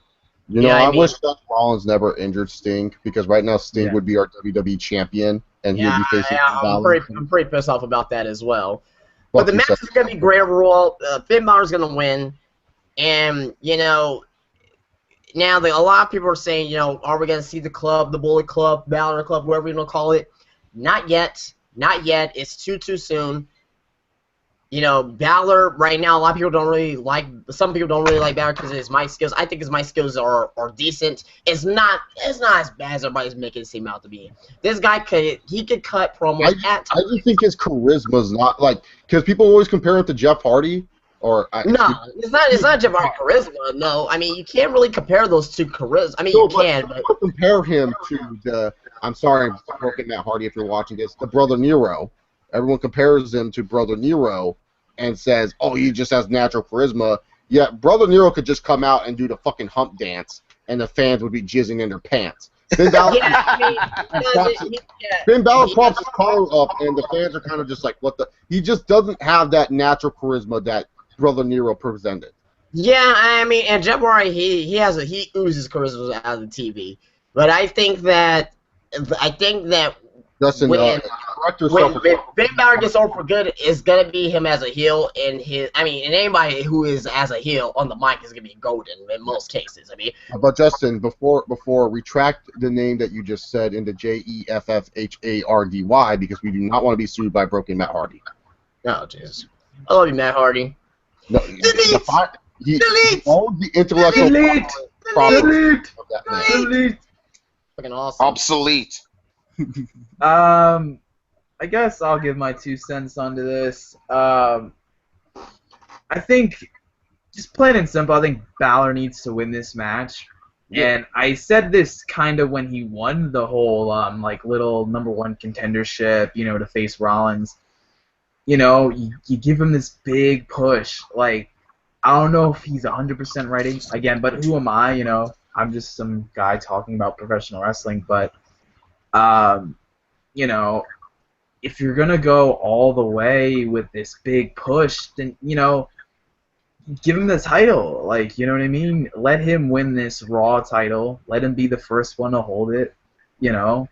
You know, I wish Seth Rollins never injured Sting, because right now Sting would be our WWE champion, and he would be facing Balor. I'm pretty pissed off about that as well. But the match is going to be great overall. Finn Balor's going to win. And, you know, now a lot of people are saying, you know, are we going to see the club, the Bullet Club, Balor Club, whatever you want to call it? Not yet. Not yet. It's too soon. You know, Balor right now, a lot of people don't really like. Some people don't really like Balor because of his mic skills. I think his mic skills are decent. It's not as bad as everybody's making it seem out to be. This guy could cut promos. I just think his charisma's not like, because people always compare him to Jeff Hardy. It's not Jeff Hardy charisma. No, I mean you can't really compare those two charisma. I mean you can, but compare him to the. I'm sorry, Broken Matt Hardy, if you're watching this, the Brother Nero. Everyone compares him to Brother Nero and says, oh, he just has natural charisma. Yet Brother Nero could just come out and do the fucking hump dance, and the fans would be jizzing in their pants. Finn Balor, Finn Balor props his collar up, and the fans are kind of just like, what the? He just doesn't have that natural charisma that Brother Nero presented. Yeah, I mean, and Jeff Hardy, he oozes charisma out of the TV. But I think that Justin, when Finn Balor gets over for good, it's gonna be him as a heel, and anybody who is as a heel on the mic is gonna be golden in most cases. I mean, but Justin, before retract the name that you just said into JEFFHARDY, because we do not want to be sued by Broken Matt Hardy. Oh jeez, I love you, Matt Hardy. No, delete. He owns the intellectual property of that man. Delete. Fucking awesome. Obsolete. I guess I'll give my 2 cents onto this. I think, just plain and simple, I think Balor needs to win this match. Yeah. And I said this kind of when he won the whole little #1 contendership, you know, to face Rollins. You know, you give him this big push. Like, I don't know if he's 100% ready again, but who am I? You know, I'm just some guy talking about professional wrestling, but. You know, if you're gonna go all the way with this big push, then, you know, give him the title. Like, you know what I mean? Let him win this Raw title. Let him be the first one to hold it. You know.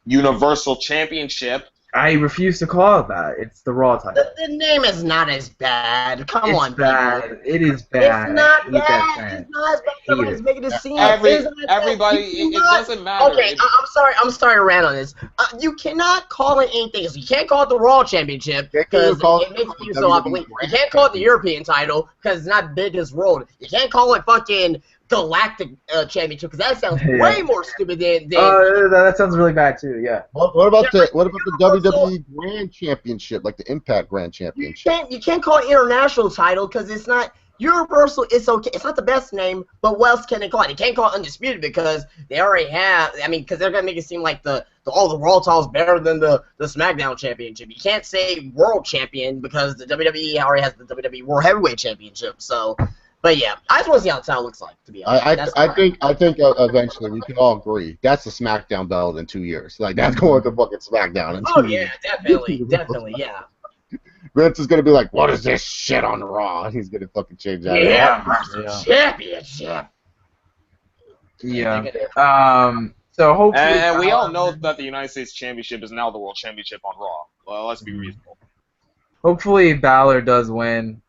Universal Championship. I refuse to call it that. It's the Raw title. The name is not as bad. Come on, bad. people. It is bad. It's not bad. It's not as bad. Everybody's making it seem. Everybody, it doesn't matter. Okay, I'm sorry to rant on this. You cannot call it anything. You can't call it the Raw Championship because it makes you so obsolete. You can't call it the European title because it's not big as Roode. You can't call it fucking Galactic Championship because that sounds way more stupid than. That sounds really bad too. Yeah. What about the WWE Grand Championship, like the Impact Grand Championship? You can't call it international title because it's not Universal. It's okay. It's not the best name, but what else can they call it? You can't call it Undisputed because they already have. I mean, because they're gonna make it seem like the Raw title's better than the SmackDown Championship. You can't say World Champion because the WWE already has the WWE World Heavyweight Championship. So. But yeah, I just want to see how the title looks like. To be honest, I think eventually we can all agree that's the SmackDown belt in 2 years. Like that's going to fucking SmackDown in 2 years. Definitely, yeah. Vince is gonna be like, "What is this shit on Raw?" And he's gonna fucking change that. Championship. Yeah. So hopefully, and we all know that the United States Championship is now the World Championship on Raw. Well, let's be reasonable. Hopefully, Balor does win.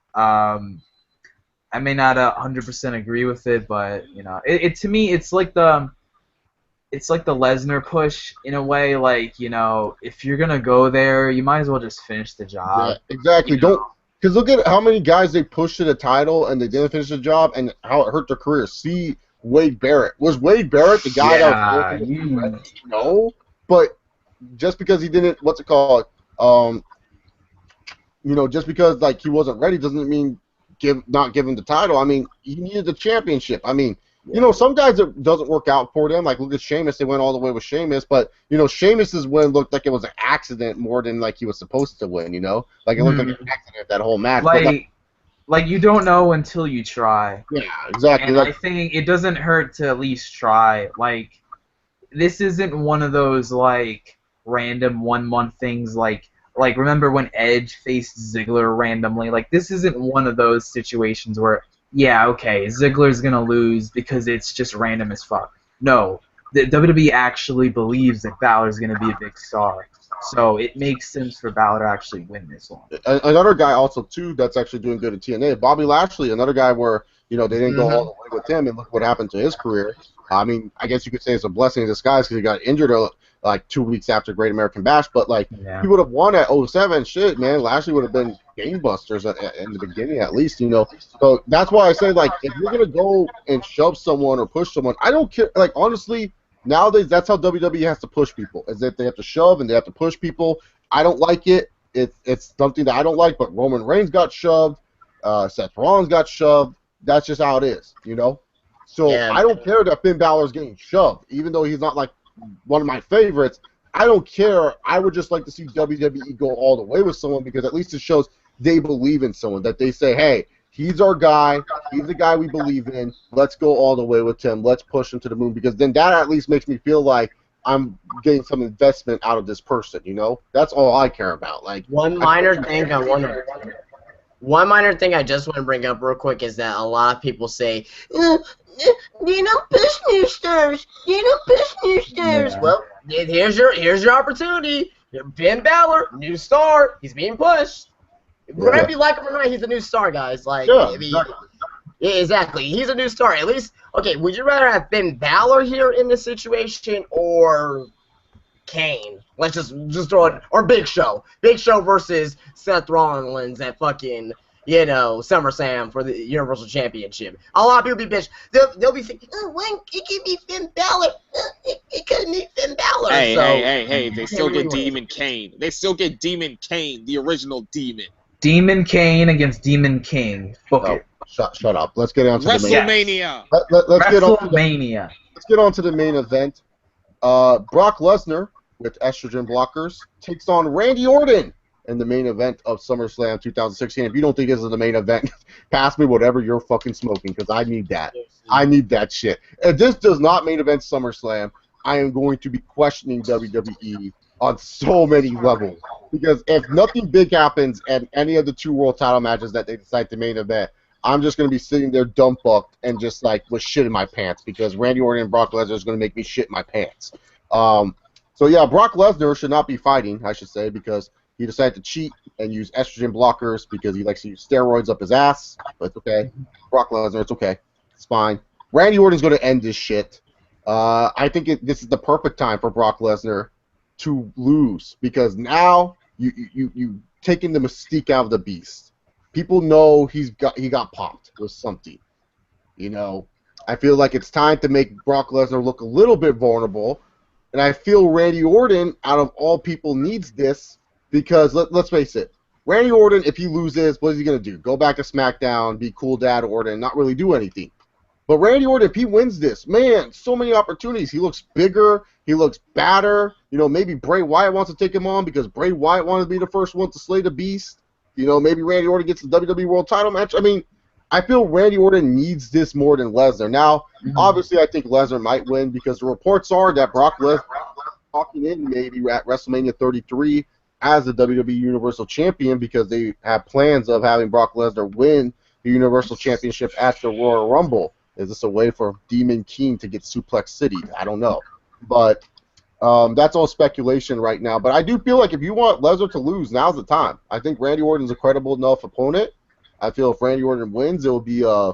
I may not 100% agree with it, but you know, it to me, it's like the Lesnar push in a way. Like, you know, if you're gonna go there, you might as well just finish the job. Yeah, exactly. Because look at how many guys they pushed to the title and they didn't finish the job, and how it hurt their career. See Wade Barrett. Was Wade Barrett the guy that was No, but just because he didn't, you know, just because like he wasn't ready doesn't mean not give him the title. I mean, he needed the championship. I mean, you know, some guys it doesn't work out for them. Like look at Sheamus, they went all the way with Sheamus, but you know, Sheamus's win looked like it was an accident more than like he was supposed to win. You know, like it looked like an accident that whole match. Like you don't know until you try. Yeah, exactly. And I think it doesn't hurt to at least try. Like this isn't one of those like random 1 month things like, like, remember when Edge faced Ziggler randomly? Like, this isn't one of those situations where, yeah, okay, Ziggler's gonna lose because it's just random as fuck. No, the WWE actually believes that Balor's gonna be a big star, so it makes sense for Balor to actually win this one. Another guy also too that's actually doing good at TNA, Bobby Lashley, another guy where they didn't go all the way with him, and look what happened to his career. I mean, I guess you could say it's a blessing in disguise because he got injured like 2 weeks after Great American Bash, but like he would have won at 07. Shit, man, Lashley would have been gangbusters in the beginning at least, So that's why I say, like, if you're gonna go and shove someone or push someone, I don't care. Like, honestly, nowadays that's how WWE has to push people, is that they have to shove and they have to push people. I don't like it. It's something that I don't like. But Roman Reigns got shoved. Seth Rollins got shoved. That's just how it is, So I don't care that Finn Balor's getting shoved, even though he's not like one of my favorites. I don't care. I would just like to see WWE go all the way with someone, because at least it shows they believe in someone, that they say, hey, he's our guy. He's the guy we believe in. Let's go all the way with him. Let's push him to the moon, because then that at least makes me feel like I'm getting some investment out of this person, That's all I care about. Like, one minor thing I just want to bring up real quick is that a lot of people say, they don't push new stars. They don't push new stars. Yeah. Well, here's your opportunity. Finn Balor, new star. He's being pushed. Whether you like him or not, he's a new star, guys. Like, exactly. He's a new star. At least, okay, would you rather have Finn Balor here in this situation or Kane? Let's just throw it, or Big Show. Big Show versus Seth Rollins at fucking, SummerSlam for the Universal Championship. A lot of people be bitch. They'll be thinking, when it could be Finn Balor. It couldn't be Finn Balor. Hey, they still get Demon Kane. They still get Demon Kane, the original Demon. Demon Kane against Demon King. Book it. Shut up. Let's get on to WrestleMania. Let's get on to the main event. Brock Lesnar, with estrogen blockers, takes on Randy Orton in the main event of SummerSlam 2016. If you don't think this is the main event, pass me whatever you're fucking smoking, because I need that. I need that shit. If this does not main event SummerSlam, I am going to be questioning WWE on so many levels. Because if nothing big happens at any of the 2 world title matches that they decide to main event, I'm just going to be sitting there dumb-fucked and just like with shit in my pants, because Randy Orton and Brock Lesnar is going to make me shit in my pants. So yeah, Brock Lesnar should not be fighting, I should say, because he decided to cheat and use estrogen blockers because he likes to use steroids up his ass. But it's okay. Brock Lesnar, it's okay. It's fine. Randy Orton's going to end this shit. I think this is the perfect time for Brock Lesnar to lose, because now you taking the mystique out of the beast. People know he got popped with something. I feel like it's time to make Brock Lesnar look a little bit vulnerable, and I feel Randy Orton, out of all people, needs this, because let's face it, Randy Orton, if he loses, what is he gonna do? Go back to SmackDown, be cool dad Orton, not really do anything. But Randy Orton, if he wins this, man, so many opportunities. He looks bigger. He looks badder. Maybe Bray Wyatt wants to take him on because Bray Wyatt wanted to be the first one to slay the beast. Maybe Randy Orton gets the WWE World Title match. I mean, I feel Randy Orton needs this more than Lesnar. Now, obviously, I think Lesnar might win, because the reports are that Brock Lesnar is talking in maybe at WrestleMania 33 as the WWE Universal Champion, because they have plans of having Brock Lesnar win the Universal Championship at the Royal Rumble. Is this a way for Demon King to get Suplex City? I don't know. But that's all speculation right now. But I do feel like if you want Lesnar to lose, now's the time. I think Randy Orton's a credible enough opponent. I feel if Randy Orton wins, it will be a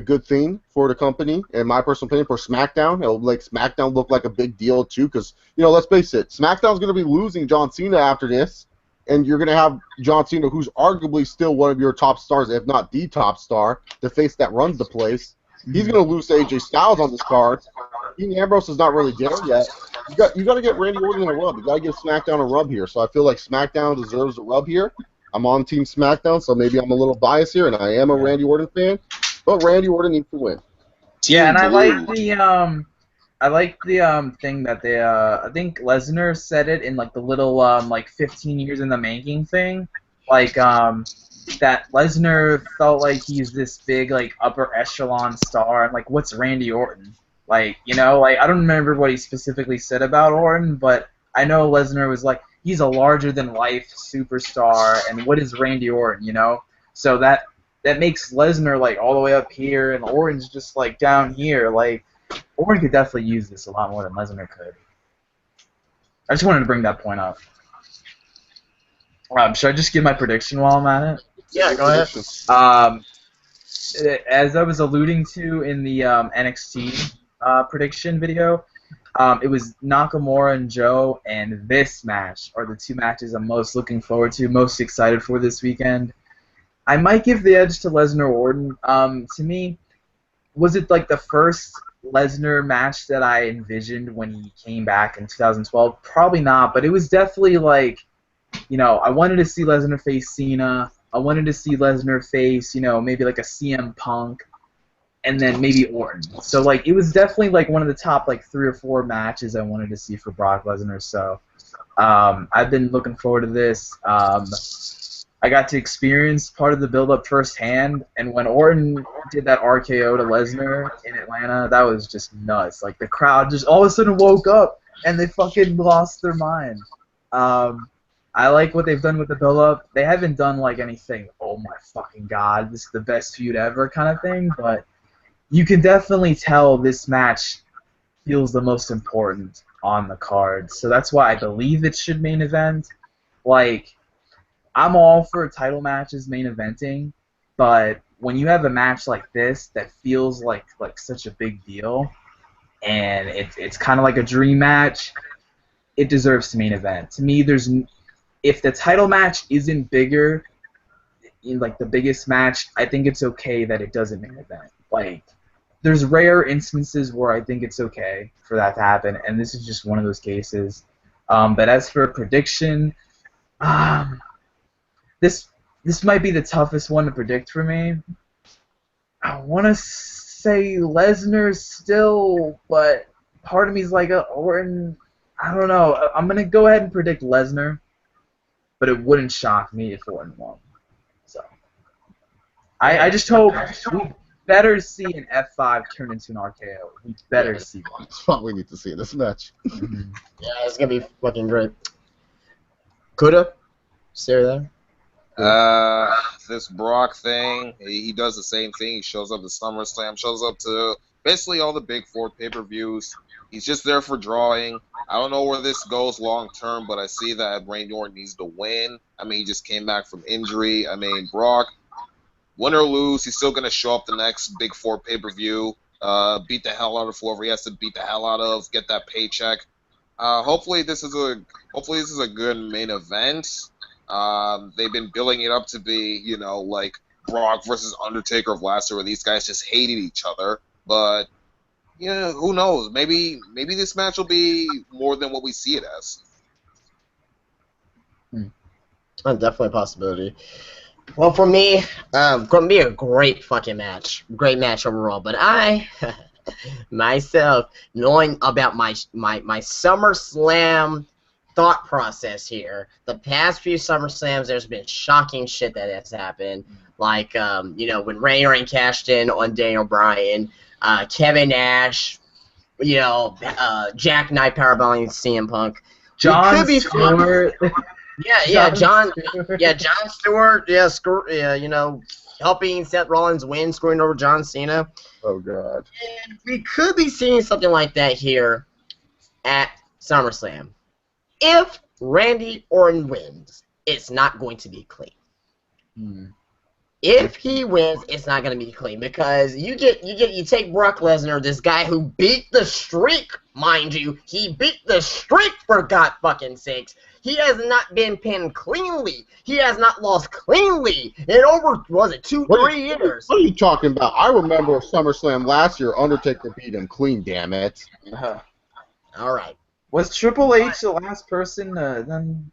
good thing for the company, in my personal opinion, for SmackDown. It'll make SmackDown look like a big deal too, because let's face it, SmackDown's going to be losing John Cena after this, and you're going to have John Cena, who's arguably still one of your top stars, if not the top star, the face that runs the place. He's going to lose to AJ Styles on this card. Dean Ambrose is not really there yet. You got to get Randy Orton a rub. You got to give SmackDown a rub here. So I feel like SmackDown deserves a rub here. I'm on Team SmackDown, so maybe I'm a little biased here, and I am a Randy Orton fan. But Randy Orton needs to win. Yeah, and I like the thing that they I think Lesnar said it in like the little like 15 years in the making thing, like that Lesnar felt like he's this big like upper echelon star, and like what's Randy Orton? Like, like I don't remember what he specifically said about Orton, but I know Lesnar was like, he's a larger-than-life superstar, and what is Randy Orton, you know? So that makes Lesnar, like, all the way up here, and Orton's just, like, down here. Like, Orton could definitely use this a lot more than Lesnar could. I just wanted to bring that point up. Should I just give my prediction while I'm at it? Yeah, go ahead. As I was alluding to in the NXT prediction video, it was Nakamura and Joe, and this match are the two matches I'm most looking forward to, most excited for this weekend. I might give the edge to Lesnar Orton. To me, was it like the first Lesnar match that I envisioned when he came back in 2012? Probably not, but it was definitely like, you know, I wanted to see Lesnar face Cena. I wanted to see Lesnar face, you know, maybe like a CM Punk, and then maybe Orton. So, like, it was definitely, like, one of the top, like, 3 or 4 matches I wanted to see for Brock Lesnar. So, I've been looking forward to this. I got to experience part of the build-up firsthand, and when Orton did that RKO to Lesnar in Atlanta, that was just nuts. Like, the crowd just all of a sudden woke up, and they fucking lost their mind. I like what they've done with the build-up. They haven't done, like, anything, oh my fucking god, this is the best feud ever kind of thing, but you can definitely tell this match feels the most important on the card. So that's why I believe it should main event. Like, I'm all for title matches main eventing, but when you have a match like this that feels like such a big deal, and it's kind of like a dream match, it deserves to main event. To me, if the title match isn't bigger, in like the biggest match, I think it's okay that it doesn't main event. Like, there's rare instances where I think it's okay for that to happen, and this is just one of those cases. But as for a prediction, this might be the toughest one to predict for me. I want to say Lesnar still, but part of me is like Orton. I don't know. I'm gonna go ahead and predict Lesnar, but it wouldn't shock me if Orton won. So I just hope we better see an F5 turn into an RKO. We better see one. That's what we need to see in this match. Yeah, it's gonna be fucking great. Kuda, stay there. This Brock thing, he does the same thing. He shows up to SummerSlam, shows up to basically all the big 4 pay-per-views. He's just there for drawing. I don't know where this goes long term, but I see that Randy Orton needs to win. I mean, he just came back from injury. I mean, Brock, win or lose, he's still going to show up the next big 4 pay-per-view, beat the hell out of whoever he has to beat the hell out of, get that paycheck. Hopefully this is a good main event. They've been building it up to be, you know, like Brock versus Undertaker of last year, where these guys just hated each other. But yeah, who knows? Maybe this match will be more than what we see it as. Definitely a possibility. Well, for me, going to be a great fucking match. Great match overall. But I, myself, knowing about my SummerSlam thought process here, the past few SummerSlams, there's been shocking shit that has happened. Like, you know, when Randy Orton cashed in on Daniel Bryan, Kevin Nash, you know, Jack Knight powerbombing CM Punk. John Stewart. John Stewart, you know, helping Seth Rollins win, scoring over John Cena. Oh, God. And we could be seeing something like that here at SummerSlam. If Randy Orton wins, it's not going to be clean. If he wins, it's not going to be clean, because you take Brock Lesnar, this guy who beat the streak, mind you, he beat the streak for God fucking sakes. He has not been pinned cleanly. He has not lost cleanly in over, 3 years? What are you talking about? I remember SummerSlam last year, Undertaker beat him clean, damn it. All right. Was Triple H the last person then?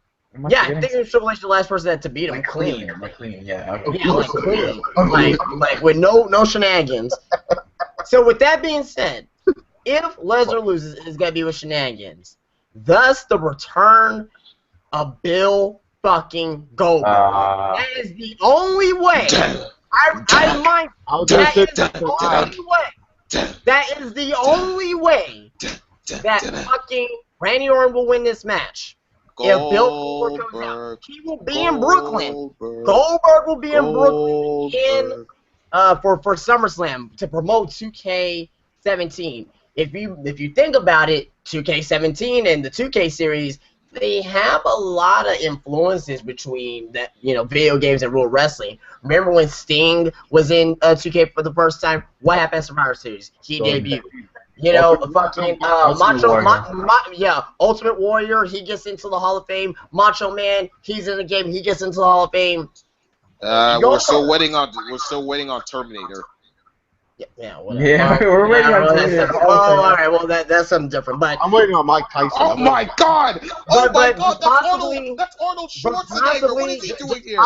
Yeah, I think it was Triple H the last person to beat him clean. Clean, yeah. Yeah, like clean. Like with no shenanigans. So with that being said, if Lesnar loses, it's going to be with shenanigans. Thus, the return of Bill fucking Goldberg. That is the only way. That is the only way that fucking Randy Orton will win this match. if Bill Goldberg comes out, he will be in Brooklyn. Goldberg will be in Brooklyn for SummerSlam to promote 2K17. If you think about it, 2K17 and the 2K series, they have a lot of influences between that, video games and real wrestling. Remember when Sting was in 2K for the first time? What happened at Survivor Series? He debuted. Ultimate Warrior, he gets into the Hall of Fame. Macho Man, he's in the game, he gets into the Hall of Fame. We're still waiting on Terminator. Yeah, whatever. Yeah, we're waiting on Terminator. All right, well that's something different. But I'm waiting on Mike Tyson. Oh my God! That's Arnold Schwarzenegger. What is he doing here?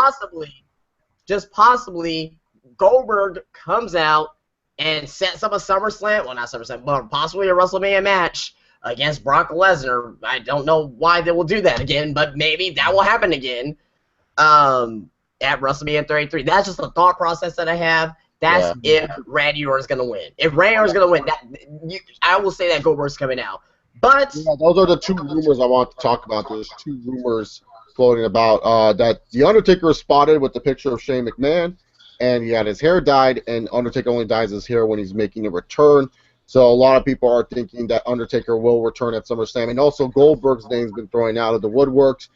Just possibly, Goldberg comes out and sets up a SummerSlam, well, not SummerSlam, but possibly a WrestleMania match against Brock Lesnar. I don't know why they will do that again, but maybe that will happen again at WrestleMania 33. That's just the thought process that I have. That's if Randy Orton's going to win. If Randy Orton's going to win, I will say that Goldberg's coming out. But those are the two rumors I want to talk about. There's two rumors floating about that The Undertaker is spotted with the picture of Shane McMahon, and he had his hair dyed, and Undertaker only dyes his hair when he's making a return. So a lot of people are thinking that Undertaker will return at SummerSlam, and also Goldberg's name's been thrown out of the woodworks.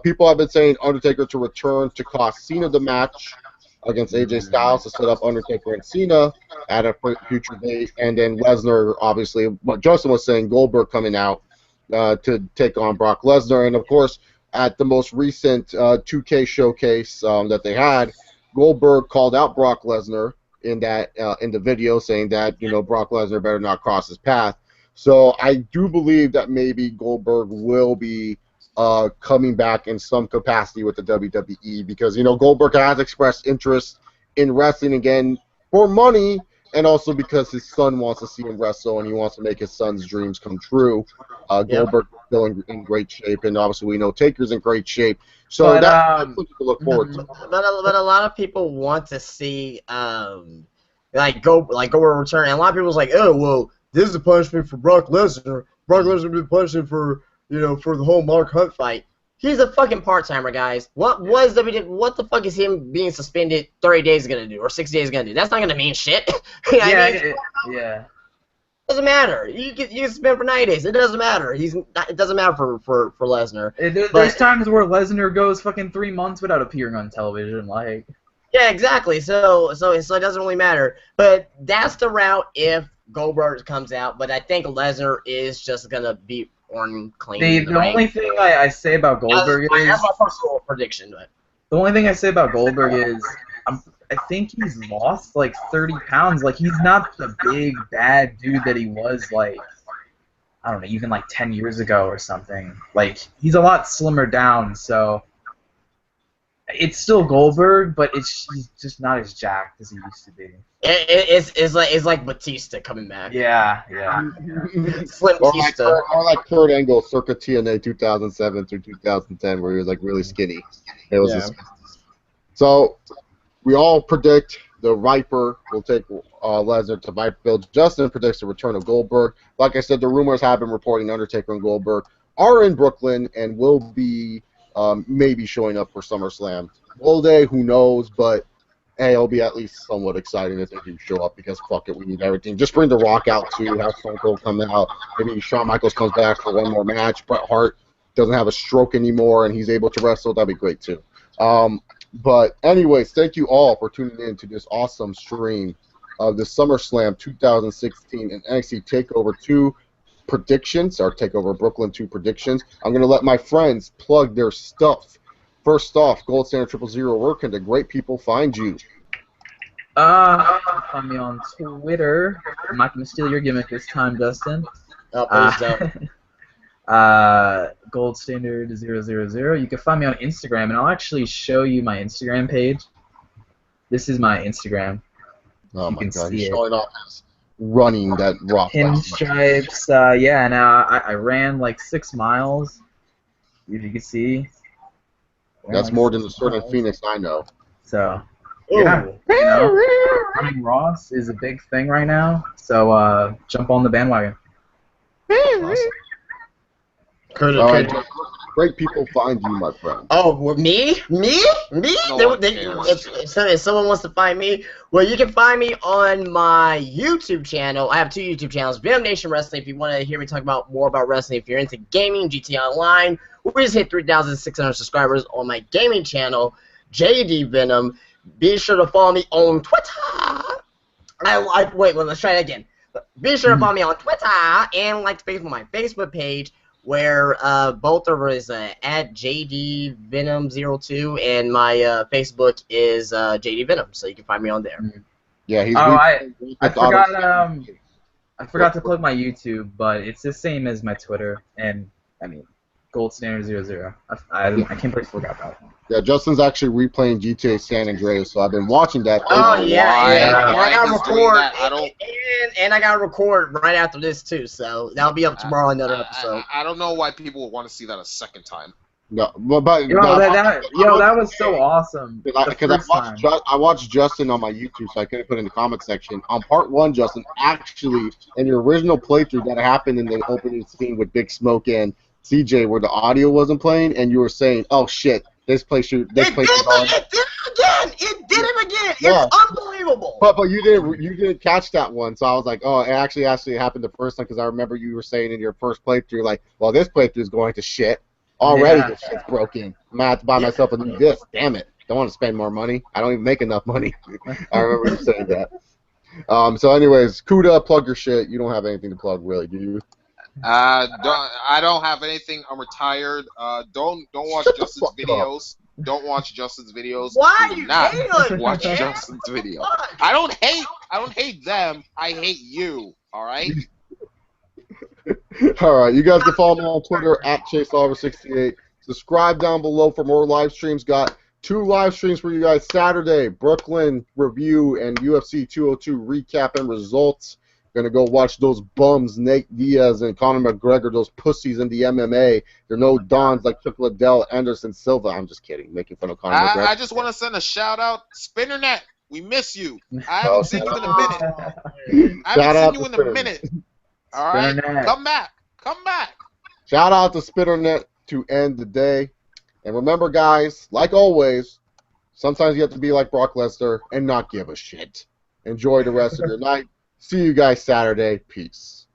People have been saying Undertaker to return to cost Cena the match against AJ Styles to set up Undertaker and Cena at a future date, and then Lesnar, obviously, what Justin was saying, Goldberg coming out to take on Brock Lesnar, and of course, at the most recent 2K showcase that they had, Goldberg called out Brock Lesnar in the video, saying that Brock Lesnar better not cross his path. So I do believe that maybe Goldberg will be coming back in some capacity with the WWE, because Goldberg has expressed interest in wrestling again for money, and also because his son wants to see him wrestle and he wants to make his son's dreams come true. Goldberg's still in great shape, and obviously we know Taker's in great shape. So that's something to look forward to. But a lot of people want to see Goldberg return, and a lot of people's like, oh well, this is a punishment for Brock Lesnar. Brock Lesnar been punishing for for the whole Mark Hunt fight. He's a fucking part-timer, guys. What the fuck is him being suspended 30 days gonna do, or 60 days gonna do? That's not gonna mean shit. Yeah. Doesn't matter. You can suspend for 90 days. It doesn't matter. It doesn't matter for Lesnar. There's times where Lesnar goes fucking 3 months without appearing on television, like. Yeah, exactly. So it doesn't really matter. But that's the route if Goldberg comes out. But I think Lesnar is just gonna beat Orton clean. The only thing I say about Goldberg is that's my personal prediction. But the only thing I say about Goldberg is I think he's lost like 30 pounds. Like, he's not the big bad dude that he was, like, I don't know, even like 10 years ago or something. Like, he's a lot slimmer down, so it's still Goldberg, but he's just not as jacked as he used to be. It's like Batista coming back. Yeah. Slim Batista. Or like Kurt Angle circa TNA 2007 through 2010, where he was like really skinny. It was so we all predict the Viper will take Lesnar to Viperville. Justin predicts the return of Goldberg. Like I said, the rumors have been reporting Undertaker and Goldberg are in Brooklyn and will be maybe showing up for SummerSlam. Will they? Who knows? But hey, it'll be at least somewhat exciting if they do show up, because fuck it, we need everything. Just bring The Rock out too, have Stone Cold come out. Maybe Shawn Michaels comes back for one more match. Bret Hart doesn't have a stroke anymore and he's able to wrestle. That'd be great too. But anyways, thank you all for tuning in to this awesome stream of the SummerSlam 2016 and NXT Takeover 2 predictions, or Takeover Brooklyn 2 predictions. I'm going to let my friends plug their stuff. First off, Gold Standard 000, where can the great people find you? Find me on Twitter. I'm not going to steal your gimmick this time, Dustin. Oh, please don't. Gold Standard 000. You can find me on Instagram, and I'll actually show you my Instagram page. This is my Instagram. Oh my god, he's showing off his running that rock. Pinstripes, and I ran like 6 miles, if you can see. That's more than the certain Phoenix I know. So, yeah, running Ross is a big thing right now, so jump on the bandwagon. Awesome. All right. great people find you, my friend? Oh, well, me? No one cares. If someone wants to find me, well, you can find me on my YouTube channel. I have 2 YouTube channels. Venom Nation Wrestling, if you want to hear me talk about more about wrestling. If you're into gaming, GT Online, we just hit 3,600 subscribers on my gaming channel, JD Venom. Be sure to follow me on Twitter. Wait, let's try it again. Be sure to follow me on Twitter and like to Facebook my Facebook page, where both of us at JD Venom 02 and my Facebook is JD Venom, so you can find me on there. Yeah, he's. I forgot to plug my YouTube, but it's the same as my Twitter, and I mean, Gold Standard 00. I can't believe I forgot that one. Yeah, Justin's actually replaying GTA San Andreas, so I've been watching that. Oh yeah, and I gotta record, and I gotta record right after this too, so that'll be up tomorrow on another episode. I don't know why people would want to see that a second time. No, but that was so awesome. Because I watched Justin on my YouTube, so I couldn't put in the comment section. On part 1, Justin, actually, in your original playthrough that happened in the opening scene with Big Smoke and CJ, where the audio wasn't playing, and you were saying, "Oh shit, this place is on." It did it again. Yeah. It's unbelievable. But you didn't catch that one, so I was like, oh, it actually happened the first time, because I remember you were saying in your first playthrough, like, well, this playthrough is going to shit. Already this shit's broken. I'm gonna have to buy myself a new disc. Damn it. Don't want to spend more money. I don't even make enough money. I remember you saying that. So anyways, Kuda, plug your shit. You don't have anything to plug, really, do you? I don't have anything. I'm retired. Don't watch Justin's videos. Don't watch Justin's videos. Why Do you not hate watch Justin's videos? I don't hate them. I hate you. All right. All right, you guys can follow me on Twitter at ChaseOliver68. Subscribe down below for more live streams. Got 2 live streams for you guys Saturday: Brooklyn review and UFC 202 recap and results. Gonna go watch those bums, Nate Diaz and Conor McGregor, those pussies in the MMA. They're no dons like Chuck Liddell, Anderson Silva. I'm just kidding, making fun of Conor McGregor. I just want to send a shout out, Spinnernet. We miss you. I haven't seen you in a minute. I haven't seen you in a minute. All right, come back. Shout out to Spitternet to end the day. And remember, guys, like always, sometimes you have to be like Brock Lesnar and not give a shit. Enjoy the rest of your night. See you guys Saturday. Peace.